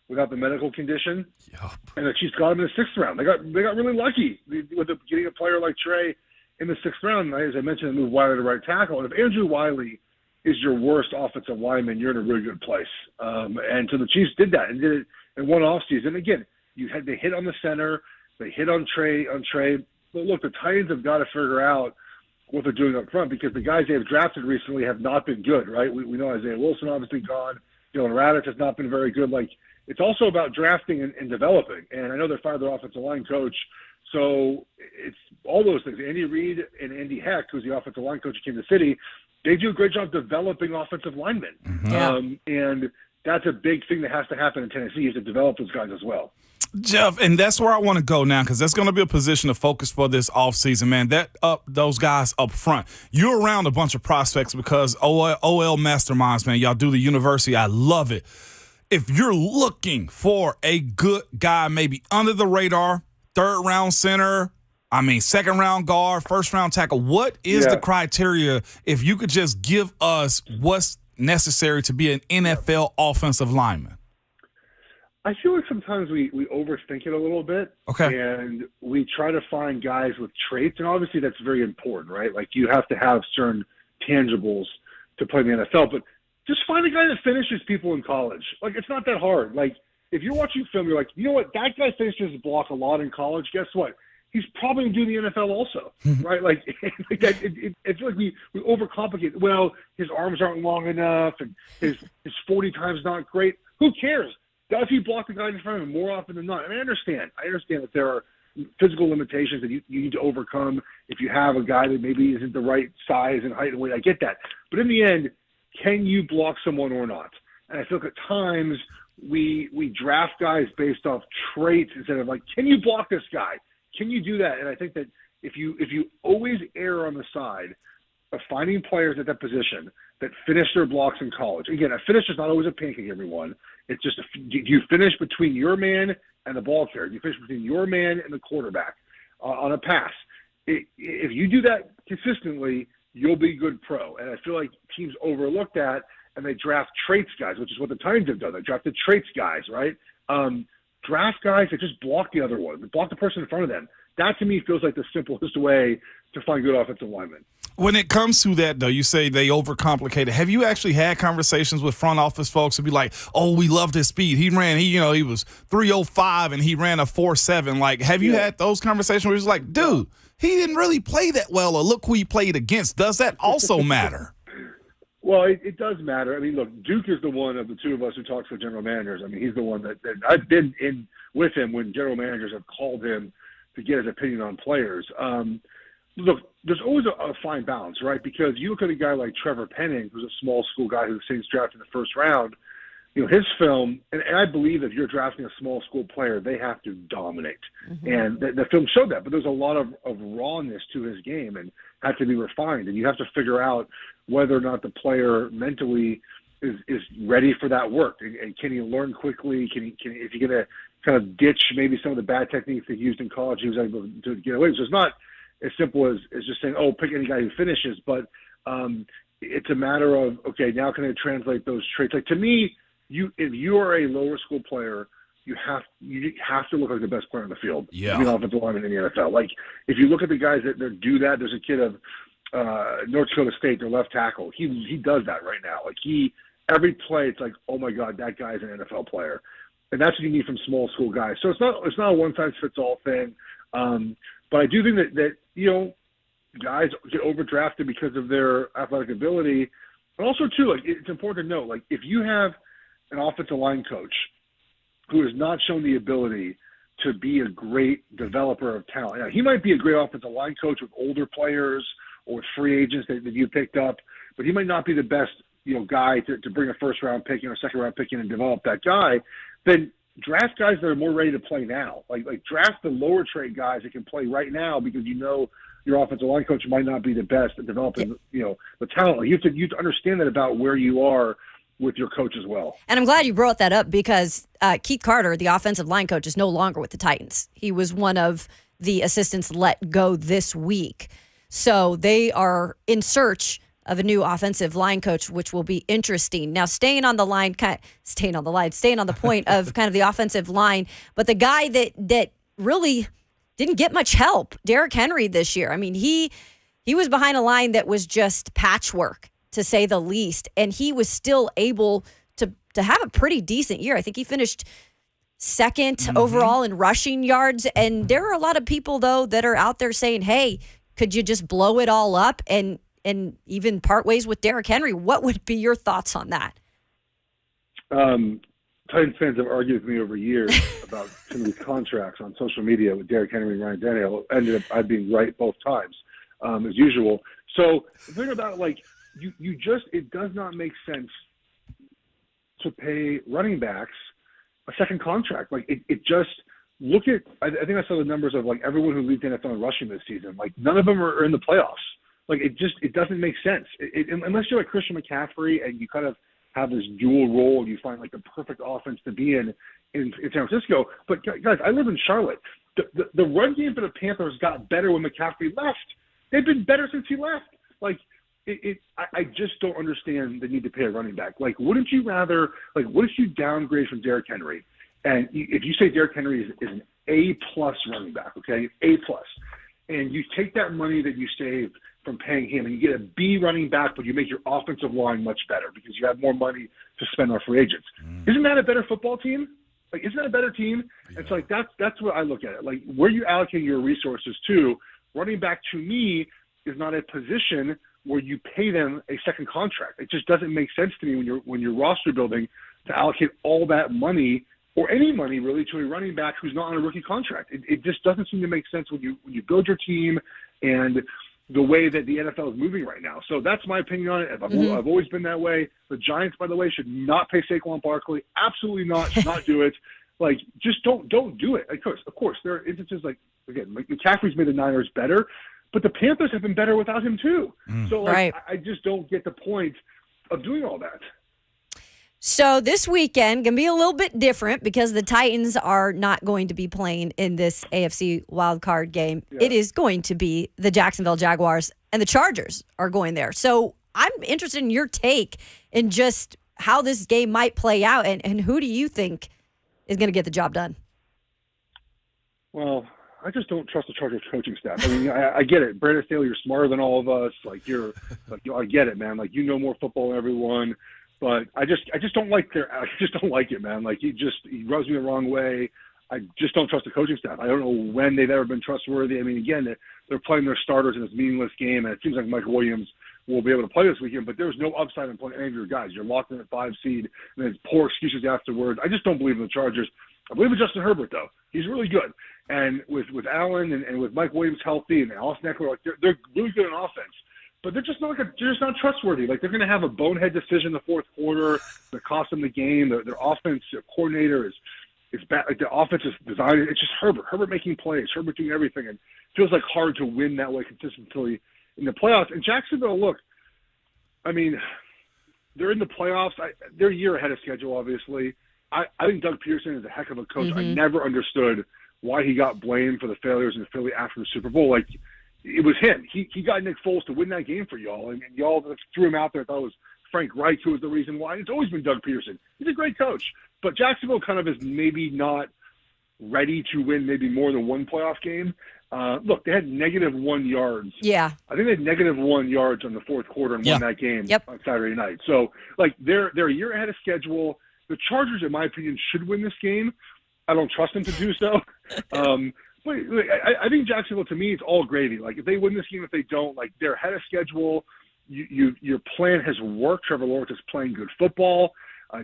without the medical condition. Yep. And the Chiefs got him in the 6th round. They got really lucky with getting a player like Trey in the 6th round. And as I mentioned, they moved Wiley to right tackle. And if Andrew Wiley is your worst offensive lineman, you're in a really good place. And so the Chiefs did that and did it in one offseason. Again, they hit on the center, they hit on Trey. But look, the Titans have got to figure out what they're doing up front because the guys they have drafted recently have not been good, right? We know Isaiah Wilson obviously gone. Dylan Radich has not been very good. Like, it's also about drafting and developing. And I know they fired their offensive line coach. So it's all those things. Andy Reid and Andy Heck, who's the offensive line coach at Kansas City, they do a great job developing offensive linemen. Yeah. And that's a big thing that has to happen in Tennessee is to develop those guys as well. Geoff, and that's where I want to go now because that's going to be a position of focus for this offseason, man. Those guys up front. You're around a bunch of prospects because OL masterminds, man. Y'all do the university. I love it. If you're looking for a good guy, maybe under the radar, 3rd-round center, second-round guard, 1st-round tackle, what is the criteria if you could just give us what's necessary to be an NFL offensive lineman? I feel like sometimes we overthink it a little bit. Okay. And we try to find guys with traits. And obviously that's very important, right? Like you have to have certain tangibles to play in the NFL. But just find a guy that finishes people in college. Like, it's not that hard. Like, if you're watching film, you're like, you know what? That guy finishes his block a lot in college. Guess what? he's probably going to do the NFL also, right? Like, it's like we overcomplicate. Well, his arms aren't long enough, and his 40 times not great. Who cares? Does he block the guy in front of him more often than not? I mean, I understand that there are physical limitations that you need to overcome if you have a guy that maybe isn't the right size and height and weight. I get that. But in the end, can you block someone or not? And I feel like at times we draft guys based off traits instead of like, can you block this guy? Can you do that? And I think that if you always err on the side of finding players at that position that finish their blocks in college. Again, a finish is not always a pancake, everyone. It's just do you finish between your man and the ball carrier? Do you finish between your man and the quarterback on a pass? If you do that consistently, you'll be a good pro. And I feel like teams overlook that, and they draft traits guys, which is what the Titans have done. They drafted traits guys, right? Draft guys that just block the other one, block the person in front of them. That, to me, feels like the simplest way to find good offensive linemen. When it comes to that, though, you say they overcomplicate it. Have you actually had conversations with front office folks who be like, "Oh, we loved his speed. He was 305 and he ran a 4.7." Like, have you had those conversations where it's like, dude, he didn't really play that well, or look who he played against? Does that also matter? Well, it does matter. I mean, look, Duke is the one of the two of us who talks to general managers. I mean, he's the one that I've been in with him when general managers have called him to get his opinion on players. Look, there's always a fine balance, right? Because you look at a guy like Trevor Penning, who's a small school guy who the Saints drafted in the first round. You know, his film, and I believe if you're drafting a small school player, they have to dominate. Mm-hmm. And the film showed that. But there's a lot of rawness to his game and had to be refined. And you have to figure out whether or not the player mentally is ready for that work. And can he learn quickly? Is he going to kind of ditch maybe some of the bad techniques that he used in college he was able to get away with? So it's not as simple as just saying, oh, pick any guy who finishes. But it's a matter of, okay, now can I translate those traits? Like, to me, if you are a lower school player, you have to look like the best player on the field. Yeah. I mean, offensive lineman in the NFL. Like, if you look at the guys that do that, there's a kid of North Dakota State, their left tackle. He does that right now. Like, every play, it's like, oh my God, that guy's an NFL player. And that's what you need from small school guys. So it's not a one-size-fits-all thing. But I do think that you know, guys get overdrafted because of their athletic ability. And also, too, like, it's important to note, like, if you have an offensive line coach who has not shown the ability to be a great developer of talent. Now, he might be a great offensive line coach with older players or with free agents that you picked up, but he might not be the best, you know, guy to bring a first-round pick or a second-round pick in and develop that guy. Then draft guys that are more ready to play now. Like draft the lower trade guys that can play right now, because you know your offensive line coach might not be the best at developing, you know, the talent. You have to understand that about where you are with your coach as well. And I'm glad you brought that up, because Keith Carter, the offensive line coach, is no longer with the Titans. He was one of the assistants let go this week. So they are in search of a new offensive line coach, which will be interesting. Now, staying on the point of kind of the offensive line, but the guy that really didn't get much help, Derrick Henry, this year. I mean, he was behind a line that was just patchwork, to say the least, and he was still able to have a pretty decent year. I think he finished second overall in rushing yards, and there are a lot of people, though, that are out there saying, hey, could you just blow it all up and even part ways with Derrick Henry? What would be your thoughts on that? Titans fans have argued with me over years about some of these contracts on social media with Derrick Henry and Ryan Tannehill. Ended up I being right both times, as usual. So the thing about, like, it does not make sense to pay running backs a second contract. Like, it just, look at, I think I saw the numbers of, like, everyone who leads the NFL in rushing this season. Like, none of them are in the playoffs. Like, it doesn't make sense. Unless you're like Christian McCaffrey and you kind of have this dual role, you find, like, the perfect offense to be in San Francisco. But guys, I live in Charlotte. The run game for the Panthers got better when McCaffrey left. They've been better since he left. Like, I just don't understand the need to pay a running back. Like, wouldn't you rather, like, what if you downgrade from Derrick Henry? And if you say Derrick Henry is an A-plus running back, okay, A-plus, and you take that money that you saved from paying him and you get a B running back, but you make your offensive line much better because you have more money to spend on free agents. Isn't that a better football team? Like, isn't that a better team? Yeah. It's like that's what I look at it. Like, where you allocate your resources to, running back to me is not a position where you pay them a second contract. It just doesn't make sense to me when you're roster building to allocate all that money or any money really to a running back who's not on a rookie contract. It just doesn't seem to make sense when you build your team and the way that the NFL is moving right now. So that's my opinion on it. I've always been that way. The Giants, by the way, should not pay Saquon Barkley. Absolutely not. Should not do it. Like, just don't do it. Of course, there are instances like, again, like McCaffrey's made the Niners better, but the Panthers have been better without him too. So like, I just don't get the point of doing all that. So this weekend going to be a little bit different because the Titans are not going to be playing in this AFC wildcard game. Yeah. It is going to be the Jacksonville Jaguars, and the Chargers are going there. So I'm interested in your take in just how this game might play out, and who do you think is going to get the job done? Well, I just don't trust the Chargers coaching staff. I mean, I get it. Brandon Staley, you're smarter than all of us. Like, I get it, man. Like, you know more football than everyone. But I just don't like it, man. Like, he rubs me the wrong way. I just don't trust the coaching staff. I don't know when they've ever been trustworthy. I mean, again, they're playing their starters in this meaningless game, and it seems like Mike Williams will be able to play this weekend, but there's no upside in playing any of your guys. You're locked in at 5 seed, and there's poor excuses afterwards. I just don't believe in the Chargers. I believe in Justin Herbert, though. He's really good. And with Allen and with Mike Williams healthy and Austin Eckler, like, they're really good on offense. But they're just not trustworthy. Like, they're going to have a bonehead decision in the fourth quarter that cost them the game. Their offense coordinator is bad. Like, the offense is designed. It's just Herbert. Herbert making plays. Herbert doing everything. And it feels like hard to win that way consistently in the playoffs. And Jacksonville, look, I mean, they're in the playoffs. They're a year ahead of schedule, obviously. I think Doug Peterson is a heck of a coach. I never understood why he got blamed for the failures in Philly after the Super Bowl. Like, it was him. He got Nick Foles to win that game for y'all, and y'all threw him out there. I thought it was Frank Reich who was the reason why. It's always been Doug Peterson. He's a great coach. But Jacksonville kind of is maybe not ready to win maybe more than one playoff game. Look, they had -1 yards. Yeah. I think they had -1 yards on the fourth quarter and won that game on Saturday night. So, like, they're a year ahead of schedule. The Chargers, in my opinion, should win this game. I don't trust them to do so. But I think Jacksonville, to me, it's all gravy. Like, if they win this game, if they don't, like, they're ahead of schedule. Your plan has worked. Trevor Lawrence is playing good football,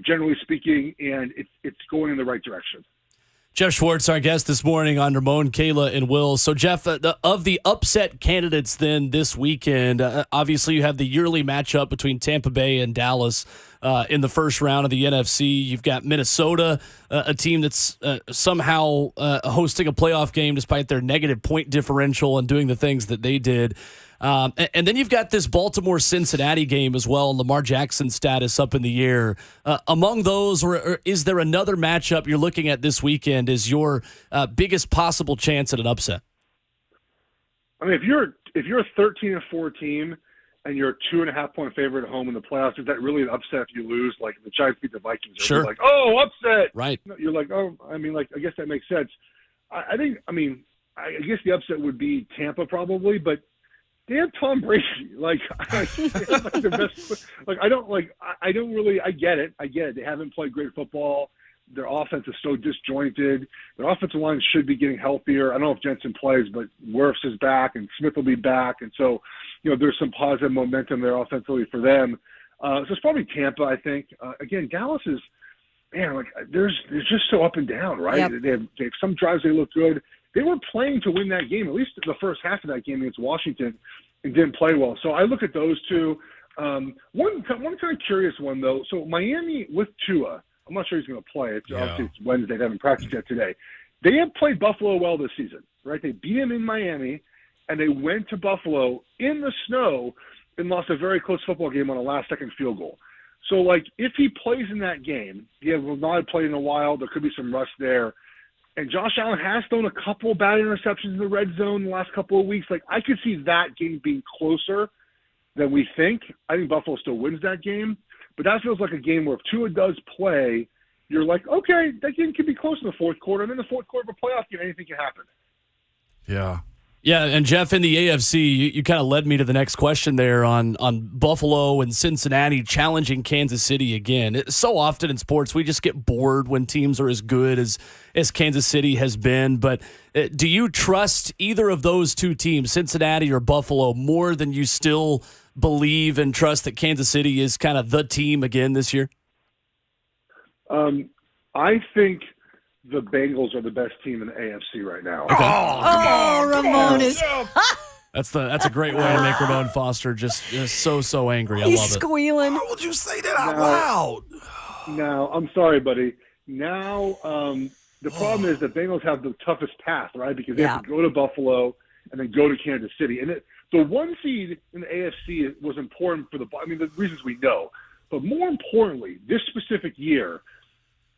generally speaking, and it's going in the right direction. Geoff Schwartz, our guest this morning on Ramon, Kayla, and Will. So, Geoff, of the upset candidates then this weekend, obviously you have the yearly matchup between Tampa Bay and Dallas in the first round of the NFC. You've got Minnesota, a team that's somehow hosting a playoff game despite their negative point differential and doing the things that they did. And then you've got this Baltimore-Cincinnati game as well, and Lamar Jackson's status up in the air. Among those, or is there another matchup you're looking at this weekend as your biggest possible chance at an upset? I mean, if you're a 13-4 team and you're a 2.5-point favorite at home in the playoffs, is that really an upset if you lose? Like, the Giants beat the Vikings. Sure. You're like, oh, upset. Right. You're like, oh, I mean, like, I guess that makes sense. I guess the upset would be Tampa probably, but damn Tom Brady. Like, I get it. They haven't played great football. Their offense is so disjointed. Their offensive line should be getting healthier. I don't know if Jensen plays, but Wirfs is back and Smith will be back. And so, there's some positive momentum there offensively for them. So it's probably Tampa, I think. Again, Dallas is, man, like, they're just so up and down, right? Yep. They have some drives they look good. They were playing to win that game, at least the first half of that game against Washington, and didn't play well. So I look at those two. One kind of curious one, though. So Miami with Tua, I'm not sure he's going to play. Obviously it's Wednesday. They haven't practiced yet today. They have played Buffalo well this season, right? They beat him in Miami, and they went to Buffalo in the snow and lost a very close football game on a last-second field goal. So, like, if he plays in that game, he will not have played in a while. There could be some rust there. And Josh Allen has thrown a couple of bad interceptions in the red zone in the last couple of weeks. Like, I could see that game being closer than we think. I think Buffalo still wins that game. But that feels like a game where if Tua does play, you're like, okay, that game could be close in the fourth quarter. And in the fourth quarter of a playoff game, anything can happen. Yeah. Yeah, and Geoff, in the AFC, you kind of led me to the next question there on Buffalo and Cincinnati challenging Kansas City again. So often in sports, we just get bored when teams are as good as Kansas City has been. But do you trust either of those two teams, Cincinnati or Buffalo, more than you still believe and trust that Kansas City is kind of the team again this year? I think the Bengals are the best team in the AFC right now. Okay. Ramon is That's a great way to make Ramon Foster just so angry. I he's love it. squealing. Why would you say that out loud? Now, I'm sorry, buddy. Now, the problem is the Bengals have the toughest path, right? Because they have to go to Buffalo and then go to Kansas City. And the one seed in the AFC was important for the reasons we know. But more importantly, this specific year,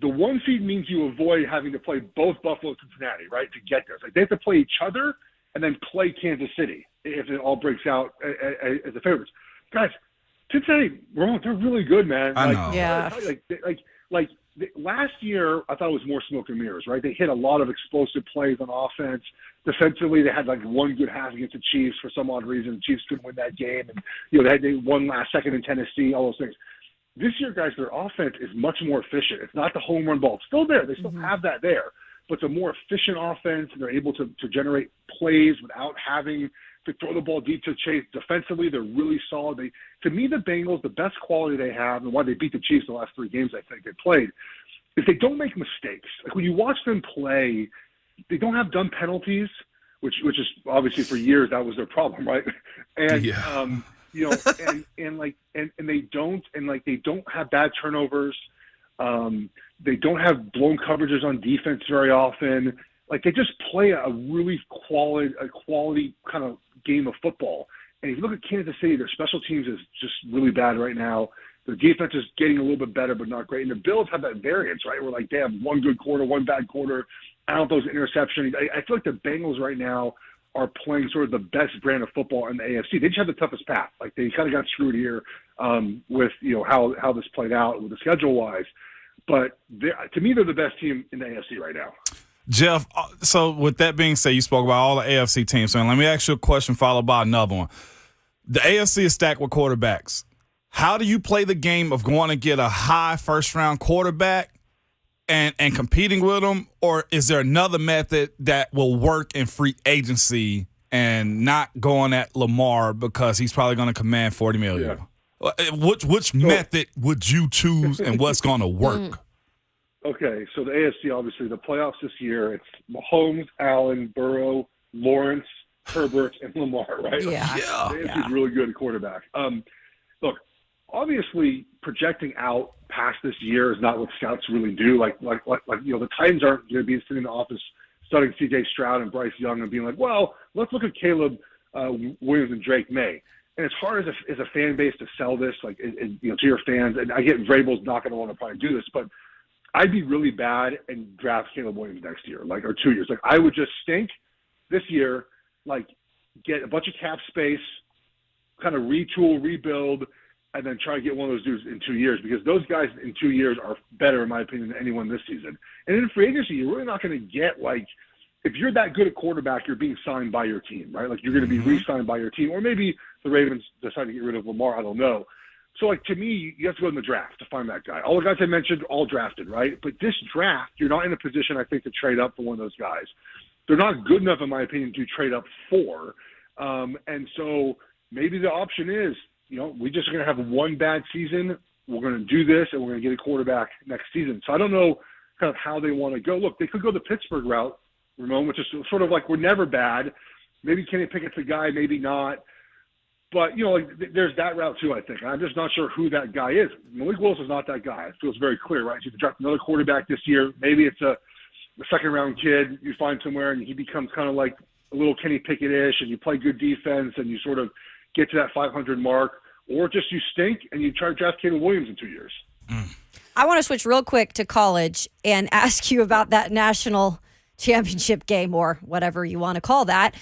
the one seed means you avoid having to play both Buffalo and Cincinnati, right, to get there. Like they have to play each other and then play Kansas City if it all breaks out as the favorites. Guys, Cincinnati, they're really good, man. I know. Yeah. Last year, I thought it was more smoke and mirrors, right? They hit a lot of explosive plays on offense. Defensively, they had like one good half against the Chiefs for some odd reason. The Chiefs couldn't win that game, and they won last second in Tennessee. All those things. This year, guys, their offense is much more efficient. It's not the home run ball. It's still there. They still have that there. But it's a more efficient offense, and they're able to generate plays without having to throw the ball deep to chase. Defensively, they're really solid. To me, the Bengals, the best quality they have, and why they beat the Chiefs the last 3 games I think they played, is they don't make mistakes. Like when you watch them play, they don't have dumb penalties, which is obviously for years that was their problem, right? And they don't have bad turnovers. They don't have blown coverages on defense very often. Like they just play a really quality kind of game of football. And if you look at Kansas City, their special teams is just really bad right now. Their defense is getting a little bit better, but not great. And the Bills have that variance, right? Where like they have one good quarter, one bad quarter. I don't know if those interceptions. I feel like the Bengals right now are playing sort of the best brand of football in the AFC. They just have the toughest path. Like they kind of got screwed here with how this played out with the schedule wise. But to me, they're the best team in the AFC right now. Geoff, so with that being said, you spoke about all the AFC teams. So let me ask you a question followed by another one. The AFC is stacked with quarterbacks. How do you play the game of going to get a high first-round quarterback and competing with them? Or is there another method that will work in free agency and not going at Lamar because he's probably going to command $40 million? Yeah. Which method would you choose and what's going to work? Okay, so the AFC, obviously, the playoffs this year, it's Mahomes, Allen, Burrow, Lawrence, Herbert, and Lamar, right? Yeah. The AFC is really good at quarterback. Look, obviously, projecting out past this year is not what scouts really do. Like the Titans aren't going to be sitting in the office studying C.J. Stroud and Bryce Young and being like, well, let's look at Caleb Williams and Drake May. And it's hard as a fan base to sell this, to your fans. And I get Vrabel's not going to want to probably do this, but I'd be really bad and draft Caleb Williams next year, or 2 years. I would just stink this year, get a bunch of cap space, kind of retool, rebuild, and then try to get one of those dudes in 2 years, because those guys in 2 years are better, in my opinion, than anyone this season. And in free agency, you're really not going to get if you're that good at quarterback, you're being signed by your team, right? You're going to be re-signed by your team, or maybe the Ravens decide to get rid of Lamar. I don't know. So, to me, you have to go in the draft to find that guy. All the guys I mentioned, all drafted, right? But this draft, you're not in a position, I think, to trade up for one of those guys. They're not good enough, in my opinion, to trade up for. And so maybe the option is, we just are going to have one bad season. We're going to do this, and we're going to get a quarterback next season. So I don't know kind of how they want to go. Look, they could go the Pittsburgh route, Ramon, which is sort of we're never bad. Maybe Kenny Pickett's the guy, maybe not. But, there's that route too, I think. I'm just not sure who that guy is. Malik Willis is not that guy. It feels very clear, right? So you draft another quarterback this year. Maybe it's a second-round kid you find somewhere, and he becomes kind of like a little Kenny Pickett-ish, and you play good defense, and you sort of get to that 500 mark. Or just you stink, and you try to draft Caleb Williams in 2 years. I want to switch real quick to college and ask you about that national championship game, or whatever you want to call that,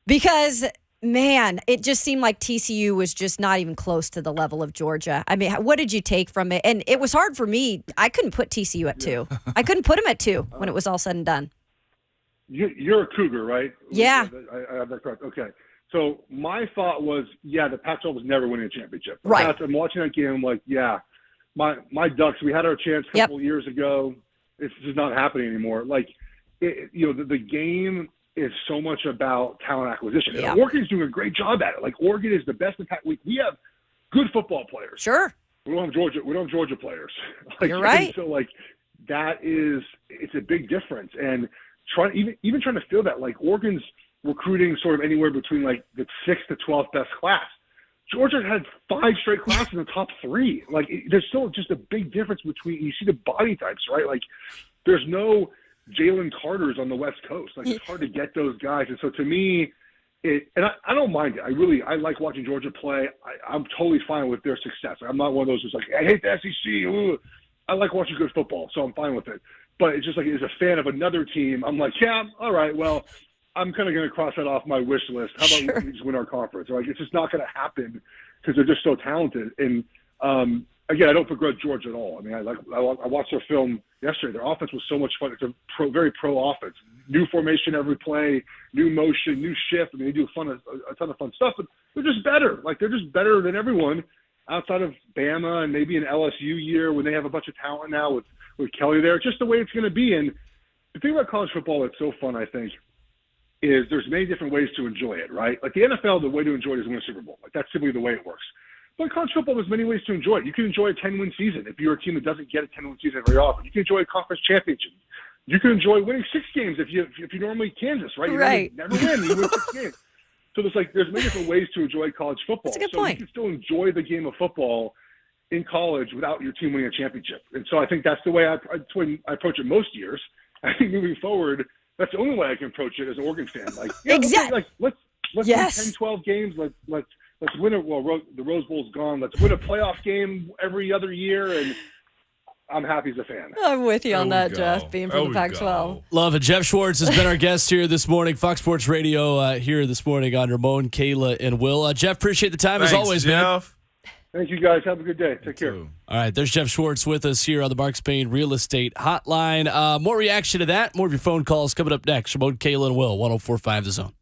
because – man, it just seemed like TCU was just not even close to the level of Georgia. I mean, what did you take from it? And it was hard for me. I couldn't put TCU at 2. I couldn't put them at 2 when it was all said and done. you're a Cougar, right? Yeah. I have that correct. Okay. So my thought was, the Pac-12 was never winning a championship. Right. I'm watching that game. I'm like, my Ducks. We had our chance a couple years ago. It's just not happening anymore. Like, the game is so much about talent acquisition. Yeah. And Oregon's doing a great job at it. Like, Oregon is the best in Pac. We have good football players. Sure. We don't have Georgia players. You're right. So like, it's a big difference. And trying to feel that, like, Oregon's recruiting sort of anywhere between like the 6th to 12th best class. Georgia had 5 straight classes in the top 3. Like, there's still just a big difference between, you see the body types, right? Like, there's no Jalen Carters on the West Coast. Like, it's hard to get those guys. And so to me, I don't mind it. I like watching Georgia play. I'm totally fine with their success. I'm not one of those who's like, I hate the SEC. Ooh. I like watching good football, so I'm fine with it. But it's just like, as a fan of another team, I'm like, all right, well, I'm kind of going to cross that off my wish list. How about we just win our conference? Like, it's just not going to happen because they're just so talented. And again, I don't begrudge Georgia at all. I mean, I watched their film yesterday. Their offense was so much fun. It's a very pro offense. New formation every play, new motion, new shift. I mean, they do a ton of fun stuff, but they're just better. Like, they're just better than everyone outside of Bama and maybe an LSU year when they have a bunch of talent now with Kelly there. It's just the way it's going to be. And the thing about college football that's so fun, I think, is there's many different ways to enjoy it, right? Like, the NFL, the way to enjoy it is win a Super Bowl. Like, that's simply the way it works. But in college football, there's many ways to enjoy it. You can enjoy a 10-win season if you're a team that doesn't get a 10-win season very often. You can enjoy a conference championship. You can enjoy winning 6 games if you normally Kansas, right? You never win. You win 6 games. So there's many different ways to enjoy college football. That's a good so point. You can still enjoy the game of football in college without your team winning a championship. And so I think that's the way I approach it most years. I think moving forward, that's the only way I can approach it as an Oregon fan. Like, exactly. Okay, like let's win 10, 12 games. Let's win it. Well, the Rose Bowl's gone. Let's win a playoff game every other year, and I'm happy as a fan. I'm with you on There we that, go. Jeff, being from the There we Pac-12. go. Love it. Geoff Schwartz has been our guest here this morning. Fox Sports Radio here this morning on Ramon, Kayla, and Will. Jeff, appreciate the time as Thanks, always, man. Jeff. Thank you, guys. Have a good day. Take care. All right, there's Geoff Schwartz with us here on the Mark Spain Real Estate Hotline. More reaction to that, more of your phone calls coming up next. Ramon, Kayla, and Will, 104.5 The Zone.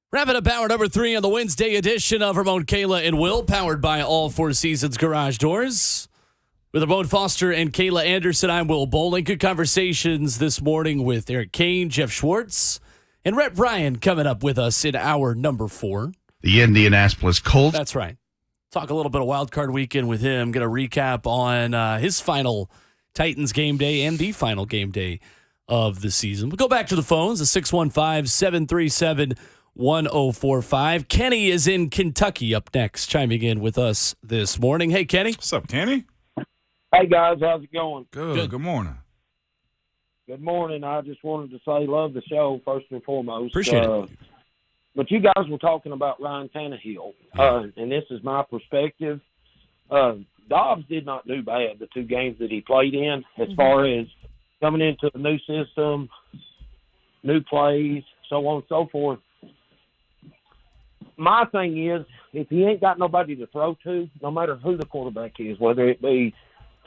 Wrapping up hour number 3 on the Wednesday edition of Ramon, Kayla, and Will, powered by All Four Seasons Garage Doors. With Ramon Foster and Kayla Anderson, I'm Will Bowling. Good conversations this morning with Eric Cain, Geoff Schwartz, and Rhett Bryan coming up with us in hour number 4. The Indianapolis Colts. That's right. Talk a little bit of wild card weekend with him. Get a recap on his final Titans game day and the final game day of the season. We'll go back to the phones, the 615-737-1045. Kenny is in Kentucky up next, chiming in with us this morning. Hey, Kenny. What's up, Kenny? Hey, guys. How's it going? Good. Good morning. Good morning. I just wanted to say love the show first and foremost. Appreciate it. But you guys were talking about Ryan Tannehill, and this is my perspective. Dobbs did not do bad the 2 games that he played in as far as coming into a new system, new plays, so on and so forth. My thing is, if he ain't got nobody to throw to, no matter who the quarterback is, whether it be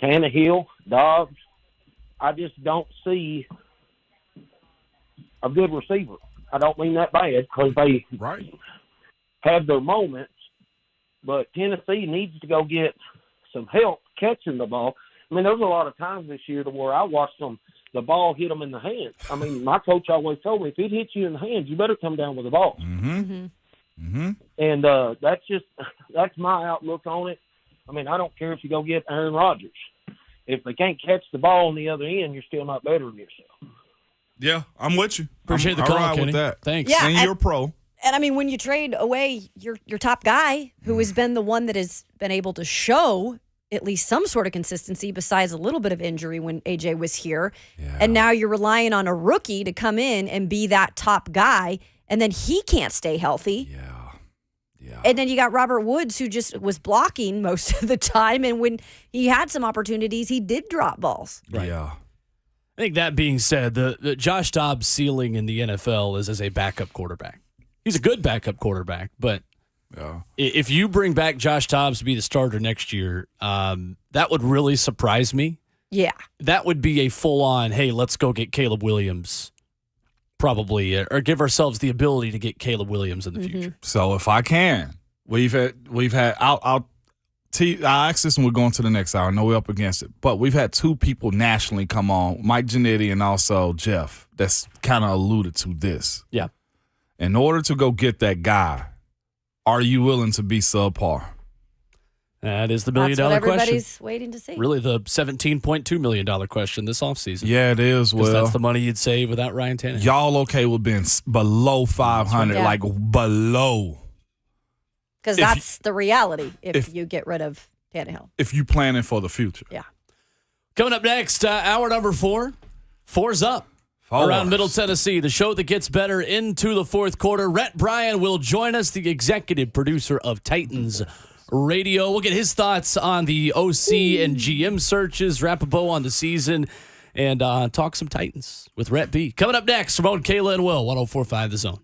Tannehill, Dobbs, I just don't see a good receiver. I don't mean that bad because they have their moments, but Tennessee needs to go get some help catching the ball. I mean, there's a lot of times this year to where I watched the ball hit them in the hands. I mean, my coach always told me, if it hits you in the hands, you better come down with the ball. And that's my outlook on it. I mean, I don't care if you go get Aaron Rodgers. If they can't catch the ball on the other end, you're still not better than yourself. Yeah, I'm with you. Appreciate the call, ride Kenny. with that. Thanks. Yeah, And you're pro. And I mean, when you trade away your top guy, who has been the one that has been able to show at least some sort of consistency besides a little bit of injury when AJ was here, and now you're relying on a rookie to come in and be that top guy, and then he can't stay healthy. Yeah. And then you got Robert Woods, who just was blocking most of the time, and when he had some opportunities, he did drop balls. Right. Yeah. I think that being said, the Josh Dobbs ceiling in the NFL is as a backup quarterback. He's a good backup quarterback, but if you bring back Josh Dobbs to be the starter next year, that would really surprise me. Yeah. That would be a full-on, hey, let's go get Caleb Williams, probably, or give ourselves the ability to get Caleb Williams in the future. So if I can, we've had. I'll ask this and we're going to the next hour. I know we're up against it, but we've had 2 people nationally come on, Mike Ginnitti and also Geoff, that's kind of alluded to this. Yeah. In order to go get that guy, are you willing to be subpar? That is the That's what million-dollar question. everybody's waiting to see. Really the $17.2 million question this offseason. Yeah, it is. Because Well, that's the money you'd save without Ryan Tannehill. y'all okay with being below 500, Yeah. like below, Because if that's the reality if you get rid of Tannehill. if you planning for the future. Yeah. Coming up next, hour number 4. 4's up. Around Middle Tennessee, the show that gets better into the fourth quarter. Rhett Bryan will join us, the executive producer of Titans Radio. We'll get his thoughts on the OC and GM searches, wrap a bow on the season, and talk some Titans with Rhett B. Coming up next, Ramon, Kayla, and Will, 104.5 The Zone.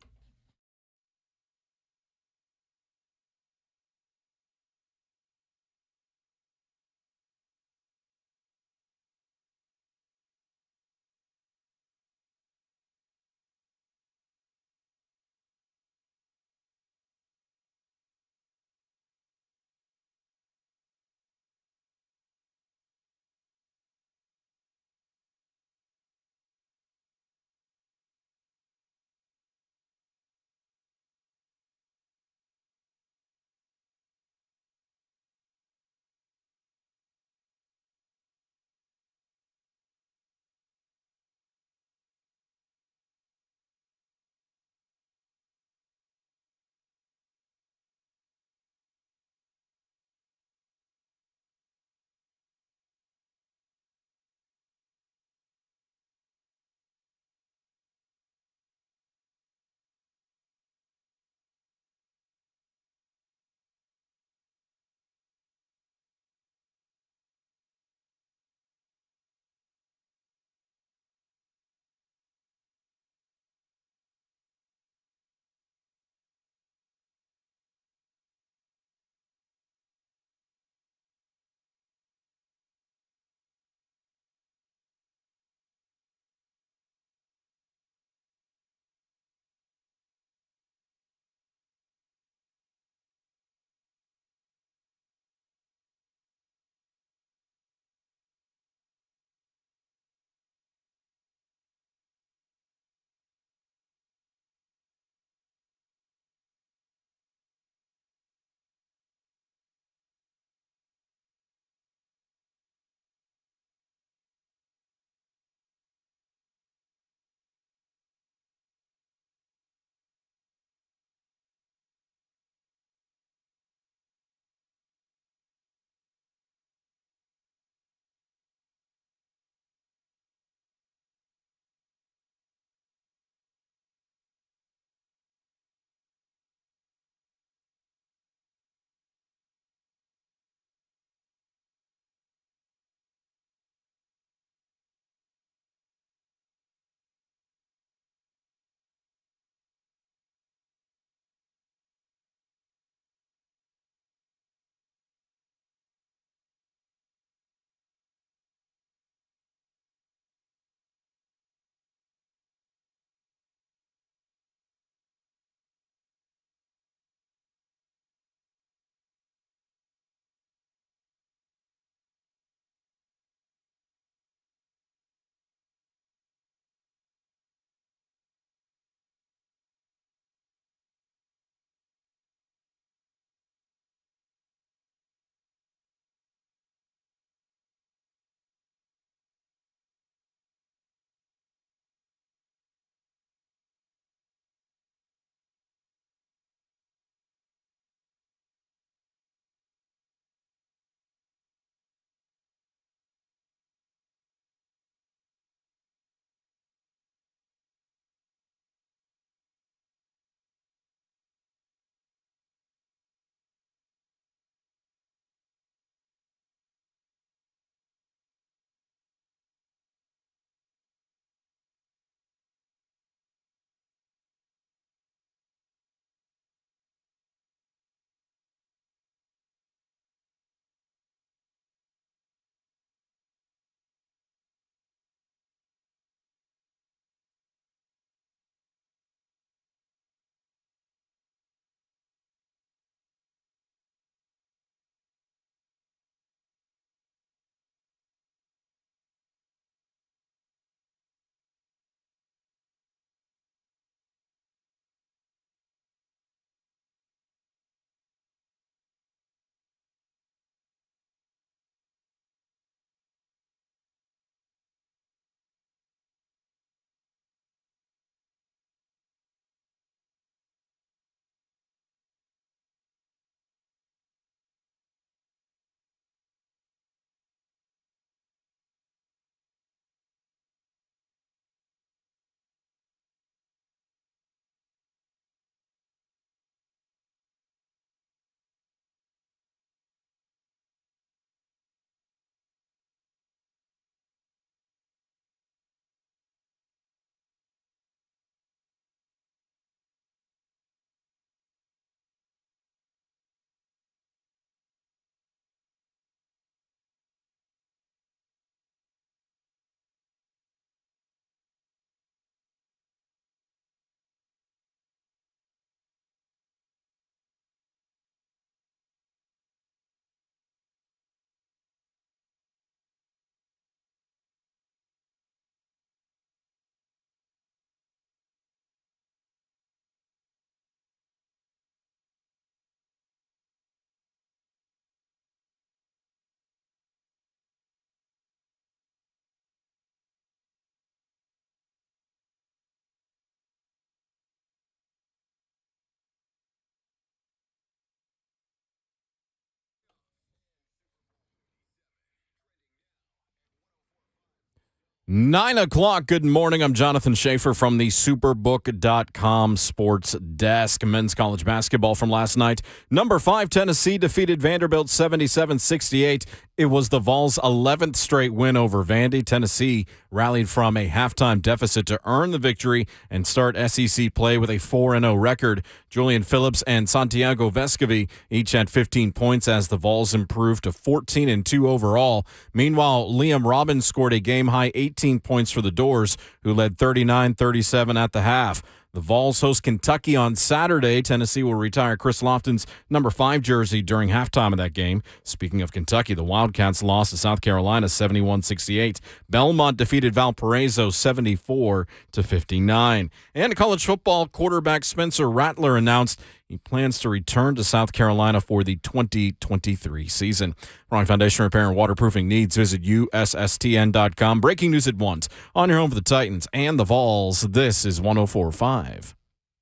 9 o'clock. Good morning. I'm Jonathan Schaefer from the Superbook.com sports desk. Men's college basketball from last night. Number 5, Tennessee defeated Vanderbilt 77-68. It was the Vols' 11th straight win over Vandy. Tennessee rallied from a halftime deficit to earn the victory and start SEC play with a 4-0 record. Julian Phillips and Santiago Vescovi each had 15 points as the Vols improved to 14-2 overall. Meanwhile, Liam Robbins scored a game-high 18 points for the Doors, who led 39-37 at the half. The Vols host Kentucky on Saturday. Tennessee will retire Chris Lofton's number 5 jersey during halftime of that game. Speaking of Kentucky, the Wildcats lost to South Carolina 71-68. Belmont defeated Valparaiso 74-59. And college football quarterback Spencer Rattler announced he plans to return to South Carolina for the 2023 season. Wrong Foundation Repair and Waterproofing needs. Visit USSTN.com. Breaking news at once. On your home for the Titans and the Vols, this is 104.5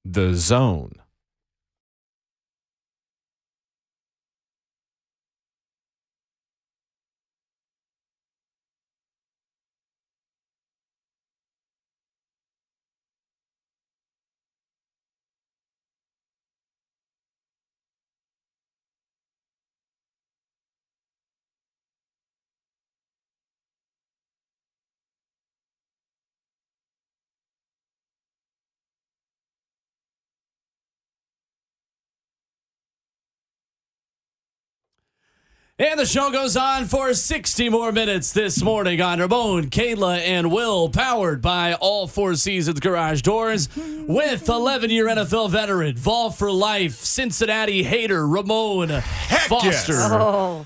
The Zone. And the show goes on for 60 more minutes this morning on Ramon, Kayla, and Will, powered by All Four Seasons Garage Doors, with 11-year NFL veteran, Vol for Life, Cincinnati hater, Ramon Foster. Yes. Oh.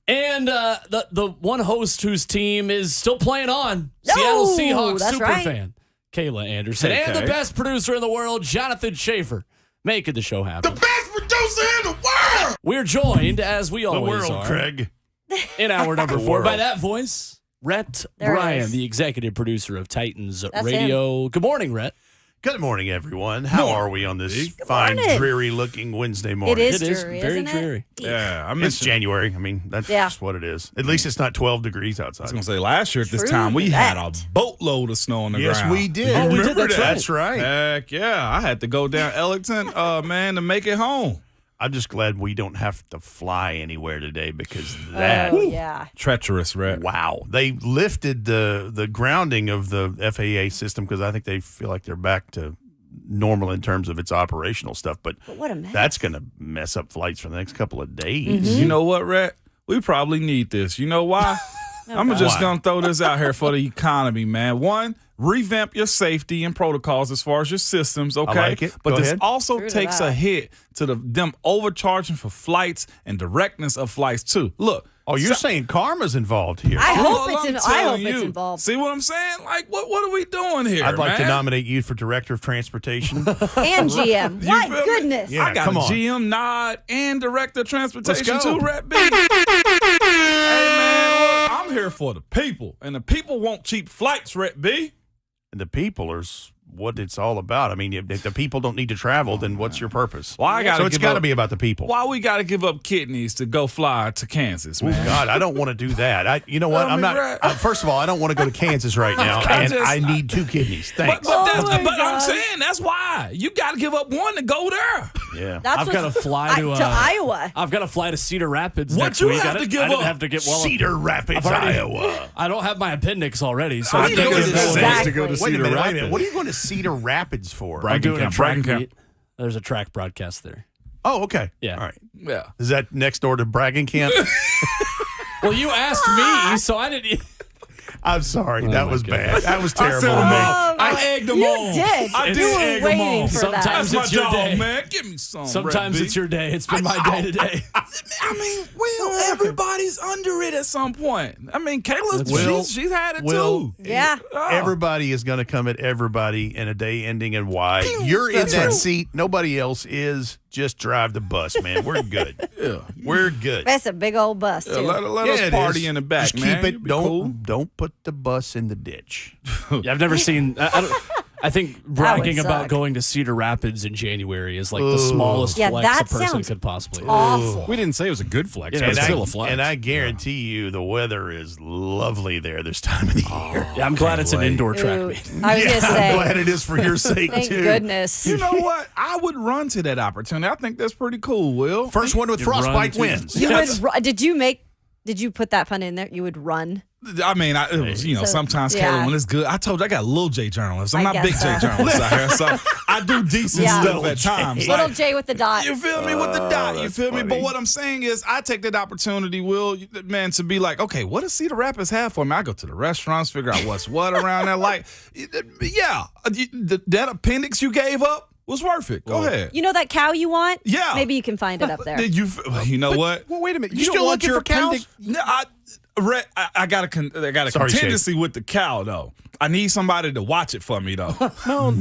And the one host whose team is still playing on, No, Seattle Seahawks that's superfan, right. Kayla Anderson. Hey, and Kay. the best producer in the world, Jonathan Schaefer, making the show happen. The best producer in the world. We're joined, as we The always world, are, Craig. in hour number The 4 by world. that voice, Rhett There it Bryan, is. the executive producer of Titans That's Radio. Good morning, Rhett. Good morning, everyone. How are we on this fine, morning. dreary-looking Wednesday morning? It is It is dreary, very isn't it? dreary. Yeah, I It's missed January. I mean, that's Yeah. just what it is. At least it's not 12 degrees I was outside. gonna say last year at this True time we had a that. boatload of snow on the Yes, ground. we did. Oh, we did, Remember that's that? right. That's right. Heck yeah, I had to go down Ellington, man, to make it home. I'm just glad we don't have to fly anywhere today because that. Oh, yeah. Treacherous, Rhett. Wow. They lifted the grounding of the FAA system because I think they feel like they're back to normal in terms of its operational stuff. But But what a mess. that's going to mess up flights for the next couple of days. Mm-hmm. You know what, Rhett? We probably need this. You know why? I'm just Why? going to throw this out here for the economy, man. One, revamp your safety and protocols as far as your systems, okay? like it. But Go this ahead. also True to takes that. a hit to them overcharging for flights and directness of flights, too. Look. Oh, you're saying karma's involved here. I Well, hope it's I'm I hope telling it's you. involved. See what I'm saying? Like, what are we doing here, I'd like to man? nominate you for Director of Transportation. And GM. You My feel me? goodness. Yeah. I got come a on. GM nod and director of transportation Let's go. too, Rhett B. Hey man, look, I'm here for the people, and the people want cheap flights, Rhett B. And the people are what it's all about. I mean, if the people don't need to travel, then what's your purpose? Well, I gotta so it's give got to up- be about the people. Why we got to give up kidneys to go fly to Kansas, Oh, man? God, I don't want to do that. You know what? I I'm mean, not. right. First of all, I don't want to go to Kansas right now, I and just- I need 2 kidneys. Thanks. Oh, my I'm God. saying that's why you got to give up one to go there. yeah. That's I've got to what's- fly to Iowa. I've got to fly to Cedar Rapids What next you week. have I to didn't- give I didn't up? have to get well. Cedar Rapids, I've already- Iowa. I don't have my appendix already, so I I need can't to go get to this Cedar one. Rapids. Exactly. to go to Wait a Cedar minute. Rapids. What are you going to Cedar Rapids for? I'm doing a camp, track bragging camp. meet. There's a track broadcast there. Oh, okay. Yeah. All right. Yeah. Is that next door to Bragging Camp? Well, you asked me, so I didn't. I'm sorry. that my was goodness. bad. That was I terrible. set of 'em me. up. I egged them you on. did. I You did were egg them waiting on. for Sometimes that. That's my it's your dog, day. man. Give me some. Sometimes Rhett it's B. your day. It's been my day today. I mean, Will, everybody's under it at some point. I mean, Kayla, Will- she's had it Will- too. Yeah. Oh. Everybody is going to come at everybody in a day ending in Y. You're in That's that right. seat. Nobody else is. Just drive the bus, man. We're good. We're good. That's a big old bus, too. Let Yeah, us it party is. in the back, Just man. keep it. You'll be Don't cool. don't put the bus in the ditch. Yeah, I've never seen. I think would bragging suck. about going to Cedar Rapids in January is like the smallest Yeah, flex that a person sounds could possibly. awful. We didn't say it was a good flex, Yeah, but it's still a flex. And I guarantee you the weather is lovely there this time of the year. Yeah, I'm glad it's an indoor track Ooh, meet. I was gonna say. I'm glad it is for your sake, Thank too. goodness. You know what? I would run to that opportunity. I think that's pretty cool, Will. First one with You'd frostbite run to- wins. You would. Did you put that pun in there? You would run. I mean, it was, So, sometimes, yeah. Caleb, when it's good, I told you I got little J journalists. I'm I not guess big J so. journalists out here, so I do decent Yeah. stuff at times. Little Like, J with the dot. you feel me with the dot? You that's feel me? But funny. what I'm saying is, I take that opportunity, Will, man, to be like, okay, what does Cedar Rapids have for me? I go to the restaurants, figure out what's what around there. Like, yeah, that appendix you gave up was worth it. Go ahead. You know that cow you want? Yeah. Maybe you can find it up there. You know what? Well, wait a minute. You still want your appendix? No, Rhett, I got a Sorry, contingency with the cow though. I need somebody to watch it for me though. No,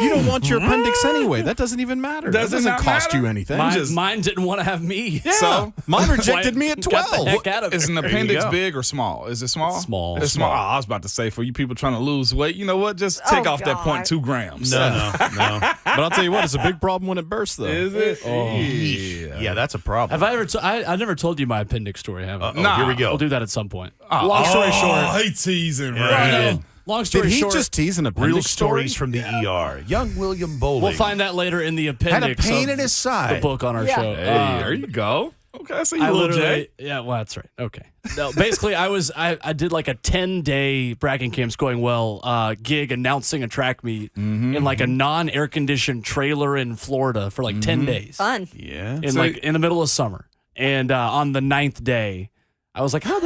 you don't want your appendix anyway. That doesn't even matter. That Doesn't doesn't that cost matter? you anything. Mine didn't want to have me. Yeah. So mine rejected me at Got the 12. heck out of Is it. an you appendix go. big or small? Is it small? Small. It's small. Oh, I was about to say for you people trying to lose weight, you know what? Just take Oh, off that God. 0.2 grams. No. But I'll tell you what, it's a big problem when it bursts, though. Is it? Yeah, that's a problem. Have I ever? I never told you my appendix story, have I? Nah. Here we go. We'll do that at some point. Long story short. Oh, he teasing, Yeah. right? Long Did story he short. just tease an appendix Real story? stories from the ER. Young William Bowling. We'll find that later in the Had appendix. a pain of in his the side. book on our show. Hey, there you go. Okay, I see you, I little literally, Jay. yeah, well, that's right. Okay. No, basically, I did like a 10-day bragging camp's going well gig announcing a track meet in like a non-air conditioned trailer in Florida for like 10 days. Fun. Yeah. In like in the middle of summer. And on the 9th day, I was like, oh,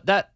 that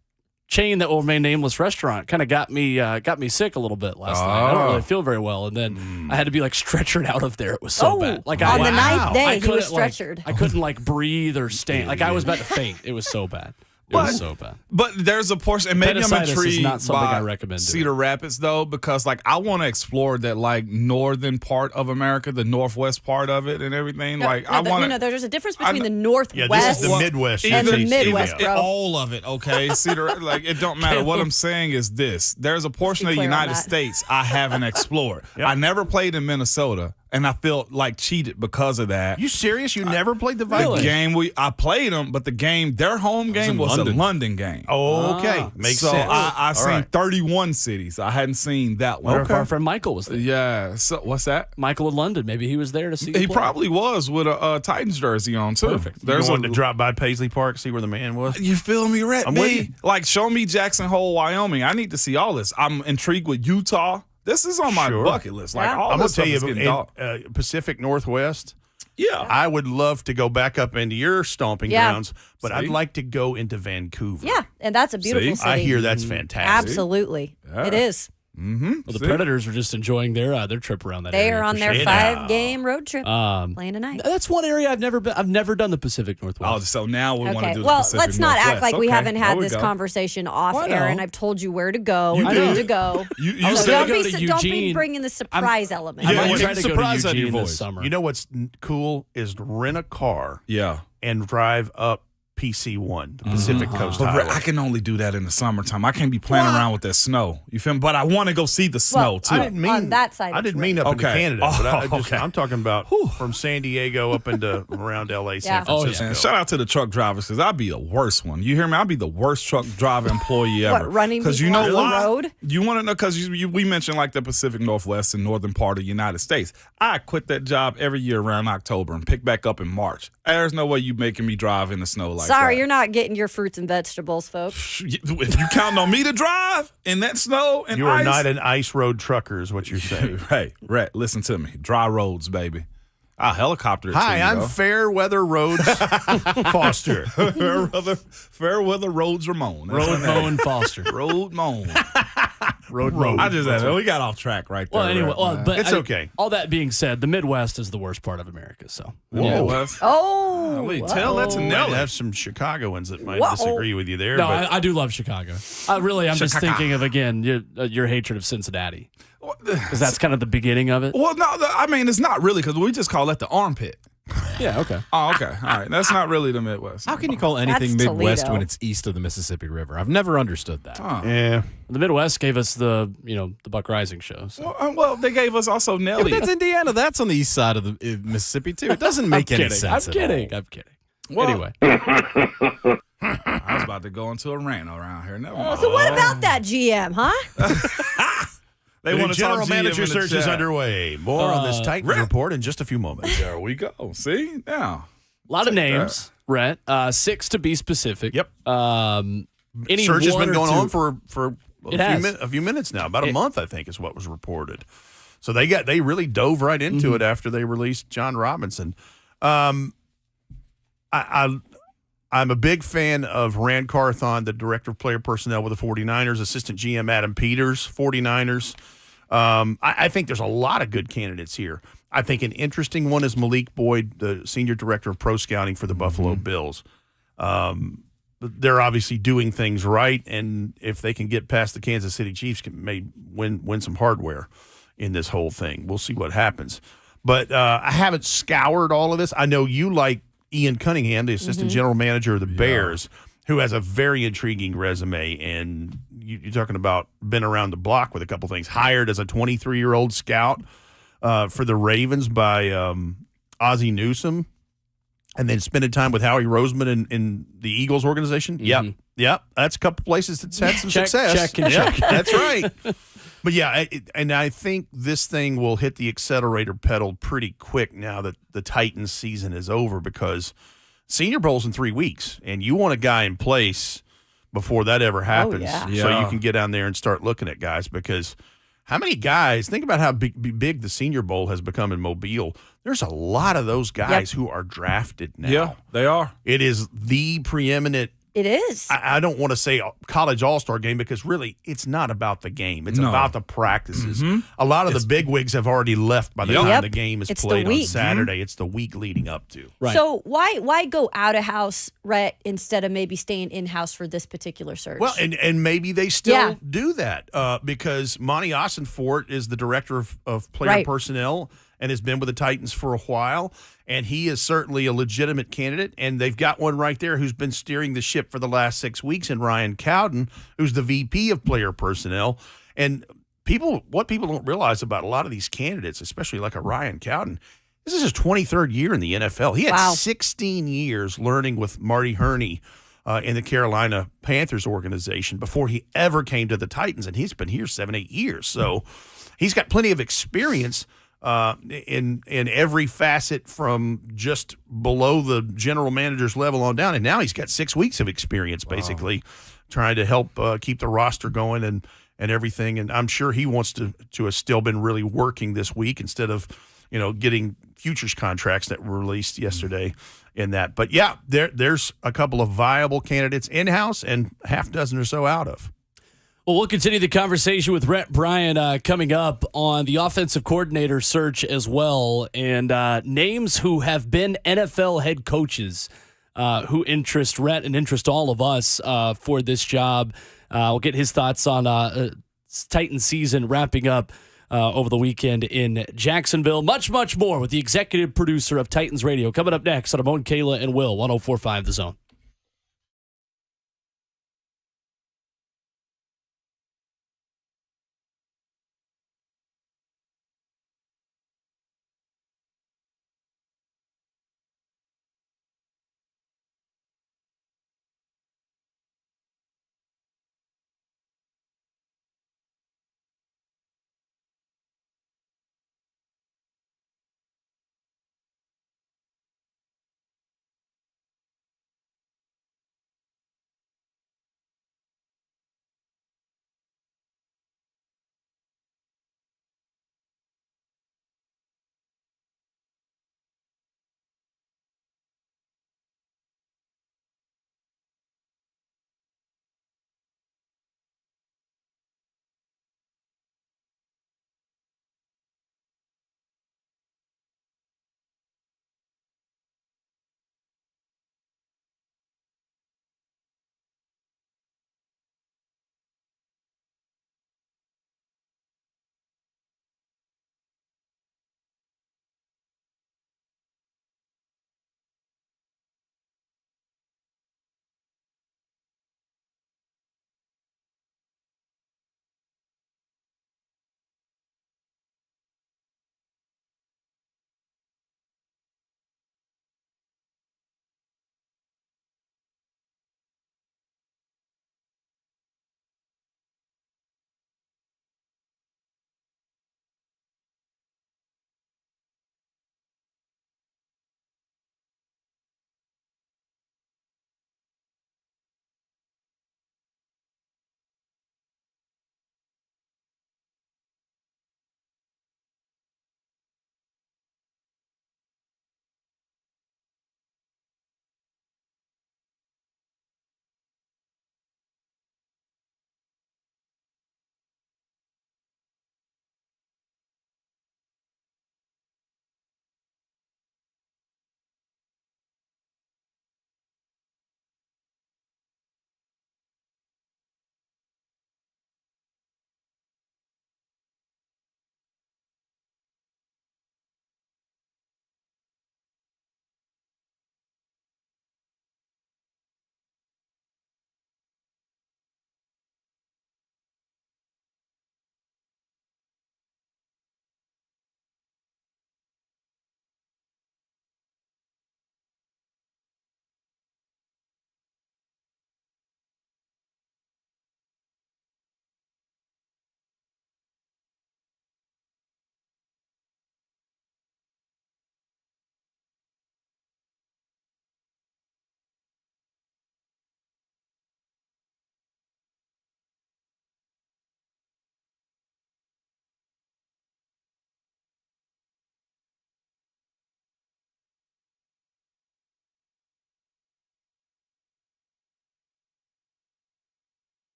chain that will remain nameless restaurant kind of got me sick a little bit last night. I don't really feel very well, and then I had to be like stretchered out of there. It was so bad. Like on the I ninth day, he couldn't, was stretchered. I couldn't like breathe or stand. Like I was about to faint. It was so bad. It was so bad. But there's a portion, and maybe I'm Appendicitis is intrigued not something by I recommend doing. Cedar Rapids though, because like I want to explore that like northern part of America, the northwest part of it, and everything. Like I want to. There's a difference between know- the Northwest Yeah, this is the Midwest. and the Either- Midwest, either- bro. All of it, okay. Cedar, like it don't matter. What I'm saying is this: there's a portion of the clear on United that. States I haven't explored. I never played in Minnesota, and I felt like cheated because of that. You serious? You never played the The Vikings? game I played them, but their home game in was London. a London game. Oh, okay. Makes so sense. I've All seen right. 31 cities. I hadn't seen that one. Our friend Michael was there. Yeah. So what's that? Michael in London. Maybe he was there to see. He you play. probably was with a Titans jersey on too. Perfect. There's You wanted to drop by Paisley Park, see where the man was? You feel me, Rhett? I'm with you. Like, show me Jackson Hole, Wyoming. I need to see all this. I'm intrigued with Utah. This is on my Sure. bucket list. Like, Yeah. all I'm going this to tell stuff you, is getting in dog. Pacific Northwest, Yeah. I would love to go back up into your stomping Yeah. grounds, but I'd See? like to go into Vancouver. Yeah, and that's a beautiful See? city. I hear that's fantastic. Absolutely, Yeah. it is. Mm-hmm. Well, the Predators are just enjoying their trip around that They area. are on for their sure. 5-game road trip Um, playing tonight. That's one area I've never been. I've never done the Pacific Northwest. Oh, so now we want to Okay, do the well, Pacific let's not act Northwest. like we Okay, haven't there had we this go. conversation off Well, I air, know. and I've told you where to go, You when did. to go. You I was So said gonna don't go be, to don't be Eugene. bringing the surprise element. I Yeah, might you try get to the go surprise to out of your Eugene this voice. summer. You know what's cool is to rent a car Yeah. and drive up PC1, the Pacific Coast But Highway. Rhett, I can only do that in the summertime. I can't be playing around with that snow. You feel me? But I want to go see the snow, Well, too. I didn't mean on that side, I it's didn't mean right. up into Okay. Canada, but Okay. I'm talking about from San Diego up into around LA, San Yeah. Oh, yeah. Francisco. And shout out to the truck drivers because I'd be the worst one. You hear me? I'd be the worst truck driver employee ever. What, running Because you people know off the why? road? You want to know? Because we mentioned like the Pacific Northwest and northern part of the United States. I quit that job every year around October and pick back up in March. There's no way you making me drive in the snow like that. Sorry, you're not getting your fruits and vegetables, folks. If you counting on me to drive in that snow and You are ice, not an ice road trucker, is what you're saying. Hey, Rhett, listen to me. Dry roads, baby. I'll helicopter it to Hi, you, I'm though. Fairweather Roads Foster. Fairweather Roads Ramon. That's Road my name. Moen Foster. Road Moan. Road. I just had we got off track right there. Well, anyway, Rhett, man. but It's okay. All that being said, the Midwest is the worst part of America. So Yeah, Wes. Oh, Wait, tell that to Might Nelly. have some Chicagoans that might Whoa. disagree with you there. no, but I do love Chicago. I'm just Chicago. thinking of again your hatred of Cincinnati because that's kind of the beginning of it. Well, no, I mean it's not really because we just call that the armpit. Yeah, okay. Oh, okay. All right. That's not really the Midwest. How can you call anything That's Midwest Toledo. when it's east of the Mississippi River? I've never understood that. Huh. Yeah. The Midwest gave us the Buck Rising show. So. Well, they gave us also Yeah, Nelly. but that's Indiana. That's on the east side of the Mississippi, too. It doesn't make any sense I'm at all. kidding. I'm kidding. Well- Anyway. I was about to go into a rant around here. Never mind. So what about that GM, huh? They The want to general talk GM manager in the search is chat. underway. More on this Titans report in just a few moments. There we go. See? Now. A lot of names, Rhett. 6 to be specific. Yep. Any Search has one been or going two- on for It has. a few minutes now, about a month, I think, is what was reported. So they really dove right into it after they released John Robinson. I'm a big fan of Rand Carthon, the director of player personnel with the 49ers, assistant GM Adam Peters, 49ers. I think there's a lot of good candidates here. I think an interesting one is Malik Boyd, the senior director of pro scouting for the Buffalo Bills. They're obviously doing things right, and if they can get past the Kansas City Chiefs, may win some hardware in this whole thing. We'll see what happens. But I haven't scoured all of this. I know you like Ian Cunningham, the assistant general manager of the Bears, who has a very intriguing resume, and you're talking about been around the block with a couple things. Hired as a 23-year-old scout for the Ravens by Ozzie Newsome, and then spending time with Howie Roseman in the Eagles organization. Yep. That's a couple places that's had some success. Check and check. That's right. But yeah, and I think this thing will hit the accelerator pedal pretty quick now that the Titans season is over, because Senior Bowl's in 3 weeks, and you want a guy in place before that ever happens, so you can get down there and start looking at guys. Because how many guys? Think about how big the Senior Bowl has become in Mobile. There's a lot of those guys who are drafted now. Yeah, they are. It is the preeminent. It is. I don't want to say college all-star game, because really it's not about the game. It's about the practices. A lot of the bigwigs have already left by the time the game is It's the played on week. Saturday. It's the week leading up to. Right. So why go out of house, Rhett, instead of maybe staying in house for this particular search? Well, and maybe they still do that because Monty Ossenfort is the director of player personnel and has been with the Titans for a while, and he is certainly a legitimate candidate, and they've got one right there who's been steering the ship for the last 6 weeks in Ryan Cowden, who's the VP of player personnel. And what people don't realize about a lot of these candidates, especially like a Ryan Cowden, this is his 23rd year in the NFL. He had 16 years learning with Marty Herney in the Carolina Panthers organization before he ever came to the Titans, and he's been here 7-8 years. So he's got plenty of experience in every facet, from just below the general manager's level on down. And now he's got 6 weeks of experience, basically, trying to help keep the roster going and everything. And I'm sure he wants to have still been really working this week instead of, getting futures contracts that were released yesterday in that. But yeah, there's a couple of viable candidates in-house and half dozen or so out of. Well, we'll continue the conversation with Rhett Bryan coming up on the offensive coordinator search as well, and names who have been NFL head coaches who interest Rhett and interest all of us for this job. We'll get his thoughts on Titans season wrapping up over the weekend in Jacksonville. Much, much more with the executive producer of Titans Radio coming up next on Amon, Kayla, and Will, 104.5 The Zone.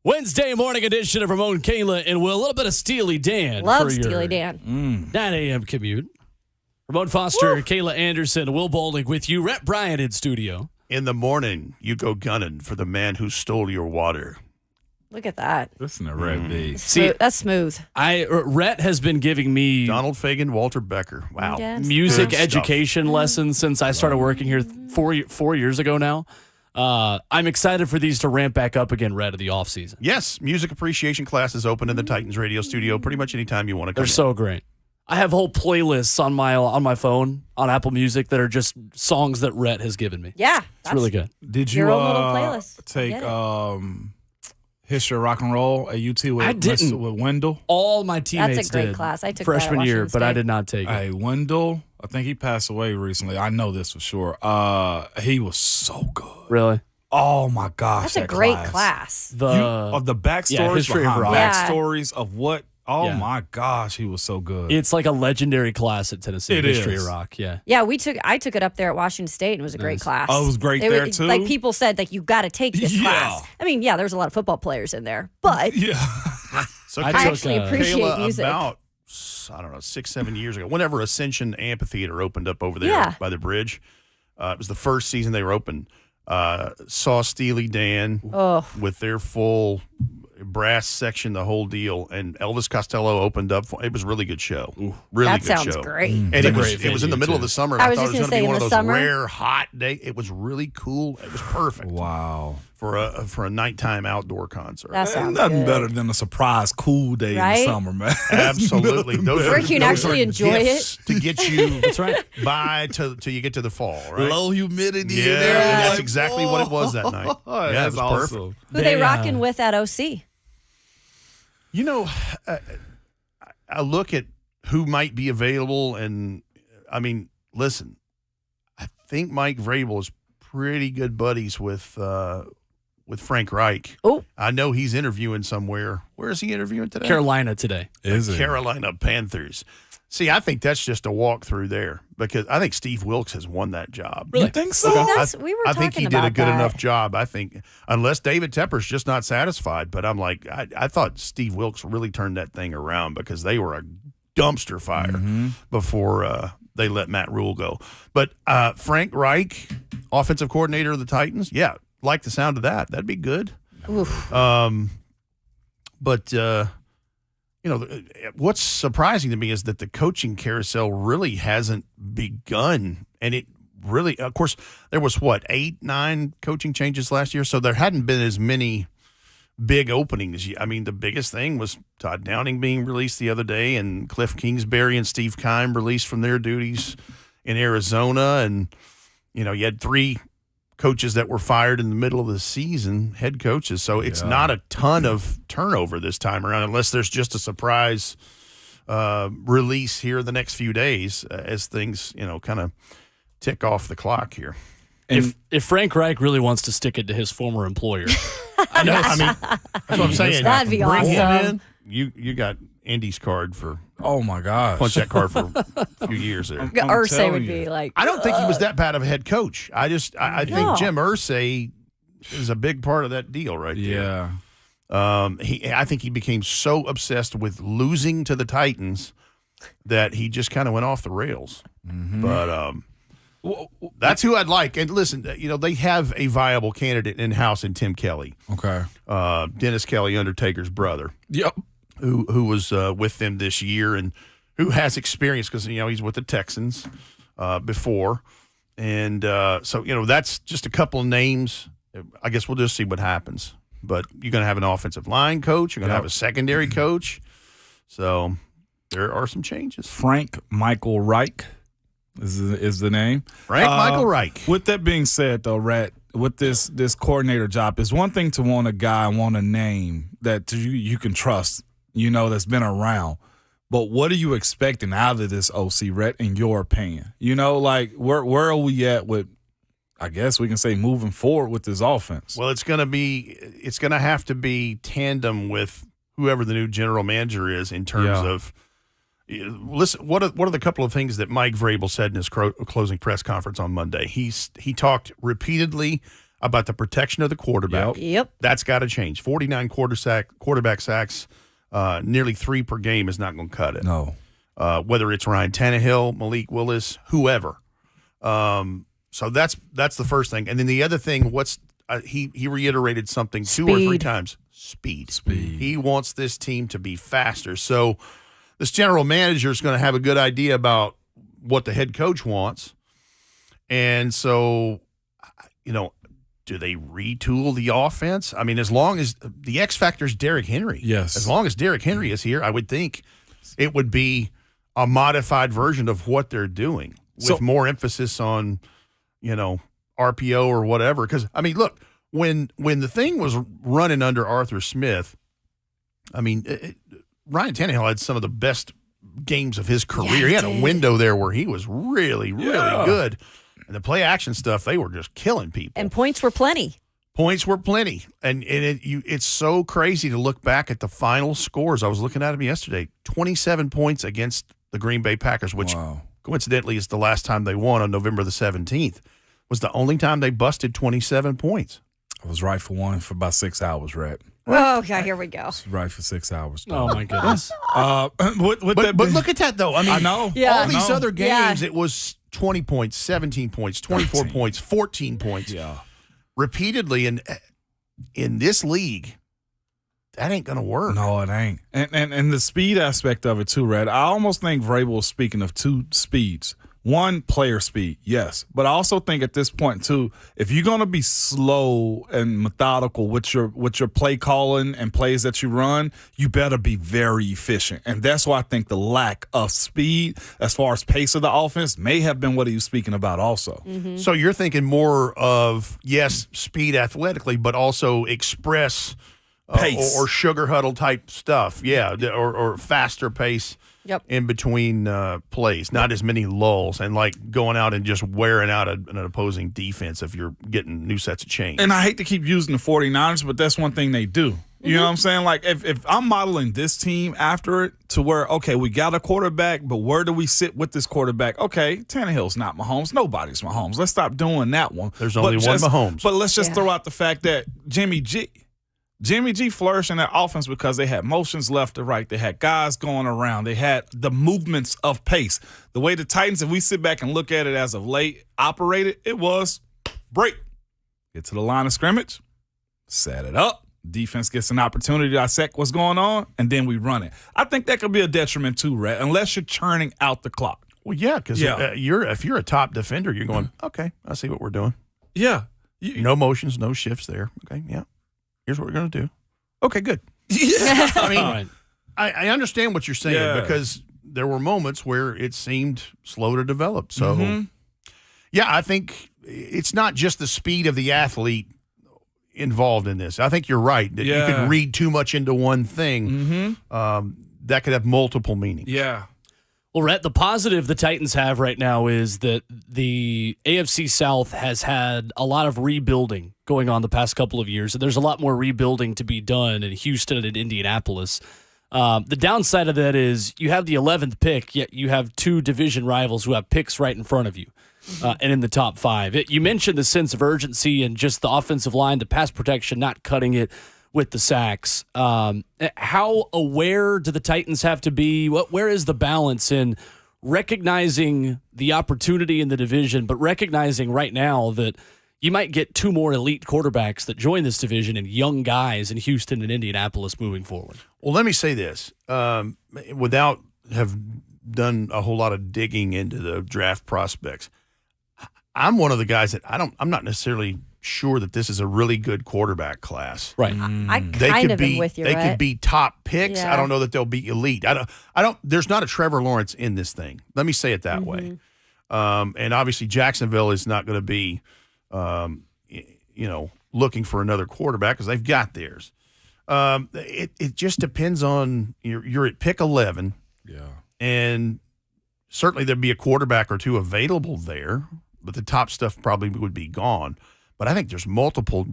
Wednesday morning edition of Ramon, Kayla, and Will. A little bit of Steely Dan. Love for Steely your Dan. 9 a.m. commute. Ramon Foster, Kayla Anderson, Will Bowling with you. Rhett Bryan in studio. In the morning, you go gunning for the man who stole your water. Look at that. Listen to Red B. See, That's smooth. Rhett has been giving me Donald Fagen, Walter Becker. Wow. Yes. music Good stuff. education lessons since I started working here 4 years ago now. I'm excited for these to ramp back up again, Rhett, of the offseason. Yes, music appreciation classes open in the Titans radio studio pretty much anytime you want to come. They're so great. I have whole playlists on my phone on Apple Music that are just songs that Rhett has given me. Yeah. It's really good. Did you Your own little playlist. I take get it. History of Rock and Roll at UT with, I didn't. with Wendell? All my teammates That's a great did. class. I took freshman that at year, Washington but I State. did not take it. Hey, Wendell, I think he passed away recently. I know this for sure. He was so good. Really? Oh my gosh, That's a that great class. Of the backstories History of behind Rock. Yeah. backstories of what. Oh Yeah. my gosh, he was so good. It's like a legendary class at Tennessee. It History is. of Rock. Yeah. Yeah, I took it up there at Washington State, and it was a great class. Oh, it was great there, too? Like people said, like you got to take this Yeah. class. I mean, yeah, there's a lot of football players in there, but yeah. So I I took, actually appreciate Kayla, music. about, I don't know, 6-7 years ago, whenever Ascension Amphitheater opened up over there Yeah. by the bridge, it was the first season they were open. Saw Steely Dan Oh, with their full brass section, the whole deal, and Elvis Costello opened up. It was a really good show. Really that good sounds show. great. And It's a it was great in the venue, middle of too. the summer. I And was I thought just it was gonna going to be say, one in of the those summer? rare hot days. It was really cool. It was perfect Wow. for a nighttime outdoor concert. That Ain't sounds nothing good. better than a surprise cool day in Right? the summer, man. Absolutely. Those Where you can those actually are enjoy it. gifts to get you That's right. by till you get to the fall, right? Low humidity. Yeah, in there. that's Like, exactly what it was that night. Yeah, it That's was awesome. perfect. Who they rocking with at OC? You know, I look at who might be available, and I mean, listen, I think Mike Vrabel is pretty good buddies with Frank Reich. Oh. I know he's interviewing somewhere. Where is he interviewing today? Carolina today. Is it? Carolina Panthers. See, I think that's just a walk through there because I think Steve Wilkes has won that job. You think so? See, we were I think he talking did a about good that. enough job. I think, unless David Tepper's just not satisfied. But I'm like, I thought Steve Wilkes really turned that thing around because they were a dumpster fire before they let Matt Rule go. But Frank Reich, offensive coordinator of the Titans, yeah, like the sound of that. That'd be good. Oof. But you know, what's surprising to me is that the coaching carousel really hasn't begun, and it really, of course, there was 8, 9 coaching changes last year, so there hadn't been as many big openings. I mean, the biggest thing was Todd Downing being released the other day, and Cliff Kingsbury and Steve Keim released from their duties in Arizona, and you know, you had 3 coaches that were fired in the middle of the season, head coaches. So it's not a ton of turnover this time around, unless there's just a surprise release here the next few days as things, you know, kind of tick off the clock here. If Frank Reich really wants to stick it to his former employer, I know. I mean, that's what I'm saying. That'd be Bring him awesome. in. You got Andy's card for Oh my gosh. punch that card for a few years there. Ursay telling would you. be like, I don't think he was that bad of a head coach. I No. think Jim Irsay is a big part of that deal right there. Yeah. I think he became so obsessed with losing to the Titans that he just kind of went off the rails. But that's who I'd like. And listen, you know, they have a viable candidate in house in Tim Kelly, Okay. Dennis Kelly, Undertaker's brother, Yep. who was with them this year and who has experience because, you know, he's with the Texans before. And so, you know, that's just a couple of names. I guess we'll just see what happens. But you're going to have an offensive line coach. You're going to have a secondary coach. So there are some changes. Frank Michael Reich is the name. Frank Michael Reich. With that being said, though, Rhett, with this coordinator job, it's one thing to want a guy, want a name that you can trust, you know, that's been around. But what are you expecting out of this OC, Rhett, in your opinion? You know, like where are we at with, I guess we can say, moving forward with this offense? Well, it's going to have to be tandem with whoever the new general manager is in terms of. Listen, what are the couple of things that Mike Vrabel said in his closing press conference on Monday? He talked repeatedly about the protection of the quarterback. Yep. That's got to change. 49 quarterback sacks, nearly 3 per game is not going to cut it. No. Whether it's Ryan Tannehill, Malik Willis, whoever. So that's the first thing. And then the other thing, he reiterated something 2 or 3 times. Speed. He wants this team to be faster. So this general manager is going to have a good idea about what the head coach wants. And so, do they retool the offense? I mean, as long as the X factor is Derrick Henry. Yes. As long as Derrick Henry is here, I would think it would be a modified version of what they're doing with more emphasis on, RPO or whatever. Because, I mean, look, when the thing was running under Arthur Smith, I mean, Ryan Tannehill had some of the best games of his career. Yeah, he had a window there where he was really, really good. And the play action stuff, they were just killing people. And points were plenty. And it's so crazy to look back at the final scores. I was looking at them yesterday. 27 points against the Green Bay Packers, which coincidentally is the last time they won on November the 17th, was the only time they busted 27 points. I was right for one for about 6 hours, Rhett. Oh, okay, here we go. Right for 6 hours. Oh, my goodness. But look at that, though. I mean, I know. All these other games, it was 20 points, 17 points, 24 points, 14 points. Yeah. Repeatedly in this league, that ain't going to work. No, it ain't. And the speed aspect of it, too, Red. I almost think Vrabel is speaking of 2 speeds. One, player speed, yes. But I also think at this point, too, if you're going to be slow and methodical with your play calling and plays that you run, you better be very efficient. And that's why I think the lack of speed as far as pace of the offense may have been what he was speaking about also. Mm-hmm. So you're thinking more of, yes, speed athletically, but also express pace or sugar huddle type stuff. Yeah, or faster pace. Yep. In between plays, not as many lulls, and like going out and just wearing out an opposing defense if you're getting new sets of chains. And I hate to keep using the 49ers, but that's one thing they do. You know what I'm saying? Like, if I'm modeling this team after it to where, okay, we got a quarterback, but where do we sit with this quarterback? Okay, Tannehill's not Mahomes. Nobody's Mahomes. Let's stop doing that one. There's only one Mahomes. But let's just throw out the fact that Jimmy G flourished in that offense because they had motions left to right. They had guys going around. They had the movements of pace. The way the Titans, if we sit back and look at it as of late, operated, it was break. Get to the line of scrimmage, set it up. Defense gets an opportunity to dissect what's going on, and then we run it. I think that could be a detriment too, Rhett, unless you're churning out the clock. Well, yeah, because if you're a top defender, you're going, okay, I see what we're doing. Yeah. No motions, no shifts there. Okay, yeah. Here's what we're going to do. Okay, good. Yeah. I mean, I understand what you're saying because there were moments where it seemed slow to develop. So, yeah, I think it's not just the speed of the athlete involved in this. I think you're right that you could read too much into one thing. That could have multiple meanings. Yeah. Well, Rhett, the positive the Titans have right now is that the AFC South has had a lot of rebuilding going on the past couple of years. And there's a lot more rebuilding to be done in Houston and Indianapolis. The downside of that is you have the 11th pick, yet you have 2 division rivals who have picks right in front of you and in the top 5. You mentioned the sense of urgency and just the offensive line, the pass protection, not cutting it with the sacks. How aware do the Titans have to be? Where is the balance in recognizing the opportunity in the division, but recognizing right now that you might get 2 more elite quarterbacks that join this division and young guys in Houston and Indianapolis moving forward? Well, let me say this. Without have done a whole lot of digging into the draft prospects, I'm one of the guys that I'm not necessarily sure that this is a really good quarterback class. Right. I kind of am with you, They Rhett. could be top picks. Yeah. I don't know that they'll be elite. I don't there's not a Trevor Lawrence in this thing. Let me say it that way. And obviously Jacksonville is not going to be looking for another quarterback because they've got theirs. It just depends on you're at pick 11. Yeah. And certainly there'd be a quarterback or 2 available there, but the top stuff probably would be gone. But I think there's multiple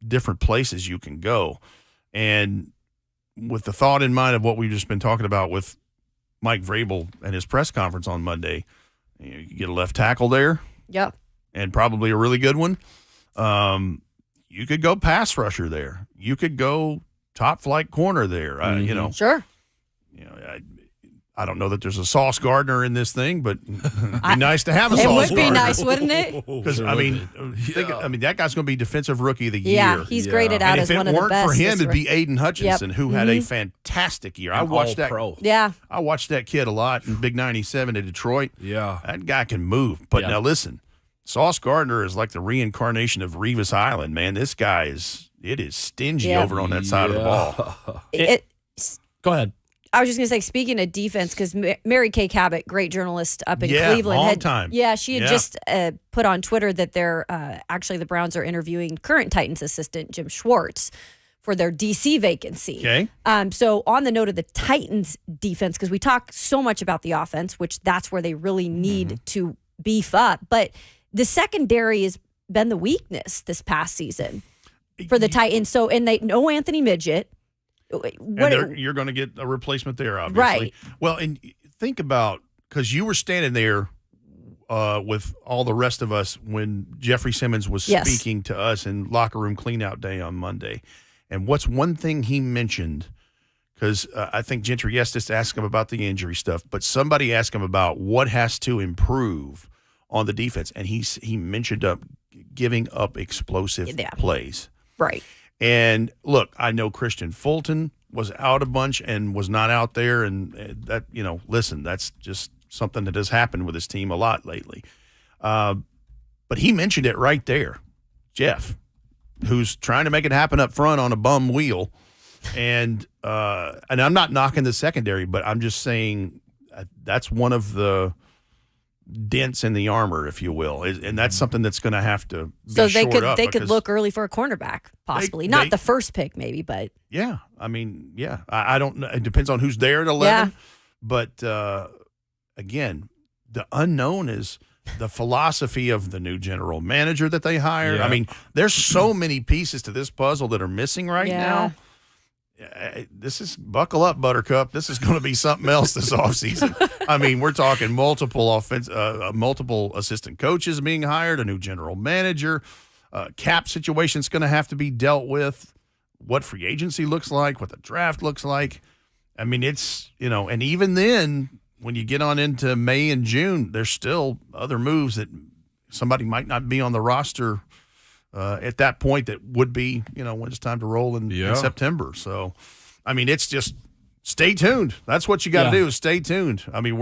different places you can go. And with the thought in mind of what we've just been talking about with Mike Vrabel and his press conference on Monday, you get a left tackle there. Yep. And probably a really good one. you could go pass rusher there. You could go top flight corner there. You know, Sure. You know, I don't know that there's a Sauce Gardner in this thing, but it'd be nice to have a Sauce It Gardner. would be nice, wouldn't it? Because I mean, that guy's going to be defensive rookie of the year. Yeah, he's graded out And as if one it of the weren't best. for him, this it'd be year. Aiden Hutchinson, who had a fantastic year. I watched that. All-Pro. Yeah. I watched that kid a lot in Big 97 in Detroit. Yeah. That guy can move. But now listen, Sauce Gardner is like the reincarnation of Revis Island, man. This guy is stingy over on that side of the ball. Go ahead. I was just going to say, speaking of defense, because Mary Kay Cabot, great journalist up in Cleveland. Long time. Yeah, she had just put on Twitter that they're actually the Browns are interviewing current Titans assistant Geoff Schwartz for their DC vacancy. Okay. So on the note of the Titans defense, because we talk so much about the offense, which that's where they really need to beef up. But the secondary has been the weakness this past season for the Titans. So, and they no Anthony Midget. You're going to get a replacement there, obviously. Right. Well, and think about, because you were standing there with all the rest of us when Jeffrey Simmons was speaking to us in locker room cleanout day on Monday. And what's one thing he mentioned, because I think Gentry just asked him about the injury stuff, but somebody asked him about what has to improve on the defense. And he mentioned giving up explosive plays. Right. And look, I know Christian Fulton was out a bunch and was not out there. And that, listen, that's just something that has happened with his team a lot lately. But he mentioned it right there, Jeff, who's trying to make it happen up front on a bum wheel. And I'm not knocking the secondary, but I'm just saying that's one of the dents in the armor, if you will, and that's something that's going to have to be they could look early for a cornerback, possibly not the first pick, maybe, but I don't know. It depends on who's there at 11. But again, the unknown is the philosophy of the new general manager that they hired. I mean, there's so many pieces to this puzzle that are missing right now. This is buckle up, Buttercup. This is going to be something else this offseason. I mean, we're talking multiple assistant coaches being hired, a new general manager, cap situation's going to have to be dealt with, what free agency looks like, what the draft looks like. I mean, it's, and even then, when you get on into May and June, there's still other moves that somebody might not be on the roster at that point that would be, when it's time to roll in September. So, I mean, it's just stay tuned. That's what you got to do is stay tuned. I mean,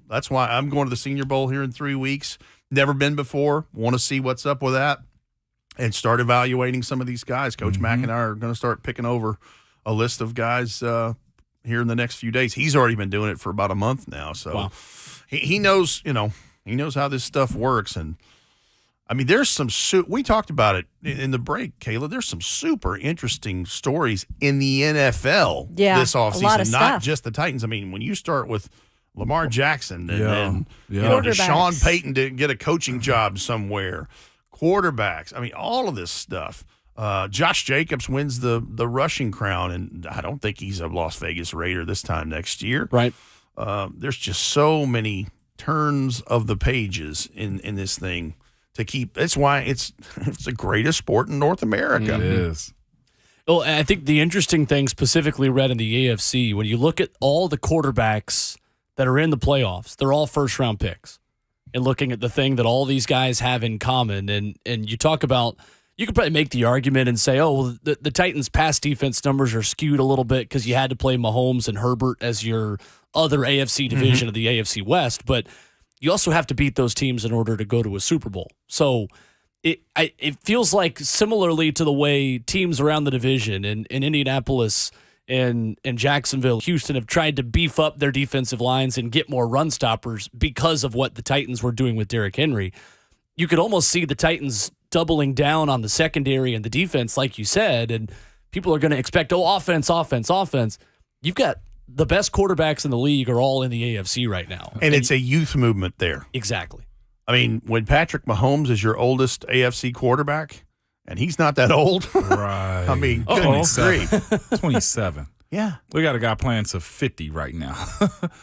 that's why I'm going to the Senior Bowl here in 3 weeks. Never been before. Want to see what's up with that and start evaluating some of these guys. Coach Mack and I are going to start picking over a list of guys here in the next few days. He's already been doing it for about a month now. So he knows, he knows how this stuff works. And I mean, there's some we talked about it in the break, Kayla. There's some super interesting stories in the NFL this offseason, not just the Titans. I mean, when you start with Lamar Jackson and then Deshaun Payton to get a coaching job somewhere, quarterbacks. I mean, all of this stuff. Josh Jacobs wins the rushing crown, and I don't think he's a Las Vegas Raider this time next year. Right. There's just so many turns of the pages in this thing. To keep, that's why it's the greatest sport in North America. It is. Well, I think the interesting thing specifically read in the AFC, when you look at all the quarterbacks that are in the playoffs, they're all first-round picks. And looking at the thing that all these guys have in common, and you talk about, you could probably make the argument and say, oh, well, the Titans' pass defense numbers are skewed a little bit because you had to play Mahomes and Herbert as your other AFC division of the AFC West, but you also have to beat those teams in order to go to a Super Bowl. So it feels like similarly to the way teams around the division in Indianapolis and Jacksonville, Houston have tried to beef up their defensive lines and get more run stoppers because of what the Titans were doing with Derrick Henry. You could almost see the Titans doubling down on the secondary and the defense, like you said, and people are going to expect, offense. You've got the best quarterbacks in the league are all in the AFC right now. And it's a youth movement there. Exactly. I mean, when Patrick Mahomes is your oldest AFC quarterback, and he's not that old. Right. I mean, goodness grief. 27. Yeah. We got a guy playing to 50 right now.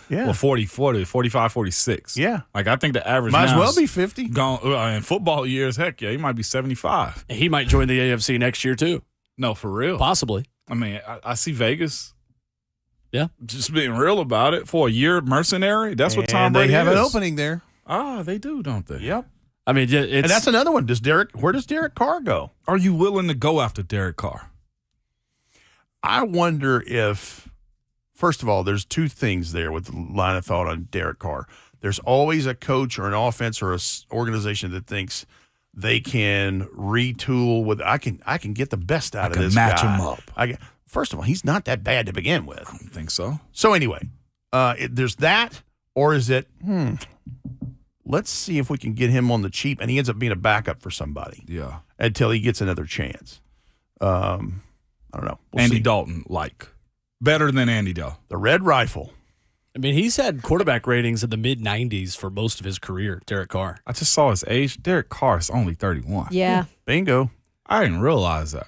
Yeah. Well, 45, 46. Yeah. Like, I think the average Might as now well is be 50. Gone, in football years, heck yeah, he might be 75. He might join the AFC next year, too. No, for real. Possibly. I mean, I see Vegas. Yeah. Just being real about it. For a year mercenary, that's what Tom And Brady they have is. an opening there. Ah, they do, don't they? Yep. I mean, it's, And that's another one. Where does Derek Carr go? Are you willing to go after Derek Carr? I wonder if, first of all, there's two things there with the line of thought on Derek Carr. There's always a coach or an offense or an organization that thinks they can retool with. I can get the best out of this match guy. him up. First of all, he's not that bad to begin with. I don't think so. So anyway, there's that, or is it? Let's see if we can get him on the cheap, and he ends up being a backup for somebody. Yeah. Until he gets another chance. I don't know. We'll Andy see. Dalton, better than Andy Dalton. The Red Rifle. I mean, he's had quarterback ratings in the mid-90s for most of his career, Derek Carr. I just saw his age. Derek Carr is only 31. Yeah. Bingo. I didn't realize that.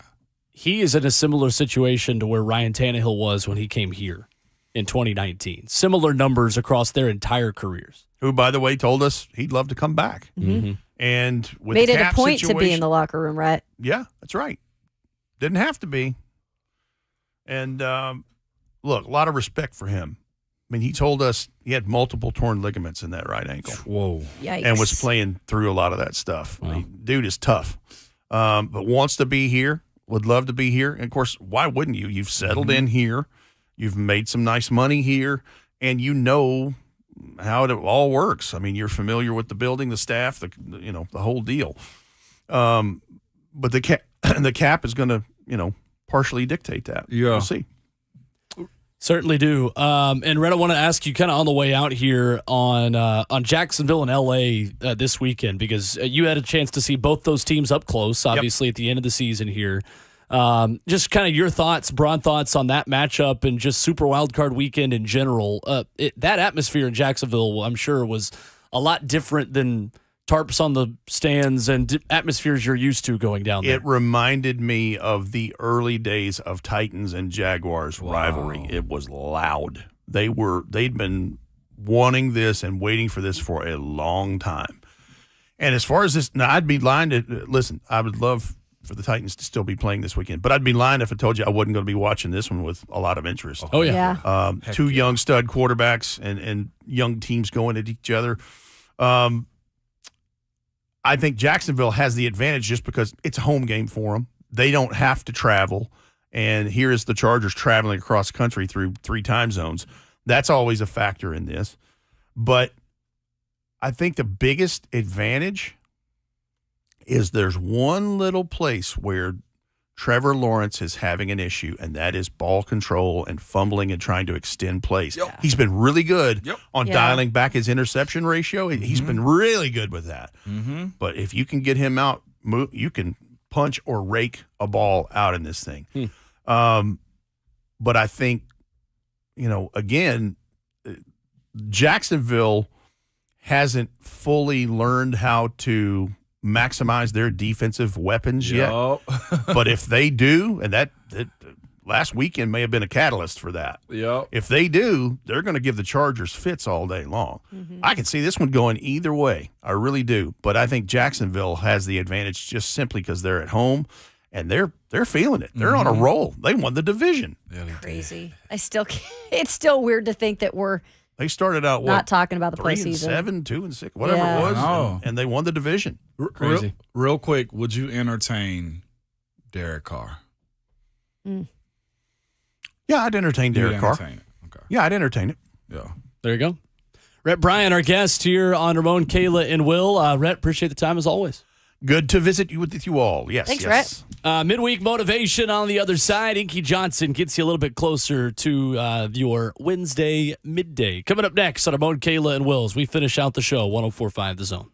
He is in a similar situation to where Ryan Tannehill was when he came here in 2019. Similar numbers across their entire careers. Who, by the way, told us he'd love to come back. Mm-hmm. And with Made the it a cap point to be in situation- the locker room, right? Yeah, that's right. Didn't have to be. And look, a lot of respect for him. I mean, he told us he had multiple torn ligaments in that right ankle. Whoa. Yikes. And was playing through a lot of that stuff. Wow. I mean, dude is tough, but wants to be here, would love to be here. And, of course, why wouldn't you? You've settled in here. You've made some nice money here, and you know how it all works. I mean, you're familiar with the building, the staff, the whole deal. But the cap is going to, partially dictate that. Yeah. We'll see. Certainly do. And Rhett, I want to ask you kind of on the way out here on Jacksonville and LA this weekend, because you had a chance to see both those teams up close, obviously at the end of the season here. Just kind of your thoughts, broad thoughts on that matchup and just Super Wildcard Weekend in general. That atmosphere in Jacksonville, I'm sure, was a lot different than tarps on the stands and atmospheres you're used to going down there. It reminded me of the early days of Titans and Jaguars rivalry. It was loud. They'd been wanting this and waiting for this for a long time. And as far as this, now I'd be lying to listen. I would love for the Titans to still be playing this weekend, but I'd be lying if I told you I wasn't going to be watching this one with a lot of interest. Oh yeah. Two young stud quarterbacks and young teams going at each other. I think Jacksonville has the advantage just because it's a home game for them. They don't have to travel. And here is the Chargers traveling across the country through 3 time zones. That's always a factor in this. But I think the biggest advantage is there's one little place where Trevor Lawrence is having an issue, and that is ball control and fumbling and trying to extend plays. Yep. He's been really good on Yeah. dialing back his interception ratio. He's been really good with that. Mm-hmm. But if you can get him out, you can punch or rake a ball out in this thing. But I think, again, Jacksonville hasn't fully learned how to maximize their defensive weapons yet. But if they do, and that last weekend may have been a catalyst for that. Yep. If they do, they're going to give the Chargers fits all day long. I can see this one going either way. I really do. But I think Jacksonville has the advantage just simply because they're at home and they're feeling it. They're on a roll. They won the division. Crazy. It's still weird to think that we're They started out not talking about the 3-7, postseason. 2-6, whatever Yeah. it was, I know. and they won the division. Crazy. Real quick, would you entertain Derek Carr? Yeah, I'd entertain You'd Derek Carr. entertain it. Okay. Yeah, I'd entertain it. Yeah. There you go. Rhett Bryan, our guest here on Ramon, Kayla, and Will. Rhett, appreciate the time as always. Good to visit you with you all. Yes. Thanks, yes. Midweek motivation on the other side. Inky Johnson gets you a little bit closer to your Wednesday midday. Coming up next on Ramon, Kayla, and Will as we finish out the show, 104.5 The Zone.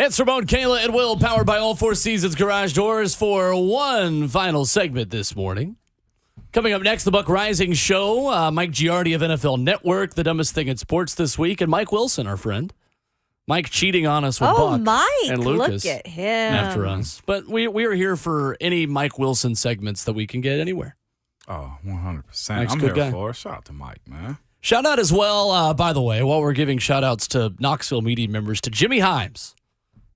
It's Ramon, Kayla, and Will, powered by All Four Seasons Garage Doors for one final segment this morning. Coming up next, the Buck Rising Show. Mike Giardi of NFL Network, the dumbest thing in sports this week, and Mike Wilson, our friend. Mike cheating on us with Buck Mike, and Lucas look at him. after us. But we are here for any Mike Wilson segments that we can get anywhere. Oh, 100%. Mike's I'm a good here guy. for it. Shout out to Mike, man. Shout out as well, by the way, while we're giving shout outs to Knoxville media members, to Jimmy Himes.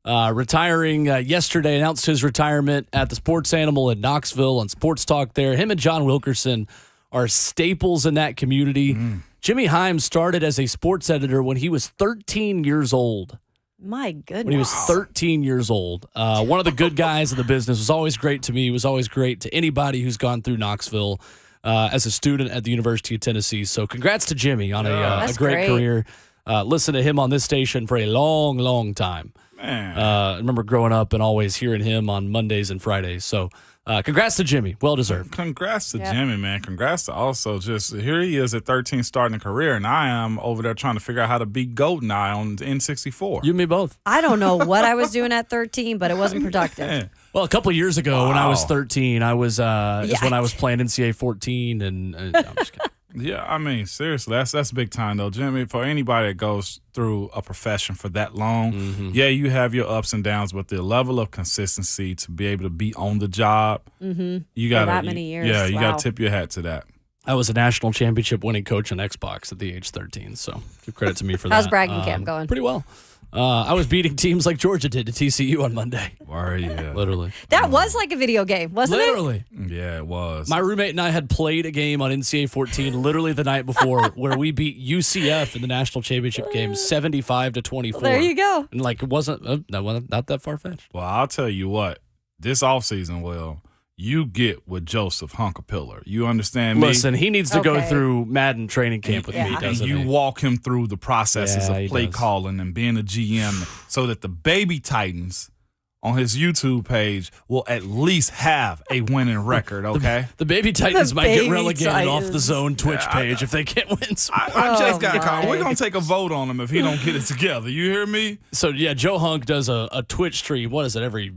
Retiring yesterday, announced his retirement at the Sports Animal in Knoxville on Sports Talk there. Him and John Wilkerson are staples in that community. Jimmy Himes started as a sports editor when he was 13 years old. My goodness. When he was 13 years old. One of the good guys in the business. Was always great to me. Was always great to anybody who's gone through Knoxville as a student at the University of Tennessee. So congrats to Jimmy on a great career. Listen to him on this station for a long, long time. I remember growing up and always hearing him on Mondays and Fridays. So congrats to Jimmy. Well deserved. Congrats to Jimmy, man. Congrats to also just here he is at 13 starting a career, and I am over there trying to figure out how to beat GoldenEye on N64. You and me both. I don't know what I was doing at 13, but it wasn't productive. Well, a couple of years ago when I was 13, I was is when I was playing NCAA 14, and I'm just kidding. Yeah, I mean, seriously, that's big time, though. Jimmy, for anybody that goes through a profession for that long, yeah, you have your ups and downs, but the level of consistency to be able to be on the job, you got that many years. Yeah, you Wow. got to tip your hat to that. I was a national championship winning coach on Xbox at the age 13, so give credit to me for that. How's bragging camp going? Pretty well. I was beating teams like Georgia did to TCU on Monday. Yeah. Literally. That was like a video game, wasn't Literally. Yeah, it was. My roommate and I had played a game on NCAA 14 literally the night before where we beat UCF in the national championship game 75-24. There you go. And like it wasn't not that far-fetched. Well, I'll tell you what, this offseason, Will, you get with Joseph Hunkapiller. You understand me? Listen, he needs to go Okay. through Madden training camp with me, And doesn't you he? walk him through the processes Yeah, of he play does. calling and being a GM so that the baby Titans on his YouTube page will at least have a winning record, okay? The baby Titans The might get baby relegated off the Titans. Zone Twitch page if they can't win. I just got caught. my. We're going to take a vote on him if he don't get it together. You hear me? So, yeah, Joe Hunk does a Twitch stream. What is it, every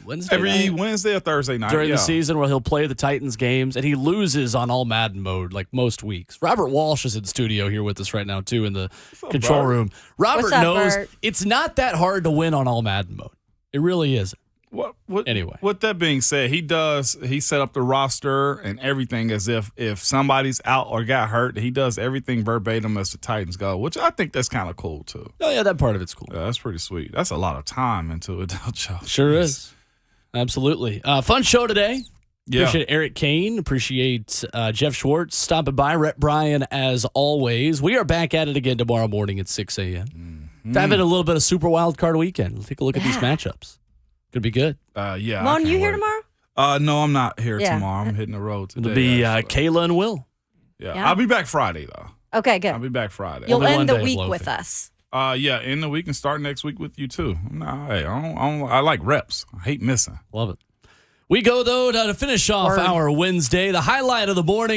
Wednesday Every night? Wednesday or Thursday night. During yeah. the season where he'll play the Titans games, and he loses on all Madden mode like most weeks. Robert Walsh is in studio here with us right now, too, in the control Bert? room. Robert What's up, knows Bert? it's not that hard to win on all Madden mode. It really isn't. Anyway. With that being said, he set up the roster and everything as if somebody's out or got hurt, he does everything verbatim as the Titans go, which I think that's kind of cool too. Oh, yeah, that part of it's cool. Yeah, that's pretty sweet. That's a lot of time into it, Joe. Sure is. Absolutely. Fun show today. Yeah. Appreciate Eric Cain. Appreciate Geoff Schwartz stopping by. Rhett Bryan, as always. We are back at it again tomorrow morning at 6 a.m. Diving a little bit of Super Wild Card Weekend. Let's take a look at these matchups. Could be good. Yeah. Mon, you here tomorrow? No, I'm not here Yeah. tomorrow. I'm hitting the road today. It'll be actually. Kayla and Will. Yeah. I'll be back Friday though. Okay, good. I'll be back Friday. You'll Only one end the day of week loafing. with us. Yeah, end the week and start next week with you too. I like reps. I hate missing. Love it. We go, though, to finish off Word. our Wednesday. The highlight of the morning.